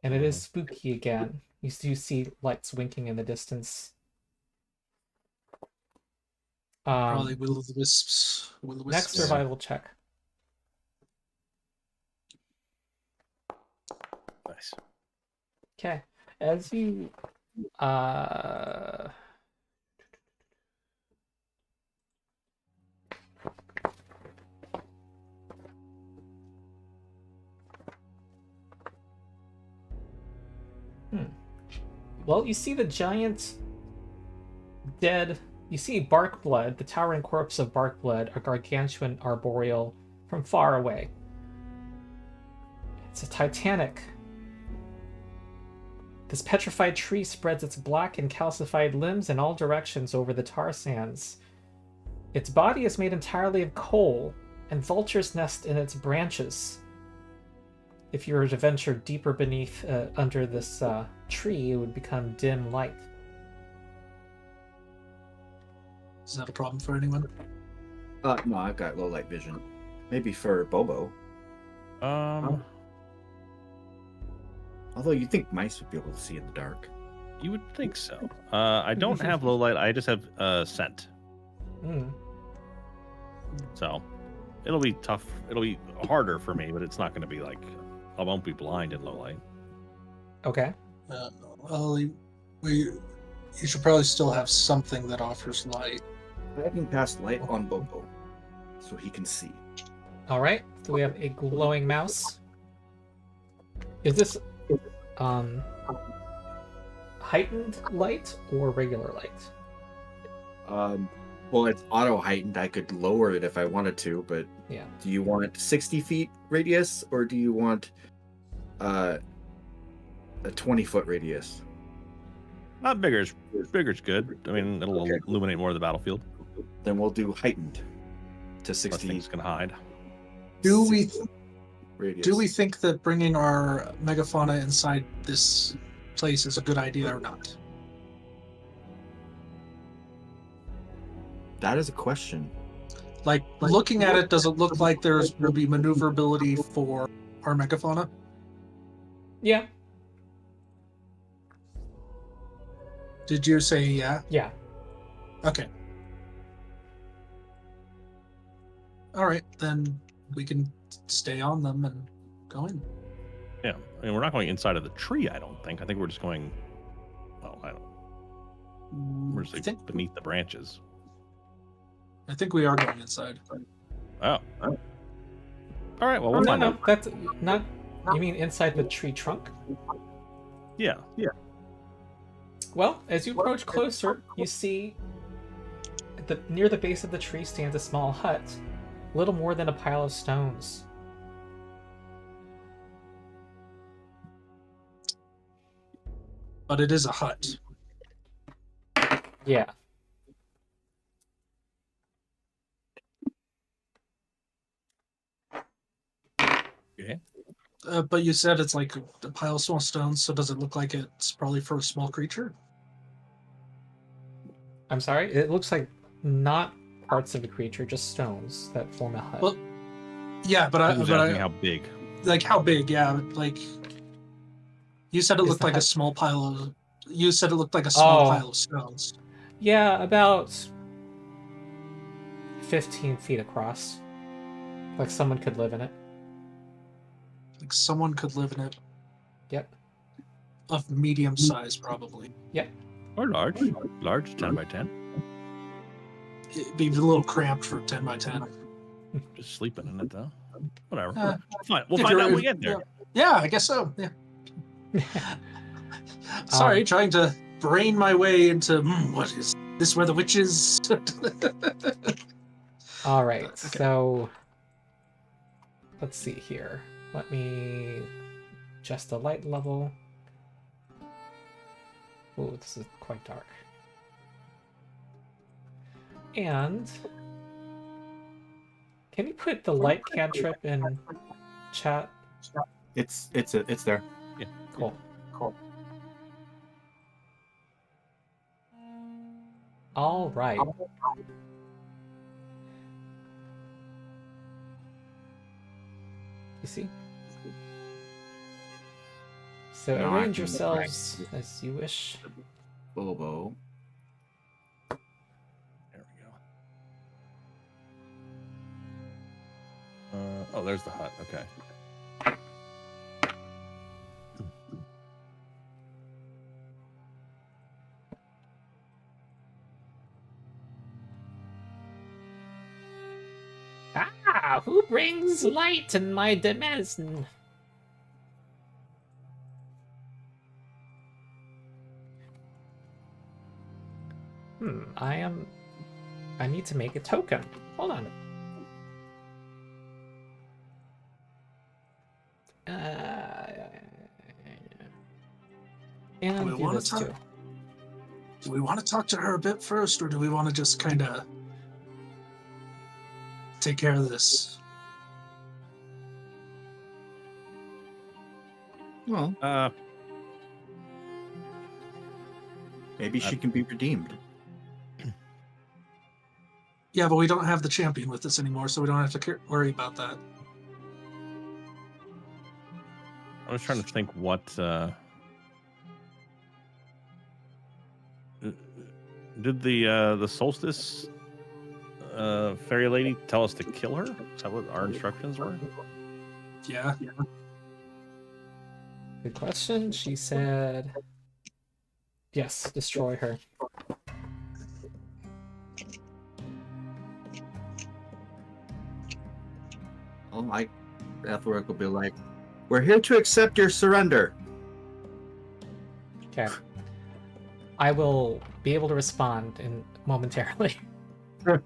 And it is spooky again. You do see lights winking in the distance. Probably will-o'-the-wisps. Next survival check. Nice. Okay, as you Well, you see the giant dead. You see Barkblood, the towering corpse of Barkblood, a gargantuan arboreal from far away. It's a titanic. This petrified tree spreads its black and calcified limbs in all directions over the tar sands. Its body is made entirely of coal, and vultures nest in its branches. If you were to venture deeper beneath, under this tree, it would become dim light. Is that a problem for anyone? No, I've got low light vision. Maybe for Bobo. Although you'd think mice would be able to see in the dark. You would think so. I don't have low light. I just have scent. Mm. So it'll be tough. It'll be harder for me, but it's not going to be like I won't be blind in low light. Okay. Well, you should probably still have something that offers light. I can cast light on Bobo, so he can see. All right. So we have a glowing mouse. Is this heightened light or regular light? Well, it's auto heightened. I could lower it if I wanted to, but Yeah. do you want 60 feet radius or do you want a 20-foot radius? Not bigger's good. I mean, it'll Okay. illuminate more of the battlefield. Then we'll do heightened to Less 60 things can hide. Do we radius. do we think that bringing our megafauna inside this place is a good idea or not? That is a question. Like looking at it, does it look like will be maneuverability for our megafauna? Yeah. Did you say yeah? Yeah. Okay. All right, then we can stay on them and go in. Yeah. I mean, we're not going inside of the tree, I don't think. I think we're just going. Oh, I don't. We're just I like think beneath the branches. we are going inside. Oh. All right. Well, we'll No, find no, out. that's not. You mean inside the tree trunk? Yeah. Well, as you approach closer, you see near the base of the tree stands a small hut, little more than a pile of stones. But it is a hut. Yeah. Okay. But you said it's like a pile of small stones, so does it look like it's probably for a small creature? I'm sorry. It looks like not parts of a creature, just stones that form a hut. Well, yeah, but Who's asking how big? like how big? Yeah, like you said it Is looked the like a hut- small pile of. You said it looked like a small Oh. pile of stones. Yeah, about 15 feet across. Like someone could live in it. Like someone could live in it. Yep. Of medium size, probably. Or large. Large, 10 by 10. It'd be a little cramped for 10 by 10. Just sleeping in it, though. Whatever. Uh, Fine. We'll if find you're- out when we if- get there. Yeah, I guess so. Yeah. Sorry, trying to brain my way into what is this? Where the witch is? All right, Okay. so let's see here. Let me adjust the light level. Oh, this is quite dark. And can you put the light cantrip in chat? It's there. Cool. All right. You see? So No, I arrange can- yourselves as you wish. Bobo. There we go. Oh, there's the hut. Okay. Ah, who brings light in my dimension? I need to make a token. Hold on. And we do wanna this talk- too. Do we want to talk to her a bit first, or do we want to just kind of take care of this? Well, maybe she can be redeemed. Yeah, but we don't have the champion with us anymore, so we don't have to worry about that. I was trying to think what did the solstice fairy lady tell us to kill her? Is that what our instructions were? Yeah. Good question. She said, yes, destroy her. Oh, Aethelric will be like, we're here to accept your surrender. Okay. I will be able to respond momentarily. Hmm.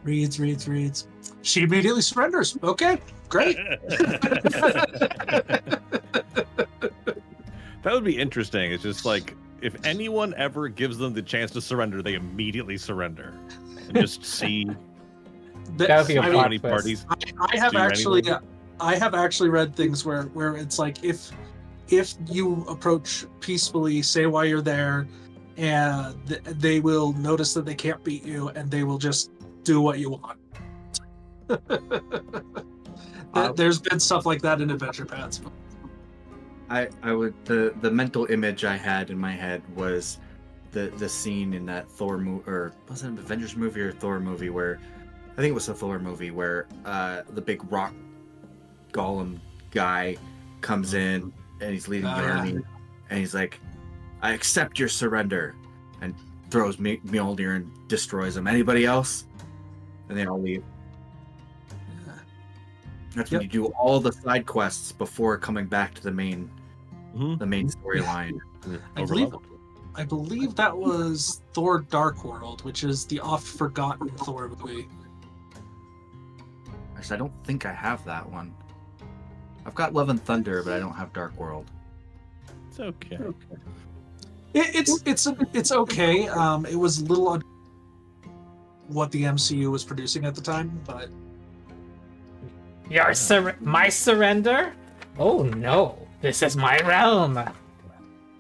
Reads. She immediately surrenders. Okay, great. That would be interesting. It's just like if anyone ever gives them the chance to surrender, they immediately surrender. And just see That would be a how plot many twist. parties. I have do actually, anything. I have actually read things where it's like if you approach peacefully, say why you're there, and they will notice that they can't beat you, and they will just do what you want. There's been stuff like that in adventure paths. I would the mental image I had in my head was the scene in that Thor movie, or was it an Avengers movie or Thor movie, where I think it was a Thor movie where the big rock golem guy comes in and he's leading the army, and he's like, I accept your surrender, and throws Mjolnir and destroys him. Anybody else? And they all leave. That's when you do all the side quests before coming back to the main storyline. I believe that was Thor Dark World, which is the oft-forgotten Thor movie. Actually, I don't think I have that one. I've got Love and Thunder, but I don't have Dark World. It's okay. It's okay. It was a little on what the MCU was producing at the time, but My surrender? Oh no, this is my realm.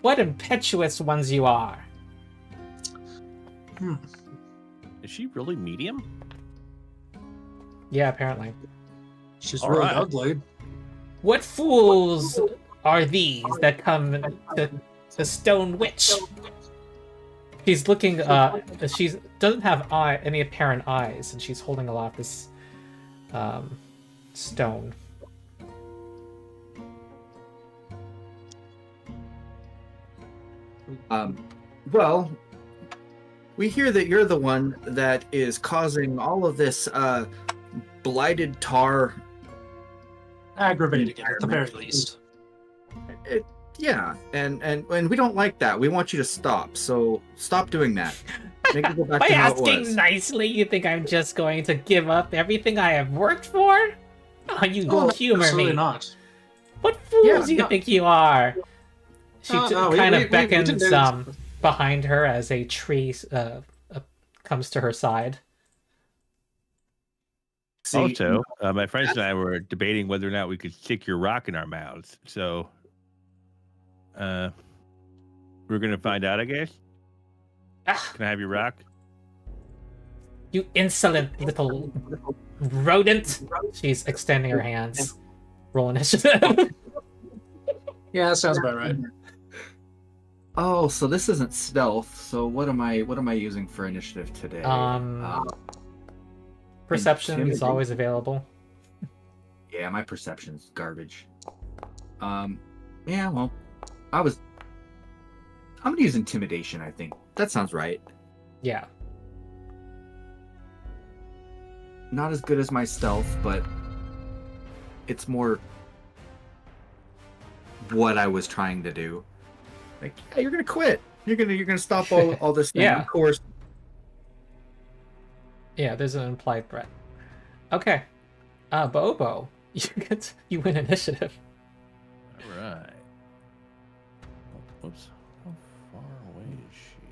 What impetuous ones you are. Is she really medium? Yeah, apparently. she's All really right. ugly. What fools are these that come to the Stone Witch? She's looking, she doesn't have any apparent eyes, and she's holding aloft this stone. Well, we hear that you're the one that is causing all of this blighted tar. Aggravating it, at the very least. Yeah, and we don't like that. We want you to stop. So stop doing that. Make it go back By to how it asking was. nicely, you think I'm just going to give up everything I have worked for? Oh, you Oh, humor absolutely me. not. What fools Yeah, do you no. think you are? She kind of we beckons didn't- behind her as a tree comes to her side. See, Also, my friends and I were debating whether or not we could stick your rock in our mouths. So, we're gonna find out, I guess. Ah, Can I have your rock? you insolent little rodent! She's extending her hands. Roll initiative. Yeah, that sounds about right. Oh, so this isn't stealth. So what am I using for initiative today? Perception is Intimidate. always available. Yeah, my perception's garbage. Yeah, well, I'm gonna use intimidation, I think. That sounds right. Yeah. Not as good as my stealth, but it's more what I was trying to do. Like, yeah, you're gonna quit. You're gonna stop all this thing. Yeah. Of course. Yeah, there's an implied threat. Okay. Bobo, you win initiative. All right. Oh, whoops. How far away is she?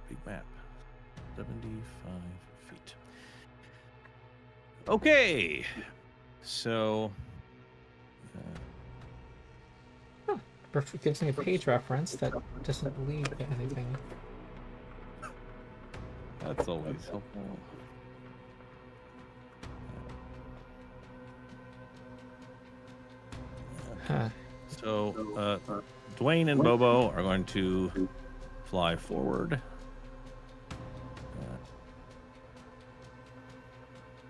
Big map. 75 feet. Okay. So, gives me a page reference that doesn't lead to anything. That's always helpful. Huh. So, Dwayne and Bobo are going to fly forward.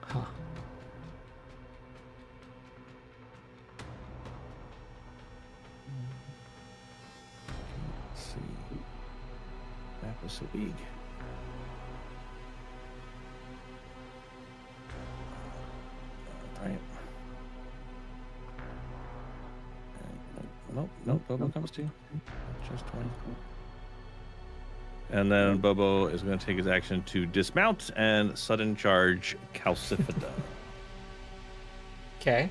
Huh. Let's see. That was so big. Right. Nope, Bobo comes to you. Just 20. And then Bobo is going to take his action to dismount and sudden charge Calcifida. Okay.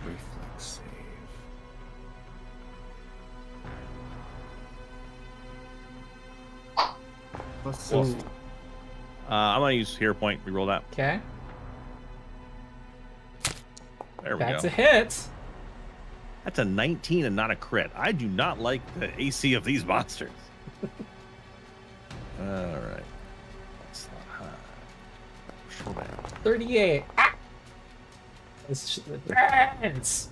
Reflex save. Plus Well, 60. I'm going to use Hero Point. Reroll that. Okay. There we That's go. a hit. That's a 19 and not a crit. I do not like the AC of these monsters. All right. That's not high. Sure, man. 38. Ah! This burns.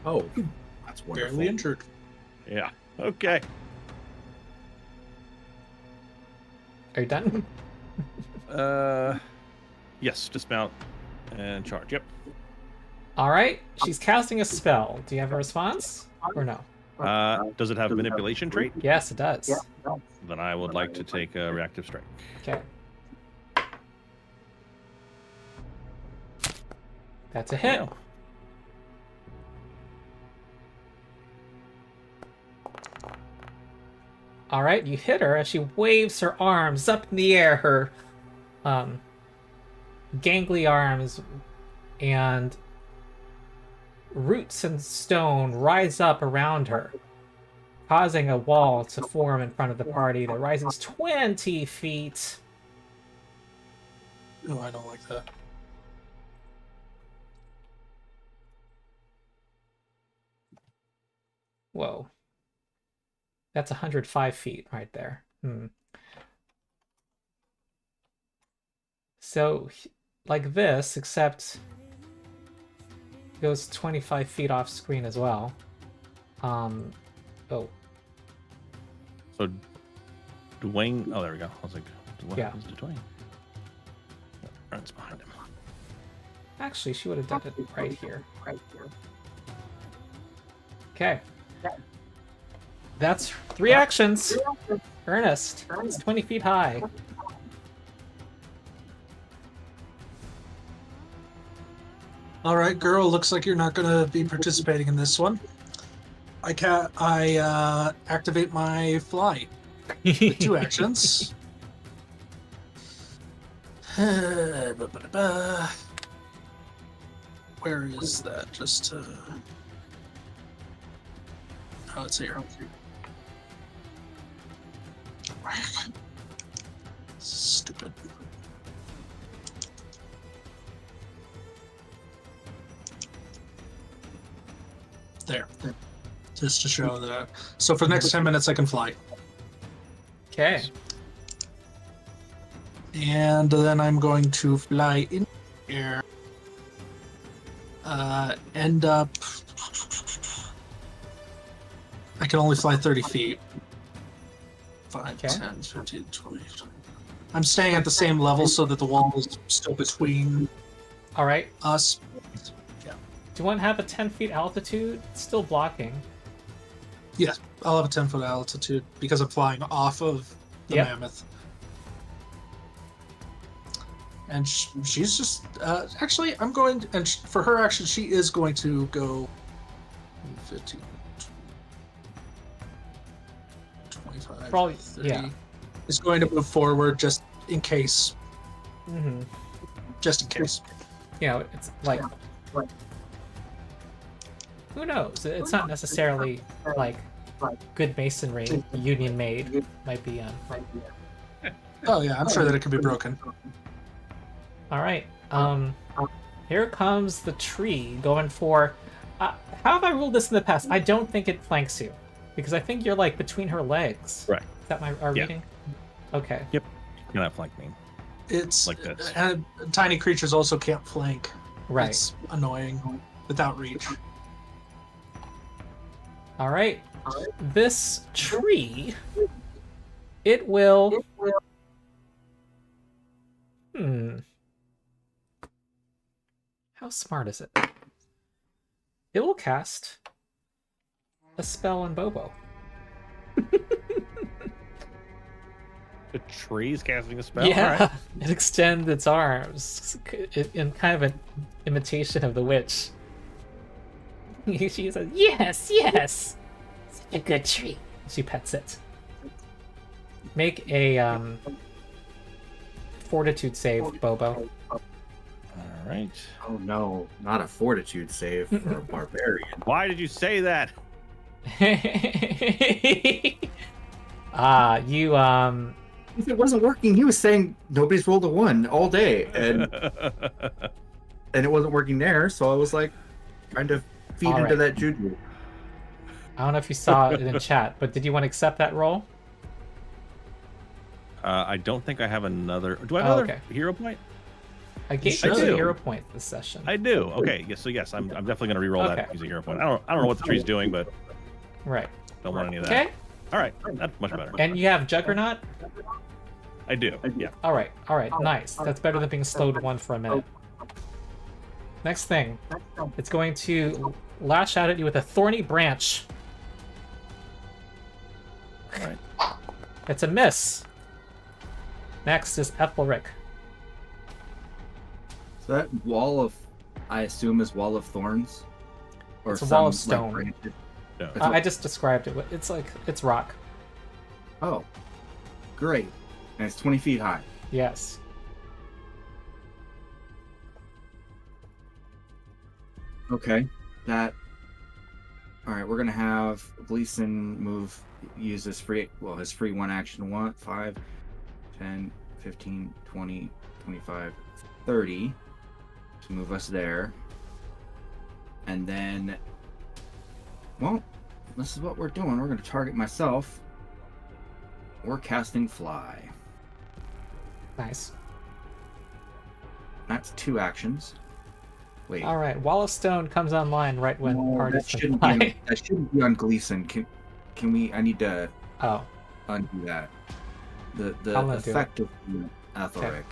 Oh, that's wonderful. Barely injured. Yeah. Okay. Are you done? Yes. Dismount and charge. Yep. All right. She's casting a spell. Do you have a response or no? Does it have a manipulation trait? Yes, it does. Then I would like to take a reactive strike. Okay. That's a hit. Yeah. All right, you hit her as she waves her arms up in the air, her gangly arms, and roots and stone rise up around her, causing a wall to form in front of the party that rises 20 feet. Oh, I don't like that. Whoa. That's 105 feet right there. So, like this, except it goes 25 feet off screen as well. Oh. So Dwayne. Oh, there we go. I was like, what Yeah. happens to Dwayne? Runs behind him. Actually, she would have done it right here. Okay. That's 3 actions. Ernest, it's 20 feet high. All right, girl. Looks like you're not going to be participating in this one. I activate my fly. With 2 actions. Where is that? Just oh, it's here. Stupid. There. Just to show that. So for the next 10 minutes, I can fly. Okay. And then I'm going to fly in the air. End up. I can only fly 30 feet. 5, Okay. 10, 15, 20. I'm staying at the same level so that the wall is still between All right. us. Do you want to have a 10 feet altitude? It's still blocking. Yeah, I'll have a 10-foot altitude because I'm flying off of the Yep. mammoth. And she's just actually I'm going and for her action she is going to go 15 25 Probably, 30 yeah. is going to move forward just in case, Mm-hmm. just in case. You know, it's like, who knows? It's not necessarily like good masonry, union made. Might be Oh yeah, I'm sure that it can be broken. All right. Here comes the tree going for. How have I ruled this in the past? I don't think it flanks you, because I think you're like between her legs. Right. Is that our reading? Okay. Yep. You're not flank me. It's Like this. And tiny creatures also can't flank. Right. It's annoying without reach. All right. This tree, it will. How smart is it? It will cast a spell on Bobo. The tree's casting a spell? Yeah, Alright. it extends its arms in kind of an imitation of the witch. She says, "Yes, yes, such a good tree." She pets it. Make a fortitude save, Bobo. Alright. Oh no, not a fortitude save for a barbarian. Why did you say that? You If it wasn't working, he was saying nobody's rolled a 1 all day, and it wasn't working there. So I was like, trying to feed All into right. that juju. I don't know if you saw it in chat, but did you want to accept that roll? I don't think I have another. Do I have Oh, another okay. hero point? I gave should. you a do. hero point this session. I do. Okay. Yes. So yes, I'm definitely gonna re-roll Okay. that. Use a hero point. I don't know what the tree's doing, but Right. don't want any of that. Okay. All right. That's much better. And you have Juggernaut? I do. Yeah. All right. Nice. That's better than being slowed 1 for a minute. Next thing. It's going to lash out at you with a thorny branch. All right. It's a miss. Next is Aethelric. So that wall of, I assume, is wall of thorns, or It's a wall of some, like, stone. branches? No. That's what- I just described it. It's rock. Oh, great! And it's 20 feet high. Yes. Okay, that. All right, we're gonna have Gleason use his free 1 action, 5, 10, 15, 20, 25, 30 to move us there. And then, well, this is what we're doing. We're gonna target myself. We're casting Fly. Nice. That's 2 actions. Wait. All right. Wall of Stone comes online right when No, parties that shouldn't be fly. on, that shouldn't be on Gleason. Can we? I need to Oh. undo that. The I'll undo effect of Aethelric.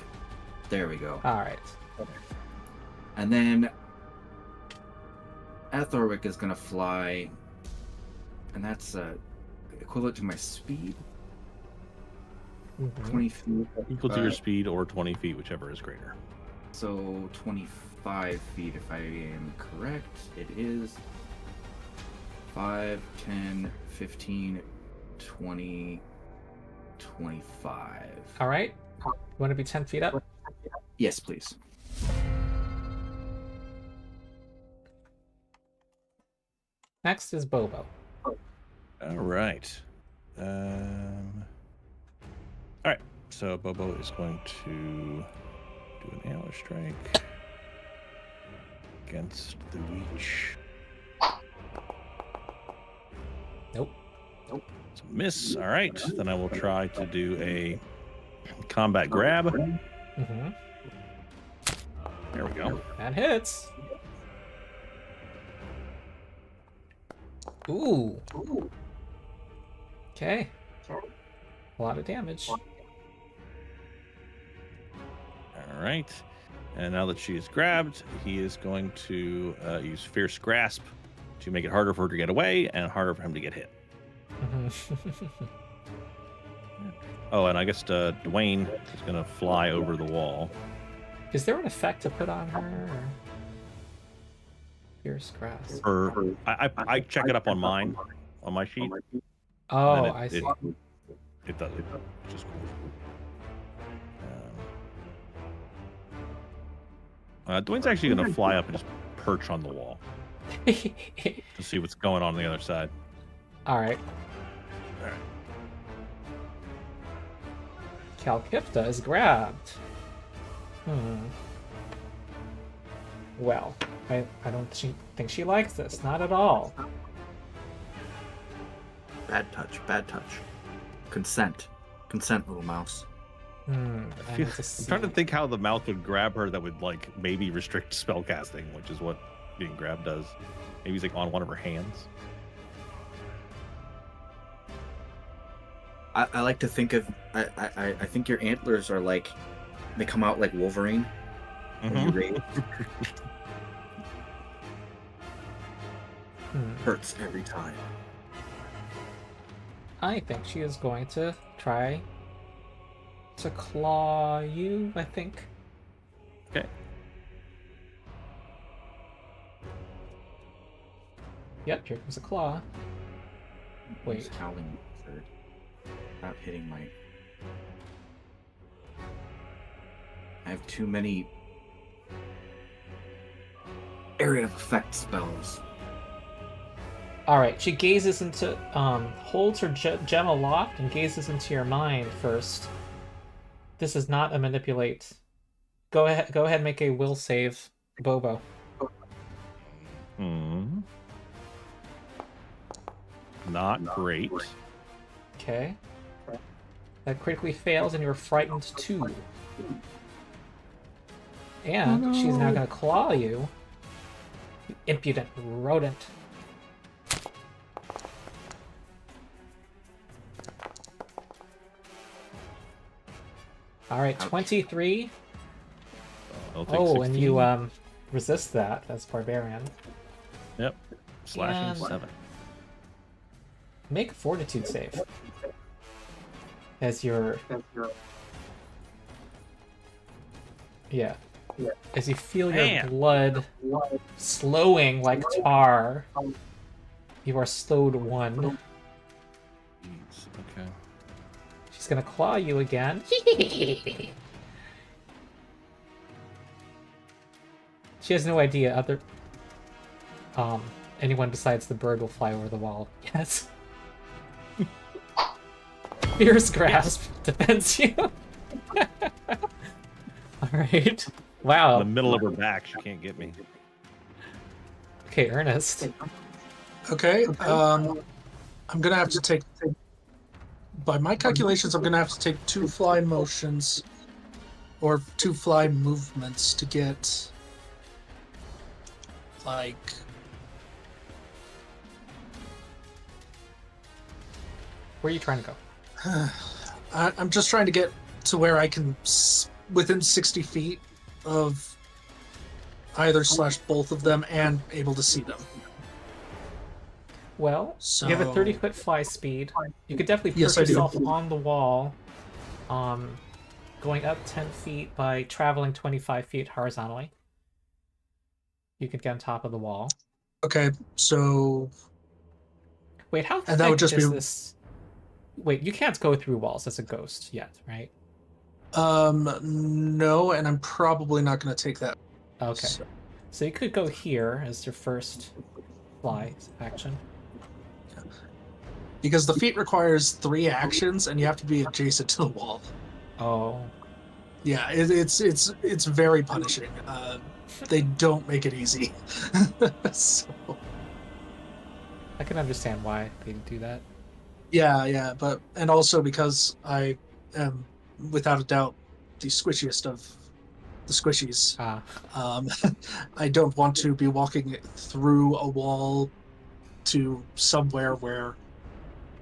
There we go. All right. And then Aethelric is gonna fly, and that's equivalent to my speed. Mhm. 20 feet. Equal to your speed or 20 feet, whichever is greater. So 25 feet, if I am correct. It is 5, 10, 15, 20, 25. All right. You want to be 10 feet up? Yes, please. Next is Bobo. All right. All right. So Bobo is going to do an antler strike against the Weech. Nope. It's a miss. All right. Then I will try to do a combat grab. Mm-hmm. There we go. That hits. Ooh. Okay. A lot of damage. All right. And now that she is grabbed, he is going to use Fierce Grasp to make it harder for her to get away and harder for him to get hit. Oh, and I guess Dwayne is going to fly over the wall. Is there an effect to put on her? Or... Fierce Grasp. I check it up on mine, on my sheet. Oh, and then I see. It does. It's just cool. Dwayne's actually going to fly up and just perch on the wall to see what's going on the other side. All right. All right. Calcifta is grabbed. Well, I don't think she likes this. Not at all. Bad touch. Bad touch. Consent. Consent, little mouse. I I'm need to trying to see. think how the mouth would grab her that would like maybe restrict spell casting, which is what being grabbed does. Maybe he's like on one of her hands. I like to think of I think your antlers are like they come out like Wolverine when you raise. Hurts every time. I think she is going to try to claw you, I think. Okay. Yep, here comes a claw. Wait. He's howling third. Not hitting my. I have too many area of effect spells. Alright, she gazes into, holds her gem aloft and gazes into your mind first. This is not a manipulate. Go ahead and make a will save, Bobo. Not great. Okay. That critically fails and you're frightened too. And she's now gonna claw you. You impudent rodent. Alright, 23. I'll take Oh, and 16. you resist that. That's barbarian. Yep. Slashing And- 7. Make a fortitude save. As your yeah. As you feel your Man. blood slowing like tar, you are slowed 1. Jeez, okay. She's gonna claw you again. She has no idea anyone besides the bird will fly over the wall. Yes. Fierce grasp defends you. Alright. Wow. In the middle of her back, she can't get me. Okay, Ernest. Okay. I'm gonna have to take. By my calculations, I'm gonna have to take 2 fly motions, or 2 fly movements to get, like. Where are you trying to go? I'm just trying to get to where I can, within 60 feet of either / both of them, and able to see them. Well, So you have a 30-foot fly speed. You could definitely put Yes, I do. yourself on the wall, going up 10 feet by traveling 25 feet horizontally. You could get on top of the wall. Okay, so Wait, how thick And that would just is be- this? Wait, you can't go through walls as a ghost yet, right? no, and I'm probably not going to take that. Okay. So- So you could go here as your first fly action. because the feat requires 3 actions, and you have to be adjacent to the wall. Oh. Yeah, it's very punishing. They don't make it easy. So, I can understand why they do that. yeah, and also because I am, without a doubt, the squishiest of the squishies. Ah. I don't want to be walking through a wall to somewhere where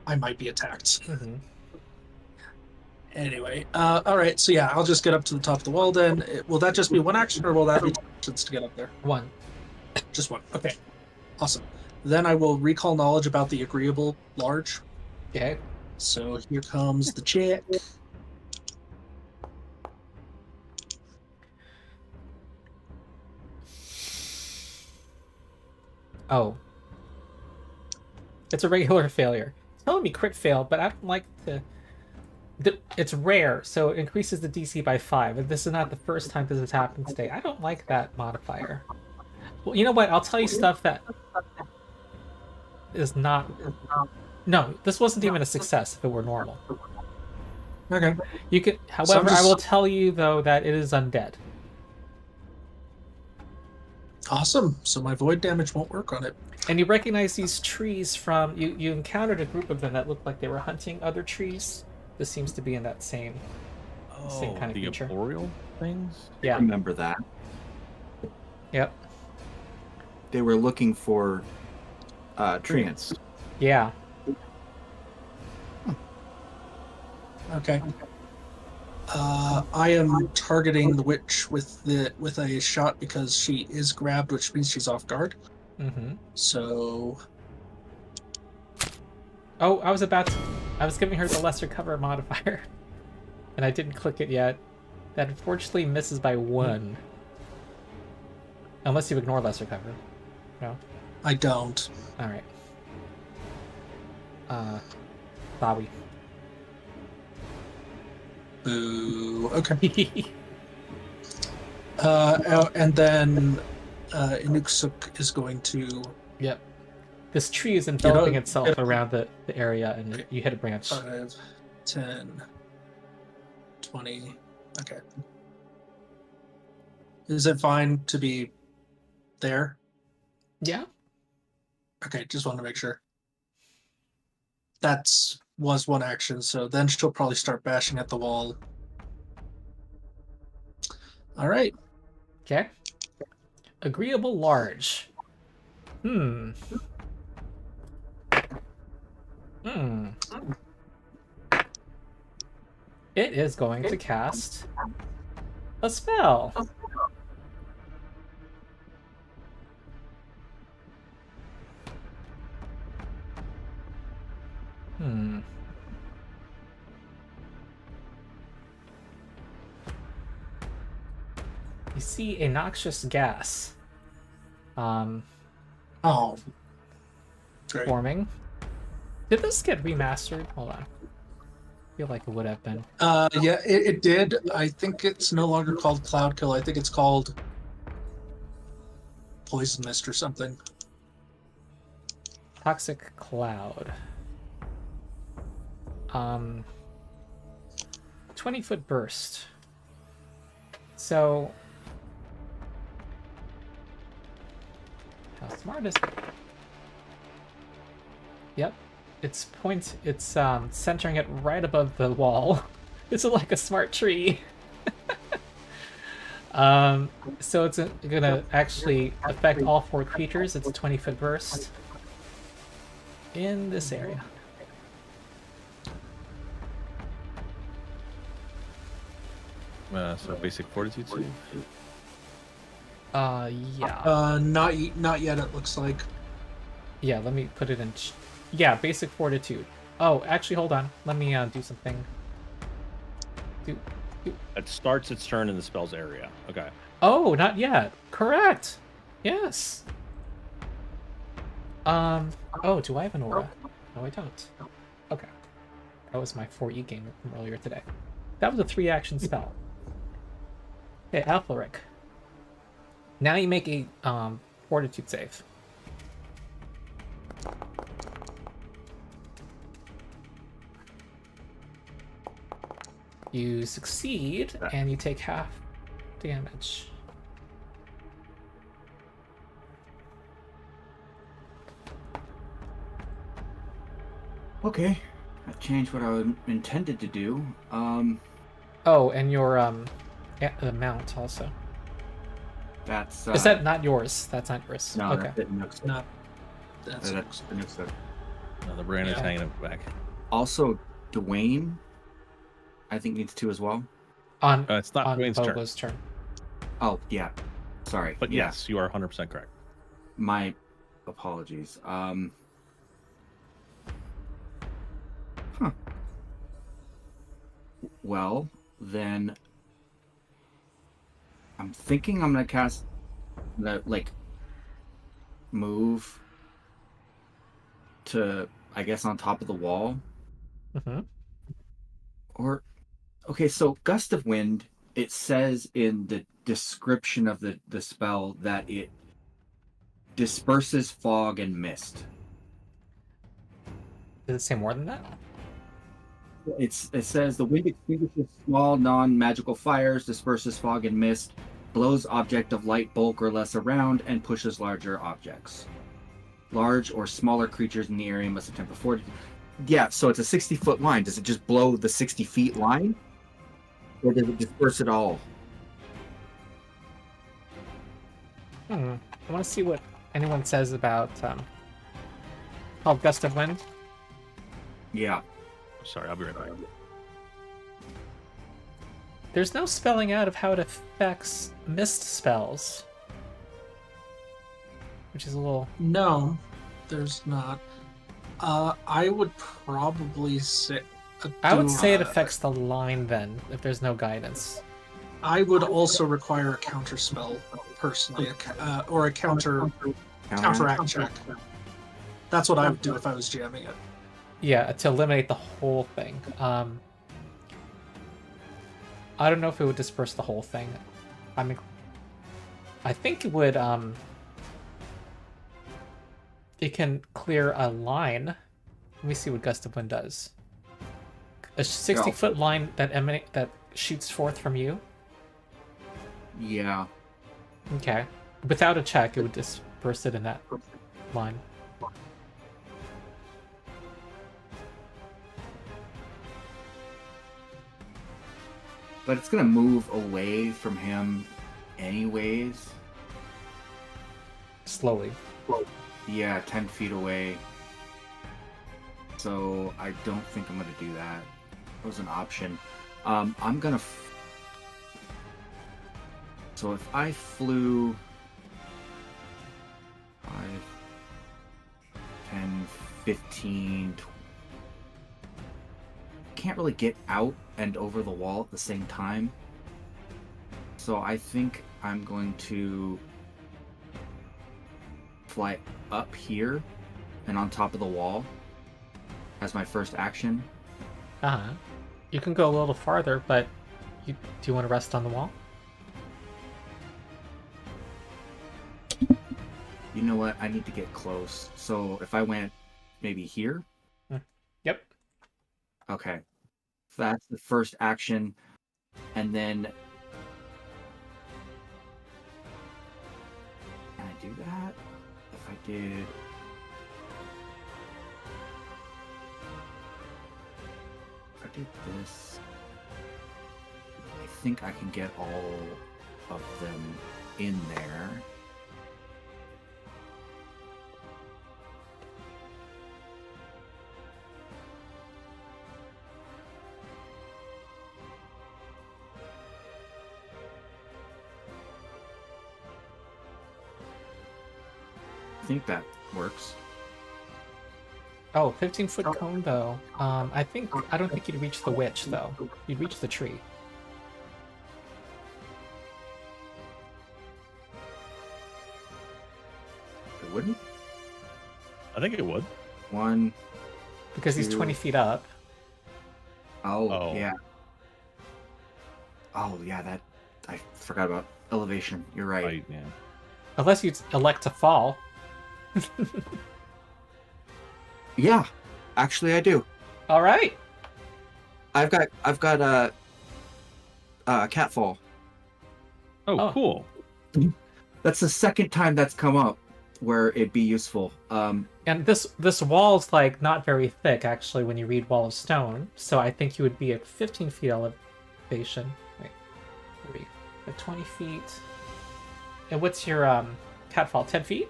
I might be attacked. Mhm. Anyway, all right, so yeah, I'll just get up to the top of the wall then. Will that just be 1 action, or will that be 2 actions to get up there? 1. Just 1. Okay, awesome. Then I will recall knowledge about the agreeable large. Okay. So here comes the check. Oh. It's a regular failure. It's telling me crit fail, but I don't like to... It's rare, so it increases the DC by 5, and this is not the first time this has happened today. I don't like that modifier. Well, you know what? I'll tell you stuff that is not... No, this wasn't even a success if it were normal. Okay. You could, So I'm however, I just- will tell you, though, that it is undead. Awesome. So my void damage won't work on it. And you recognize these trees from you encountered a group of them that looked like they were hunting other trees. This seems to be in that same kind of the creature. arboreal things? I Yeah. remember that. Yep. They were looking for treants. Yeah. Okay. I am targeting the witch with a shot because she is grabbed, which means she's off guard. Mm-hmm. So Oh, I was giving her the lesser cover modifier, and I didn't click it yet. That unfortunately misses by 1. Unless you ignore lesser cover. No? I don't. Alright. Bobby. Boo. Okay. And then Inuksuk is going to. Yep. This tree is enveloping itself around the area, and you hit a branch. 5, 10, 20. Okay. Is it fine to be there? Yeah? Okay, just want to make sure. Was one action, so then she'll probably start bashing at the wall. All right. Okay. Agreeable large. Hmm. It is going to cast a spell. You see a noxious gas Oh. Great. forming. Did this get remastered? Hold on. I feel like it would have been. Yeah, it did. I think it's no longer called Cloud Kill. I think it's called Poison Mist or something. Toxic Cloud. 20-foot burst. So how smart is it? Yep. It's centering it right above the wall. It's like a smart tree. So it's gonna actually affect all 4 creatures. It's a 20-foot burst in this area. So basic fortitude save. Yeah. Not yet. It looks like. Yeah, let me put it in. Yeah, basic fortitude. Oh, actually, hold on. Let me do something. It starts its turn in the spell's area. Okay. Oh, not yet. Correct. Yes. Oh, do I have an aura? No, I don't. Okay. That was my 4E game from earlier today. That was a 3-action spell. Hey, Aethelric. Now you make a fortitude save. You succeed, and you take half damage. Okay, that changed what I intended to do. Oh, and your mount also. That's Is that not yours? That's not yours. no, Okay. that's Not. That's No, the brand is Yeah. hanging up back. also Dwayne. I think needs 2 as well. On It's not on Dwayne's turn. Bogo's turn. Oh yeah, sorry. But yeah. yes, you are 100% correct. My apologies. Well, then I'm thinking I'm gonna cast the move to, I guess, on top of the wall. Mm-hmm. Or okay, so gust of wind, it says in the description of the spell that it disperses fog and mist. Does it say more than that? It says the wind extinguishes small non-magical fires, disperses fog and mist, blows object of light bulk or less around and pushes larger objects. Large or smaller creatures in the area must attempt before. Yeah, so it's a 60-foot line. Does it just blow the 60 feet line? Or does it disperse it all? I want to see what anyone says about called Gust of Wind. Yeah. Sorry, I'll be right back. There's no spelling out of how it affects mist spells, which is a little... No, there's not. I would probably say... I would say it affects the line then, if there's no guidance. I would also require a counter spell, personally, or a counteract check. That's what I would do if I was jamming it. Yeah, to eliminate the whole thing. I don't know if it would disperse the whole thing. I mean, I think it would, it can clear a line. Let me see what Gust of Wind does. A 60-foot line that shoots forth from you? Yeah. Okay. Without a check, it would disperse it in that line. But it's going to move away from him anyways. Slowly. Yeah, 10 feet away. So I don't think I'm going to do that. That was an option. I'm going to... So if I flew 5, 10, 15, 20... Can't really get out and over the wall at the same time. So I think I'm going to fly up here and on top of the wall as my first action. Uh-huh. You can go a little farther, but do you want to rest on the wall? You know what? I need to get close. So if I went maybe here? Yep. Okay. So that's the first action. And then... Can I do that? If I did... If I did this... I think I can get all of them in there. I think that works. Oh, 15-foot cone, though. I don't think you'd reach the witch, though. You'd reach the tree. It wouldn't? I think it would. 1... Because he's 20 feet up. Oh, yeah. Oh, yeah, that... I forgot about elevation. You're right. Yeah. Unless you elect to fall. Yeah, actually I do. All right. I've got a catfall. Oh, cool. That's the second time that's come up where it'd be useful. And this wall's like not very thick actually when you read Wall of Stone, so I think you would be at 15 feet elevation. Wait, 3 at 20 feet. And what's your catfall? 10 feet?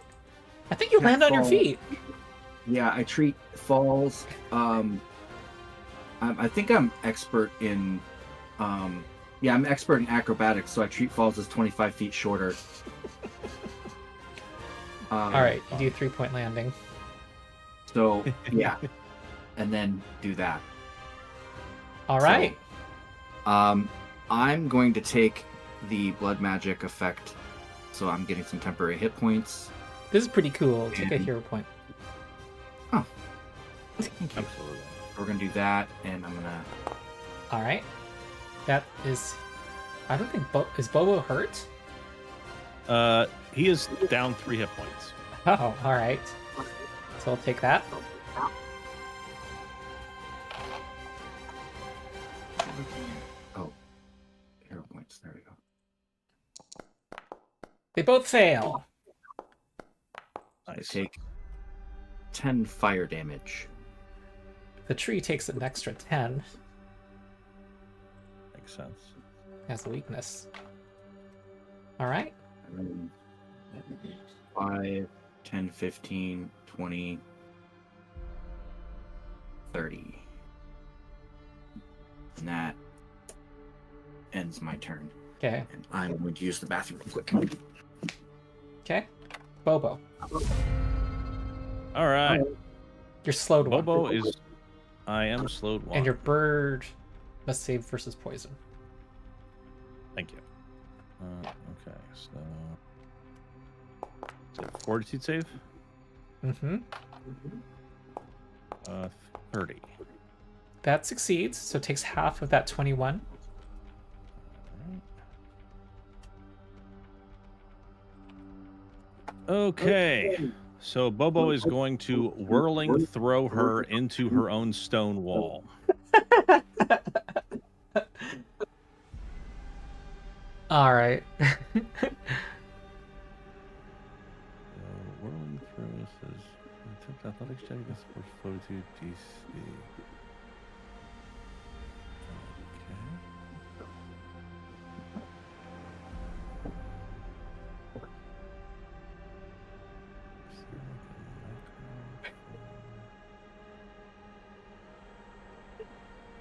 I think you land on your feet. Yeah, I treat falls. I think I'm expert in. Yeah, I'm expert in acrobatics, so I treat falls as 25 feet shorter. All right, you do 3-point landing. So yeah, and then do that. All right. So, I'm going to take the blood magic effect, so I'm getting some temporary hit points. This is pretty cool. Take a hero point. Oh, thank you. Absolutely. We're gonna do that, and I'm gonna. All right. That is. I don't think is Bobo hurt. He is down 3 hit points. Oh, all right. So I'll take that. Oh, hero points. There we go. They both fail. I Nice. take 10 fire damage. The tree takes an extra 10 Makes sense. as a weakness. All right. 5, 10, 15, 20, 30. And that ends my turn. Okay. And I'm going to use the bathroom real quick. Okay. Bobo, All right. you're slowed one. Bobo is. I am slowed one. And your bird must save versus poison. Thank you. Okay, so. Is it fortitude save? Mm-hmm. 30. That succeeds, so it takes half of that 21. Okay. So Bobo is going to whirling throw her into her own stone wall. All right. Whirling throw says attempt athletics check against sports fortitude DC.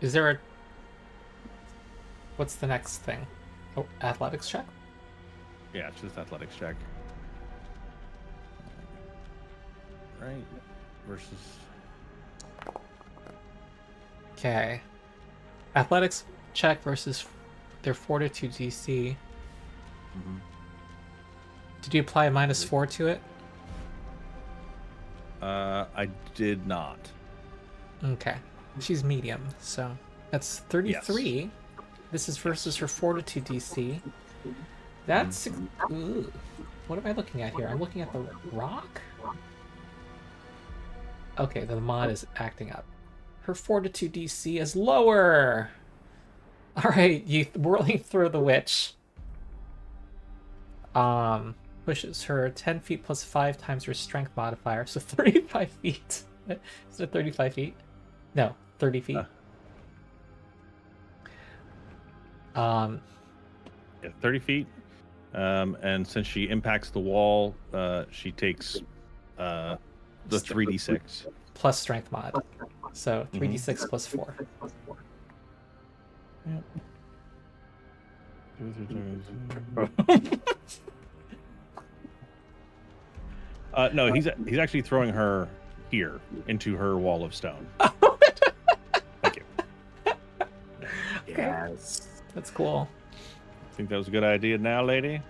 Is there a... What's the next thing? Oh, athletics check? Yeah, it's just athletics check. Right. Versus. Okay. Athletics check versus their fortitude DC. Mhm. Did you apply a -4 to it? I did not. Okay. She's medium, so that's 33. This is versus her fortitude DC. That's... Ooh. What am I looking at here? I'm looking at the rock? Okay, the mod is acting up. Her fortitude DC is lower! Alright, you whirling through the witch. Pushes her 10 feet plus 5 times her strength modifier, so 35 feet. Is it 35 feet? No, 30 feet. Yeah, 30 feet. And since she impacts the wall, she takes the 3d6. Plus strength mod. So 3d6 plus 4. No, he's actually throwing her here into her wall of stone. Thank you. Yes. That's cool. Think that was a good idea now, lady?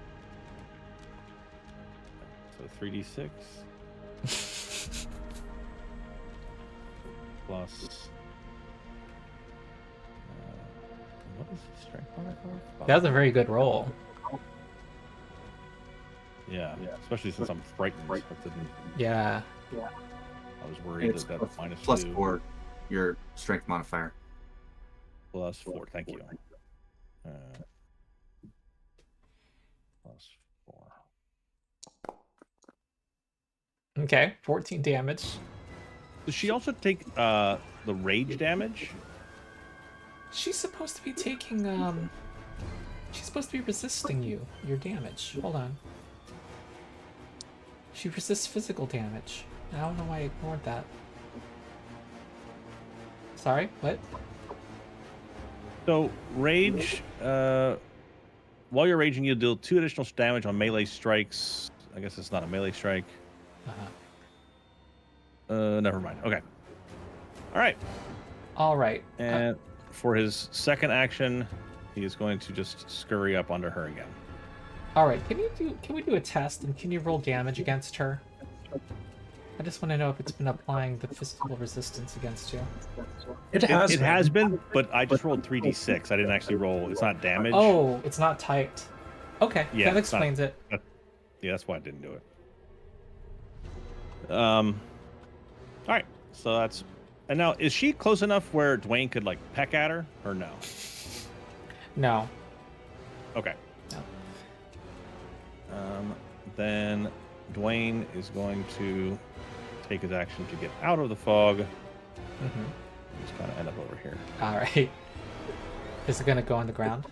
So 3d6 plus. What is the strength modifier? That was a very good roll. Yeah, especially since I'm frightened. That didn't, Yeah. I was worried It's that minus plus 2 4, your strength modifier. plus 4. Thank you. Plus 4. Okay, 14 damage. Does she also take the rage damage? She's supposed to be taking, she's supposed to be resisting your damage. Hold on. She resists physical damage. I don't know why I ignored that. Sorry, what? So, rage, while you're raging, you'll deal 2 additional damage on melee strikes. I guess it's not a melee strike. Never mind. Okay. All right. All right. And for his second action, he is going to just scurry up onto her again. All right. Can we do a test and can you roll damage against her? I just want to know if it's been applying the physical resistance against you. It has. It has been, but I just rolled 3d6. I didn't actually roll. It's not damage. Oh, it's not typed. Okay, Yeah, that it's not- explains it. Yeah, that's why I didn't do it. All right. So that's. And now, is she close enough where Dwayne could like peck at her, or no? No. Okay. No. Then Dwayne is going to take his action to get out of the fog. Mm-hmm. Just kind of end up over here. All right. Is it gonna go on the ground?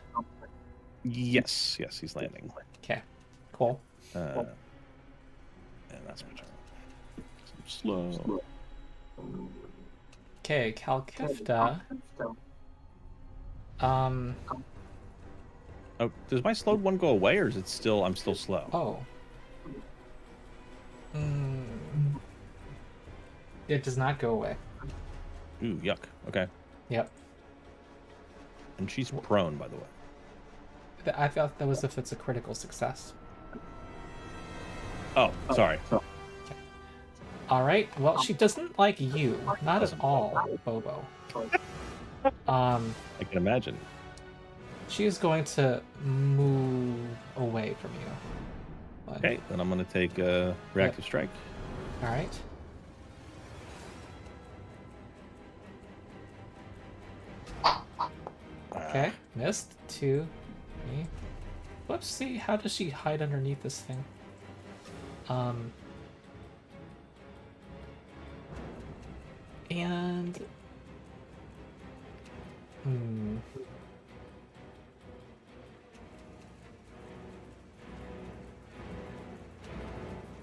Yes, he's landing. Okay. Cool. And that's my turn. Slow. Okay, Kalkifta. Oh, does my slowed one go away, or is it still? I'm still slow. Oh. It does not go away. Ooh, yuck. Okay. Yep. And she's prone, by the way. I thought that was if it's a critical success. Oh, sorry. All right. Well, she doesn't like you. Not at all, Bobo. I can imagine. She is going to move away from you. But, Okay, then I'm going to take a reactive strike. all right. Okay, missed. 2, 3. Let's see. How does she hide underneath this thing? And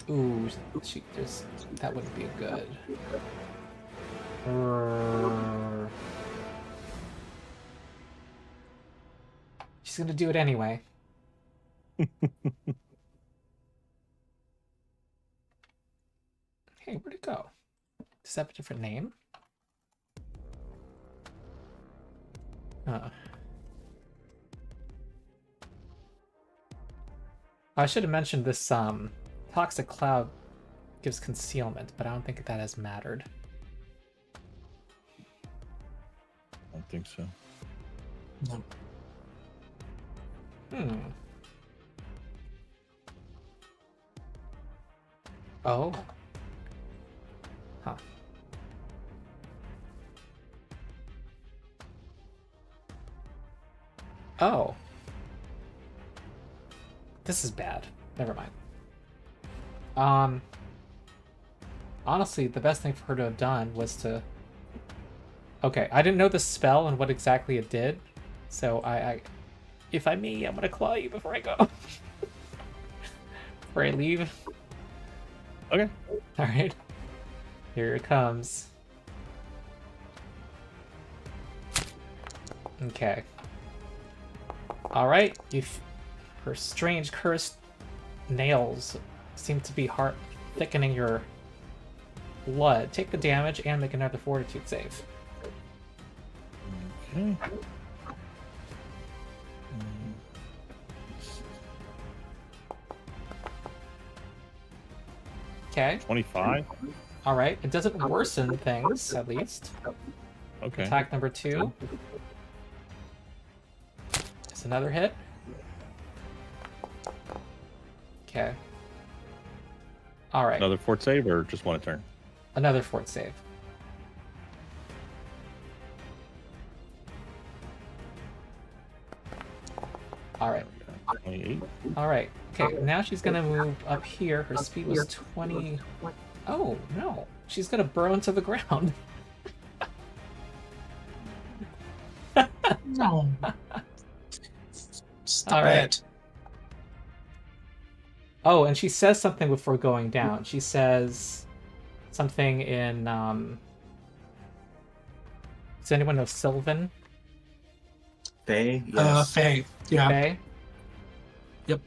ooh, she just that wouldn't be good. She's gonna do it anyway. Hey, where'd it go? Does that have a different name? I should have mentioned this toxic cloud gives concealment, but I don't think that has mattered. I don't think so. No. Oh. Huh. Oh. This is bad. Never mind. Honestly, the best thing for her to have done was to... Okay, I didn't know the spell and what exactly it did, so I if I may, I'm gonna claw you before I go. Before I leave. Okay. Alright. Here it comes. Okay. Alright, her strange cursed nails seem to be thickening your blood. Take the damage and make another fortitude save. Okay. Okay. 25. Alright, it doesn't worsen things, at least. Okay. Attack number 2. It's another hit. Okay. Alright. Another fort save or just one a turn? Another fort save. Alright. 28. Alright. Okay, now she's gonna move up here. Her speed was 20. Oh, no. She's gonna burrow into the ground. No. Stop All right. it. Oh, and she says something before going down. She says something in, does anyone know Sylvan? Faye? Yes. Faye. Yeah. Faye? Yep.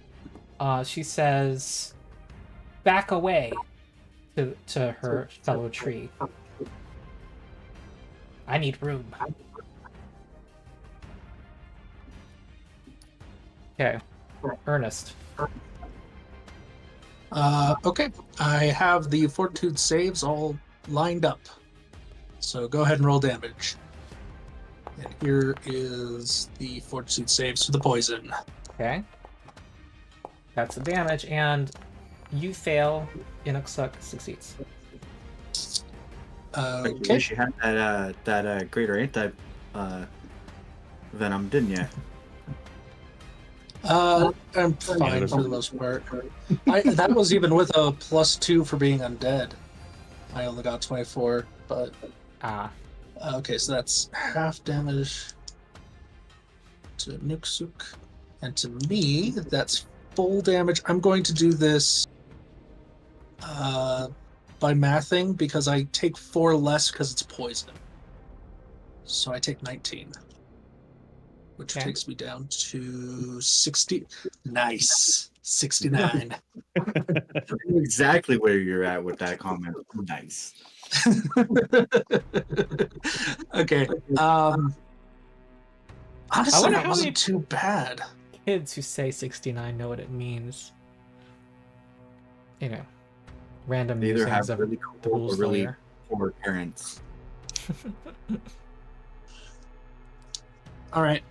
She says, back away to her fellow tree. I need room. Okay. Ernest. Okay. I have the fortitude saves all lined up. So go ahead and roll damage. And here is the fortitude saves for the poison. Okay. That's the damage, and you fail. Inuksuck succeeds. Okay. You had that greater anti venom, didn't you? I'm fine for the most part. That was even with a +2 for being undead. I only got 24, but okay, so that's half damage to Nuksuk, and to me that's full damage. I'm going to do this by mathing because I take 4 less because it's poison. So I take 19, which takes me down to 60. Nice. 69. Exactly where you're at with that comment. Nice. Okay. Honestly, that wasn't too bad. Kids who say 69 know what it means. You know, random They either have musings of really the cool Rules or really Slayer. poor parents. All right.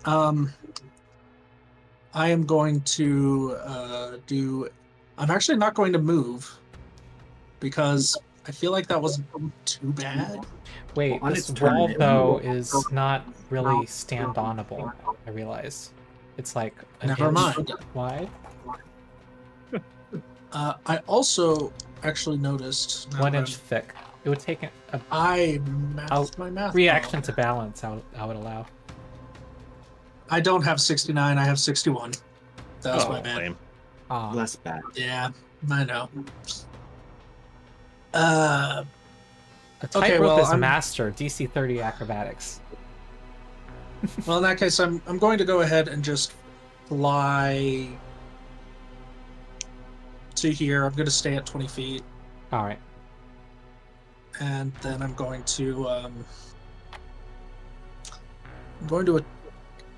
I am going to do. I'm actually not going to move because I feel like that wasn't too bad. Wait, Well, on this its turn, wall it though will. is not really stand-onable. I realize it's like an Never inch mind. wide. I also actually noticed 1 inch thick. It would take a I mathed my math. reaction wrong. to balance. I would allow. I don't have 69. I have 61. That was my bad. Lame. Less bad. Yeah, I know. A tightrope okay, well, is master DC 30 acrobatics. Well, in that case, I'm going to go ahead and just fly to here. I'm going to stay at 20 feet, All right. and then I'm going to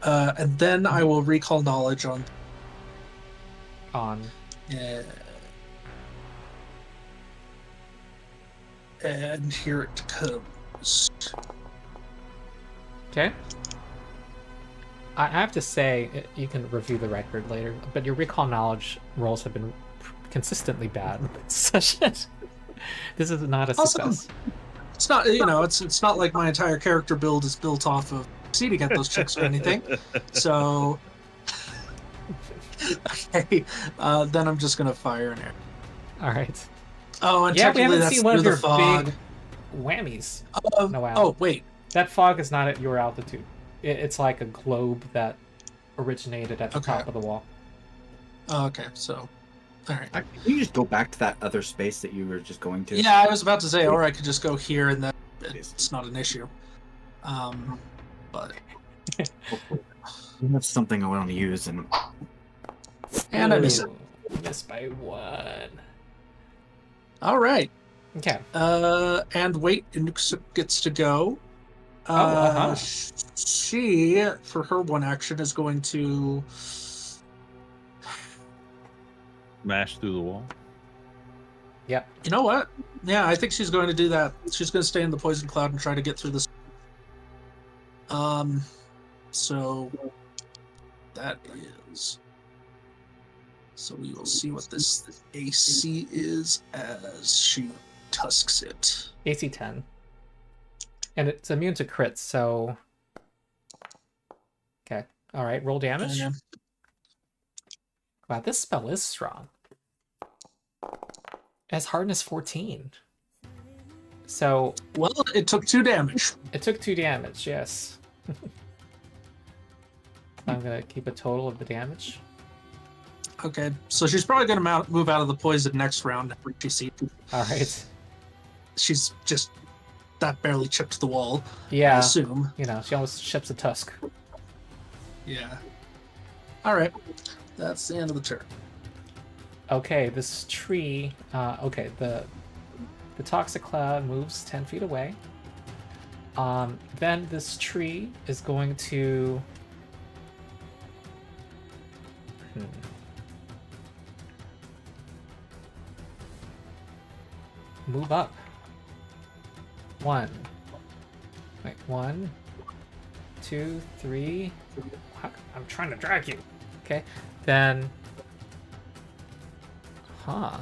and then I will recall knowledge on. And here it comes. Okay. I have to say, you can review the record later, but your recall knowledge rolls have been consistently bad with this session. This is not a success. It's not, it's not like my entire character build is built off of succeeding at those checks or anything. So, okay, then I'm just gonna fire an arrow. All right. Oh, and Yeah, we haven't that's seen one of through your the fog. big whammies. No, wow. Oh, wait. That fog is not at your altitude. It's like a globe that originated at the top of the wall. Oh, okay, so, all right. Can you just go back to that other space that you were just going to? Yeah, I was about to say, or I could just go here and then it's not an issue. But That's something I want to use, and I miss it. Missed by 1. All right. Okay. And wait, Nuksuk gets to go. She, for her one action, is going to Smash through the wall. Yep. You know what? Yeah, I think she's going to do that. She's going to stay in the poison cloud and try to get through this. So that is. So we will see what this AC is as she tusks it. AC 10. And it's immune to crits, so... Okay. Alright, roll damage. Wow, this spell is strong. It has hardness 14. So... Well, it took 2 damage. It took 2 damage, yes. I'm gonna keep a total of the damage. Okay, so she's probably going to move out of the poison next round. She sees. Alright. She's just... That barely chipped the wall, yeah, I assume. You know, she almost ships a tusk. Yeah. Alright. That's the end of the turn. Okay, this tree... okay, the toxic cloud moves 10 feet away. Then this tree is going to... move up. 1. Wait, 1, 2, 3. I'm trying to drag you. Okay, then. Huh.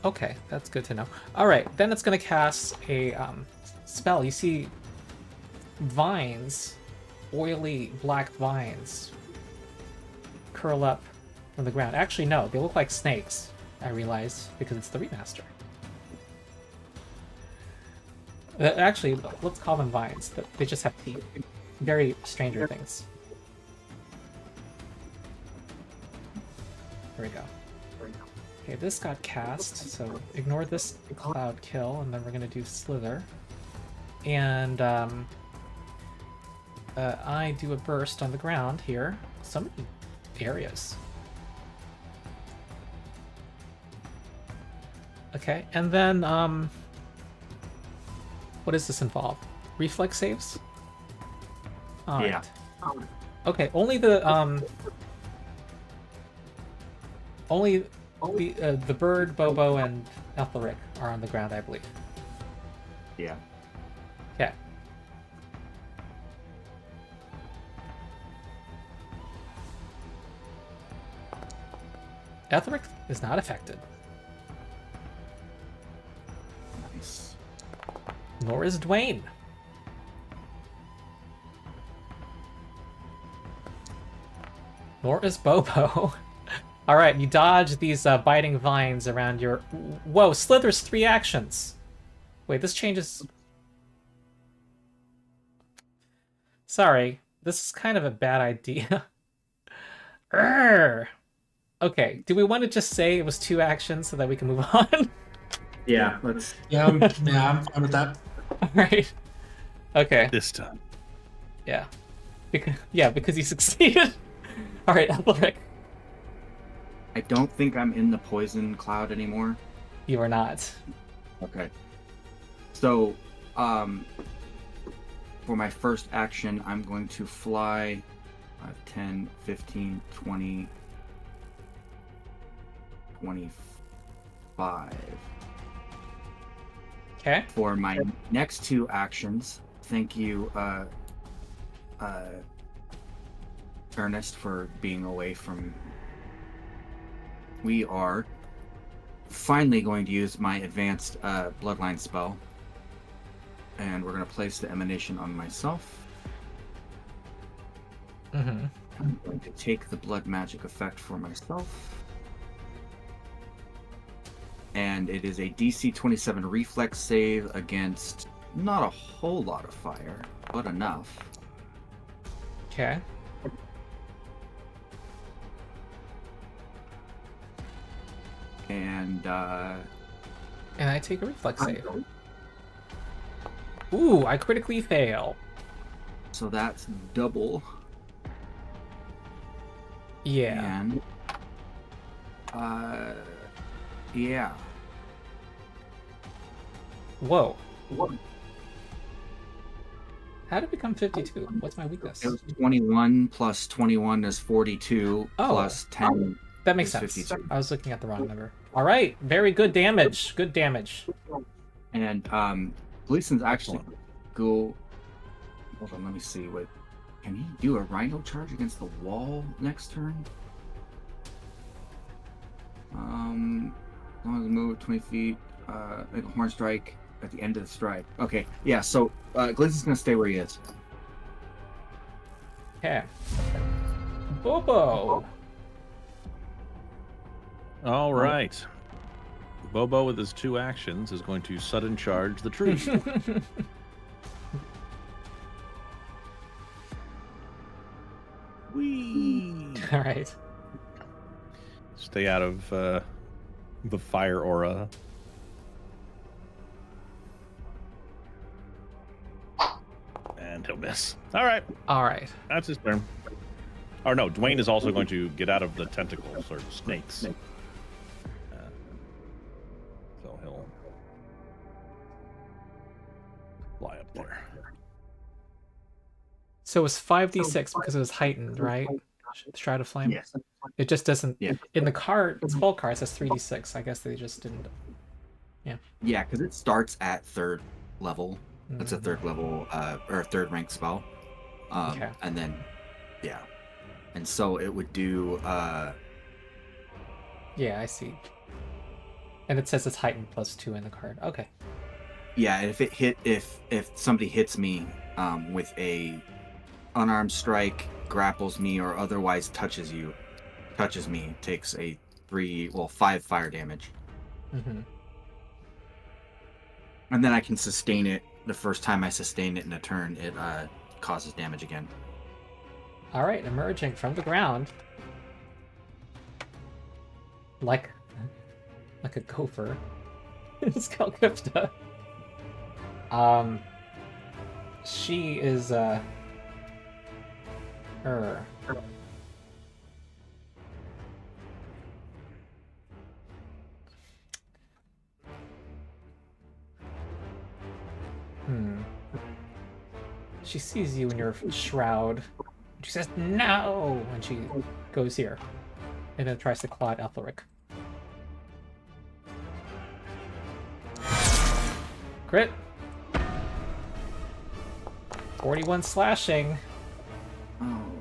Okay, that's good to know. All right, then it's going to cast a spell. You see vines, oily black vines, curl up from the ground. Actually, no, they look like snakes, I realized, because it's the remaster. Actually, let's call them vines. They just have teeth. Very Stranger Things. There we go. Okay, this got cast, so ignore this cloud kill, and then we're gonna do Slither. And I do a burst on the ground here. So many areas. Okay, and then what does this involve? Reflex saves? Alright. Yeah. Okay, only the the bird, Bobo, and Aethelric are on the ground, I believe. Yeah. Okay. Aethelric is not affected. Nice. Nor is Dwayne. Nor is Bobo. Alright, you dodge these biting vines around your... Whoa, Slither's 3 actions! Wait, this changes... Sorry, this is kind of a bad idea. Urgh. Okay, do we want to just say it was 2 actions so that we can move on? Yeah, let's. Yeah, I'm fine with that. Alright. Okay, This time. yeah. Because you succeeded. Alright, Aethelric. I don't think I'm in the poison cloud anymore. You are not. Okay. So, for my first action, I'm going to fly 10, 15, 20, 25. Okay. For my next 2 actions, thank you, Ernest, for being away from... We are finally going to use my advanced bloodline spell. And we're going to place the emanation on myself. Mm-hmm. I'm going to take the blood magic effect for myself. And it is a DC 27 reflex save against not a whole lot of fire, but enough. Okay. And And I take a reflex save. Ooh, I critically fail. so that's double. Yeah. And yeah. Whoa. How did it become 52? What's my weakness? It was 21 plus 21 is 42 Oh. plus 10. That makes It's sense. 52. I was looking at the wrong number. All right. Very good damage. Good damage. And Gleason's actually go. Hold on, let me see. What can he do? A rhino charge against the wall next turn? As long as I move 20 feet, make a horn strike at the end of the strike. Okay, yeah. So Gleason's gonna stay where he is. Okay. Bobo. All right. Bobo, with his 2 actions, is going to sudden charge the tree. Whee! All right. Stay out of the fire aura. And he'll miss. All right. All right. That's his turn. Or no, Dwayne is also going to get out of the tentacles or snakes. So he'll fly up there. So it was 5d6 because it was heightened, right? Shroud of Flame? Yes. It just doesn't... Yeah. In the card, its full card says 3d6. I guess they just didn't... Yeah, because it starts at 3rd level. It's a 3rd level or 3rd rank spell. Okay. And then, yeah. And so it would do Yeah, I see. And it says it's heightened +2 in the card. Okay. Yeah, if somebody hits me with a unarmed strike, grapples me, or otherwise touches me, takes a 5 fire damage. Mm-hmm. And then I can sustain it. The first time I sustain it in a turn, it causes damage again. All right, emerging from the ground, like a gopher, is Kalkifta. She is She sees you in your shroud. She says no, and she goes here, and then tries to claw at Aethelric. Crit. 41 slashing. Oh,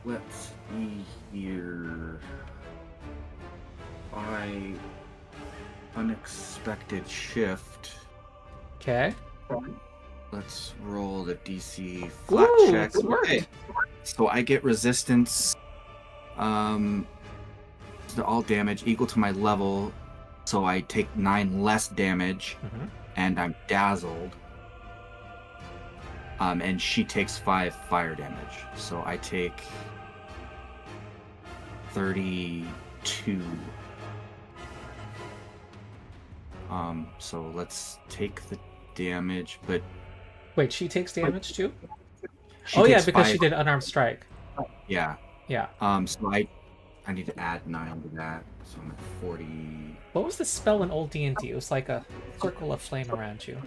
let's see here. By unexpected shift. Okay. Let's roll the DC flat check. It's worked. Okay. So I get resistance to all damage equal to my level. So I take 9 less damage, and I'm dazzled. And she takes 5 fire damage. So I take 32. So let's take the damage, but Wait, she takes damage too? she Oh yeah, takes because 5. she did unarmed strike. Yeah. Yeah. So I need to add 9 to that. So I'm at 40. What was the spell in old D&D? It was like a circle of flame around you.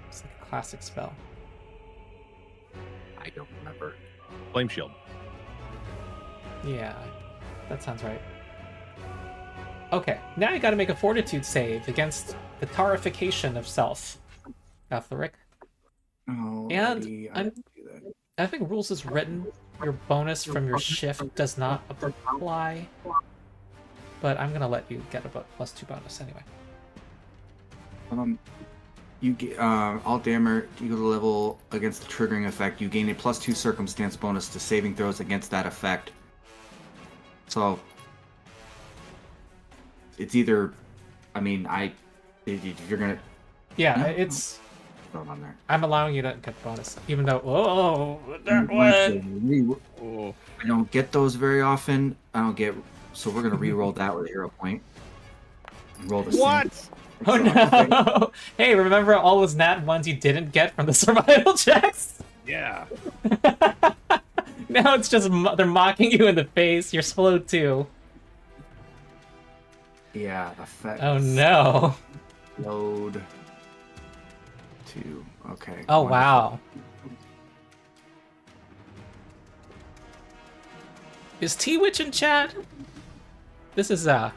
It's like a classic spell. I don't remember. Flame shield. Yeah, that sounds right. Okay, now you gotta make a fortitude save against the tarification of self, Aethelric. Oh, And I think rules is written. Your bonus from your shift does not apply, but I'm gonna let you get a +2 bonus anyway. You get all damage equal to level against the triggering effect. You gain a +2 circumstance bonus to saving throws against that effect. So it's either, if you're gonna, Yeah, it's. throw it on there. I'm allowing you to get bonus, even though. That one. I don't get those very often. So we're gonna re-roll that with a hero point. Roll the What? same. Oh no! Hey, remember all those nat ones you didn't get from the survival checks? Yeah. Now it's just they're mocking you in the face. You're slow too. Yeah, effect. Oh no! Load 2. Okay. Oh wonderful. wow! Is T-Witch in chat? This is a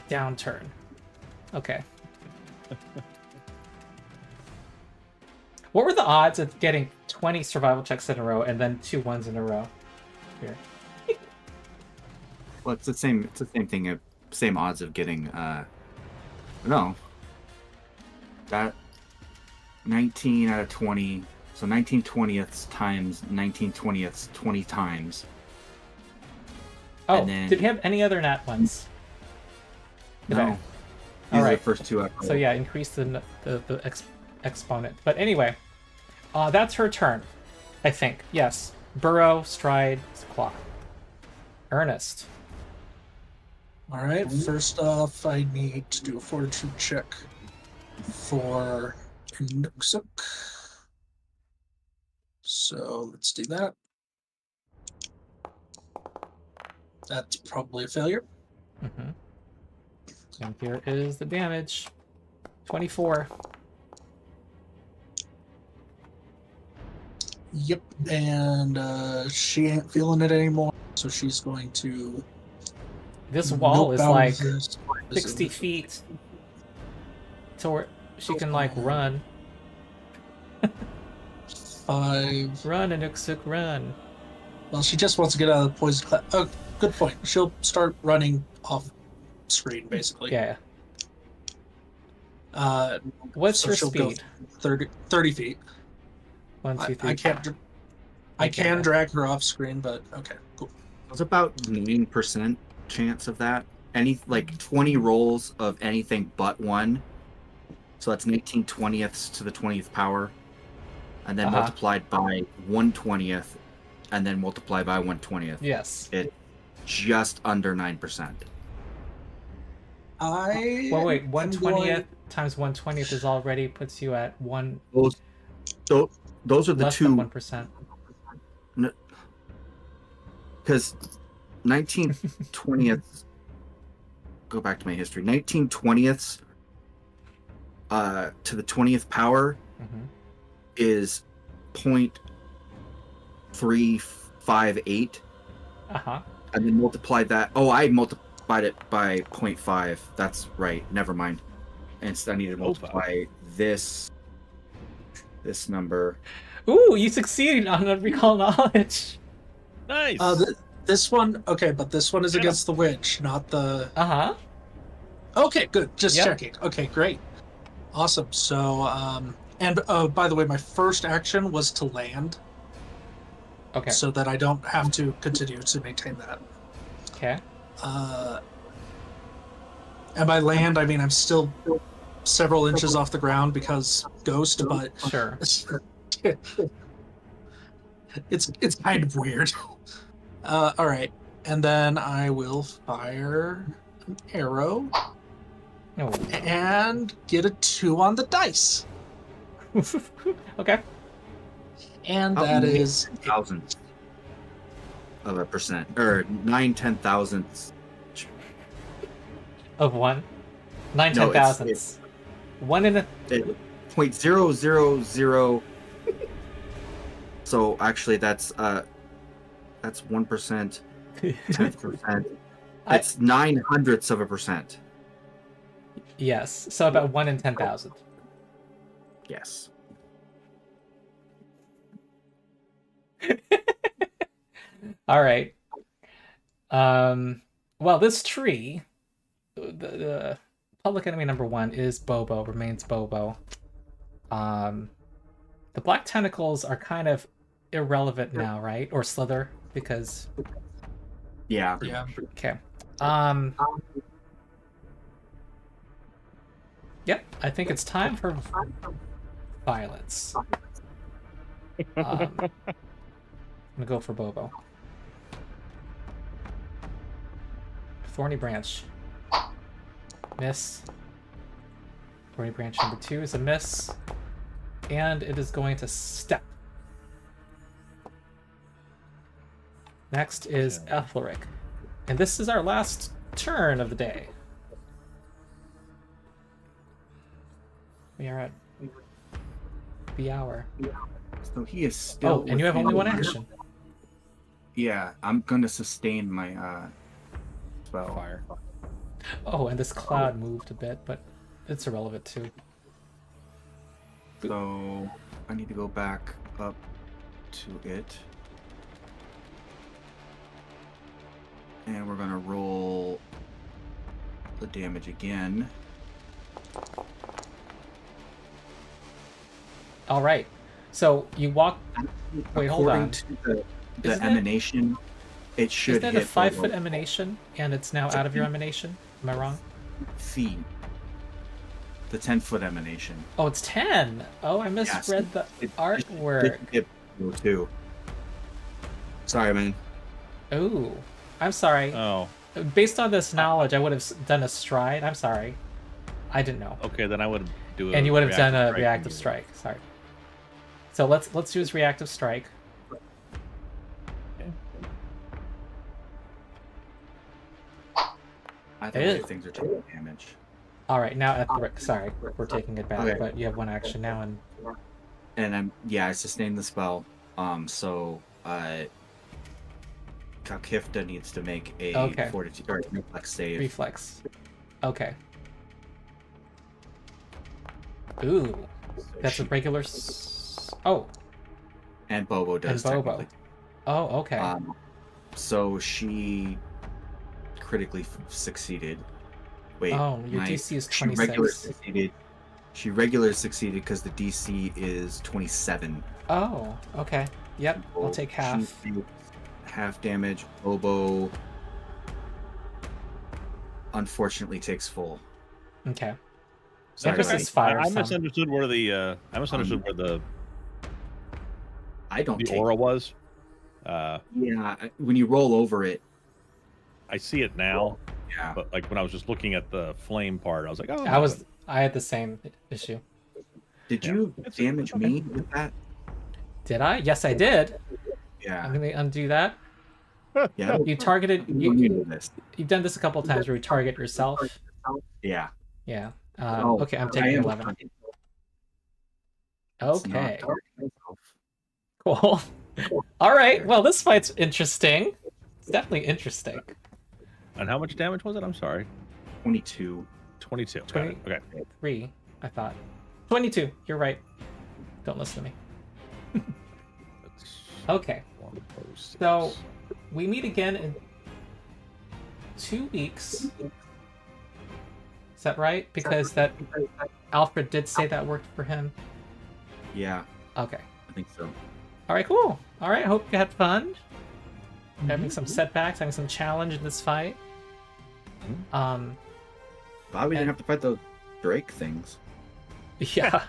downturn. Okay. What were the odds of getting 20 survival checks in a row and then 2 1s in a row? Here. Well, it's the same. It's the same thing. Same odds of getting. No. That 19 out of 20. So 19 20ths times 19 20ths 20 times. Oh, And then- did he have any other nat ones? No. Okay. These All are right. the first 2 I've So yeah, increase the exponent. But anyway, that's her turn, I think. Yes. Burrow, stride, claw. Ernest. All right. First off, I need to do a fortitude check for Nuksuk. So let's do that. That's probably a failure. Mm-hmm. And here is the damage. 24. Yep. And she ain't feeling it anymore, so she's going to. This wall nope is out of like this. 60 feet. So she can like run. 5. Run, Anuksuk, run. Well, she just wants to get out of the poison cloud. Oh, good point. She'll start running off screen, basically. Yeah. Uh, What's so her she'll go speed? 30 feet. 1, 2, 3. I can't. I can drag her off screen, but okay, cool. It's about 9% chance of that. Any 20 rolls of anything but 1. So that's 19/20ths to the 20th power. And then multiplied by 1/20th, and then multiplied by 1/20th. Yes. It's just under 9%. Well, wait. 1/20th times 1/20th is already puts you at 1. Those are the less two. than 1%. Because 19/20ths. Go back to my history. 19/20ths to the 20th power is 0.358. And then multiply that. Oh, I multiplied it by 0.5. That's right. Never mind. And I need to multiply this number. Ooh, you succeeded on a recall knowledge. Nice. This one, okay, but this one is against the witch, not the. Okay, good. Just checking. Okay, great. Awesome. So, and by the way, my first action was to land. Okay. So that I don't have to continue to maintain that. Okay. And by land, I mean I'm still several inches off the ground because ghost, but Sure. it's kind of weird. All right, and then I will fire an arrow and get a 2 on the dice. Okay. And that is 0.000 of a percent, or 9/10,000ths of 1. 9 No, 10,000ths. 1 in a. 0.000. So actually, that's 1%, 10%. It's 9/100ths of a percent. Yes. So about 1 in 10,000. Yes. All right. Well, this tree, the public enemy number 1 is Bobo, remains Bobo. The black tentacles are kind of irrelevant now, right? Or Slither, because... Yeah. Okay. Yep, I think it's time for violence. I'm gonna go for Bobo. Thorny Branch. Miss. Thorny Branch number 2 is a miss. And it is going to step. Next is Aethelric. And this is our last turn of the day. We are at the hour. So he is still. Oh, and you have only 1 action. Yeah, I'm gonna sustain my spell. Fire. Oh, and this cloud moved a bit, but it's irrelevant too. So I need to go back up to it. And we're gonna roll the damage again. All right. So you walk. Wait, hold on. According to the Isn't emanation, it should Isn't hit that a 5-foot below emanation, and it's now out of your emanation? Am I wrong? feet. The 10-foot emanation. Oh, it's 10. Oh, I misread the artwork. It too. Sorry, man. Oh, I'm sorry. Oh, Based on this knowledge, I would have done a stride. I'm sorry. I didn't know. okay. Then I would do. And you would have done a strike reactive immediately. strike. Sorry. So let's use reactive strike. I think things are taking damage. All right, now Aethelric. Sorry, we're taking it back, Okay. but you have 1 action now, and And I sustained the spell. So Kalkifta needs to make a fortitude or reflex save. reflex. Okay. Ooh, that's a regular. Oh, And Bobo does. and Bobo. Technically. Oh, okay. So she critically succeeded. Wait. Oh, your my- DC is she regular 26. succeeded. She regular succeeded because the DC is 27. Oh, okay. Yep, I'll take half. She takes half damage. Oboe unfortunately takes full. Okay. Sorry, Empress buddy. is fire. I some. misunderstood where the I don't the take. aura was. Yeah, when you roll over it, I see it now, yeah. but like when I was just looking at the flame part, I was like, oh. I had the same issue. Did Yeah. you It's damage okay. me with that? Did I? Yes, I did. Yeah. I'm gonna undo that. Yeah. You targeted. You don't need this. You've done this a couple times where you target yourself. Yeah. Yeah. Oh, Okay, I'm I taking am 11. targeting myself. It's not Okay. targeting myself. Cool. All right. Well, this fight's interesting. It's definitely interesting. And how much damage was it? I'm sorry. 22. 22. Got 20. it. Okay. 3, I thought. 22. You're right. Don't listen to me. That's Okay. 106. So we meet again in 2 weeks. Is that right? Because that Alfred did say that worked for him. Yeah, Okay. I think so. All right. Cool. All right. Hope you had fun. Having some setbacks, having some challenge in this fight. Mhm. Glad we And- didn't have to fight those Drake things. Yeah.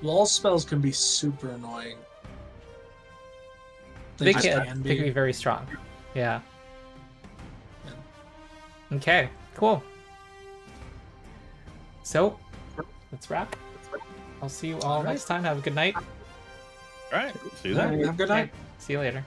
Wall spells can be super annoying. They just can. They can be very strong. Yeah. Okay. Cool. So, let's wrap. I'll see you all All right. next time. Have a good night. All right. See you All then. right, have a good night. See you later.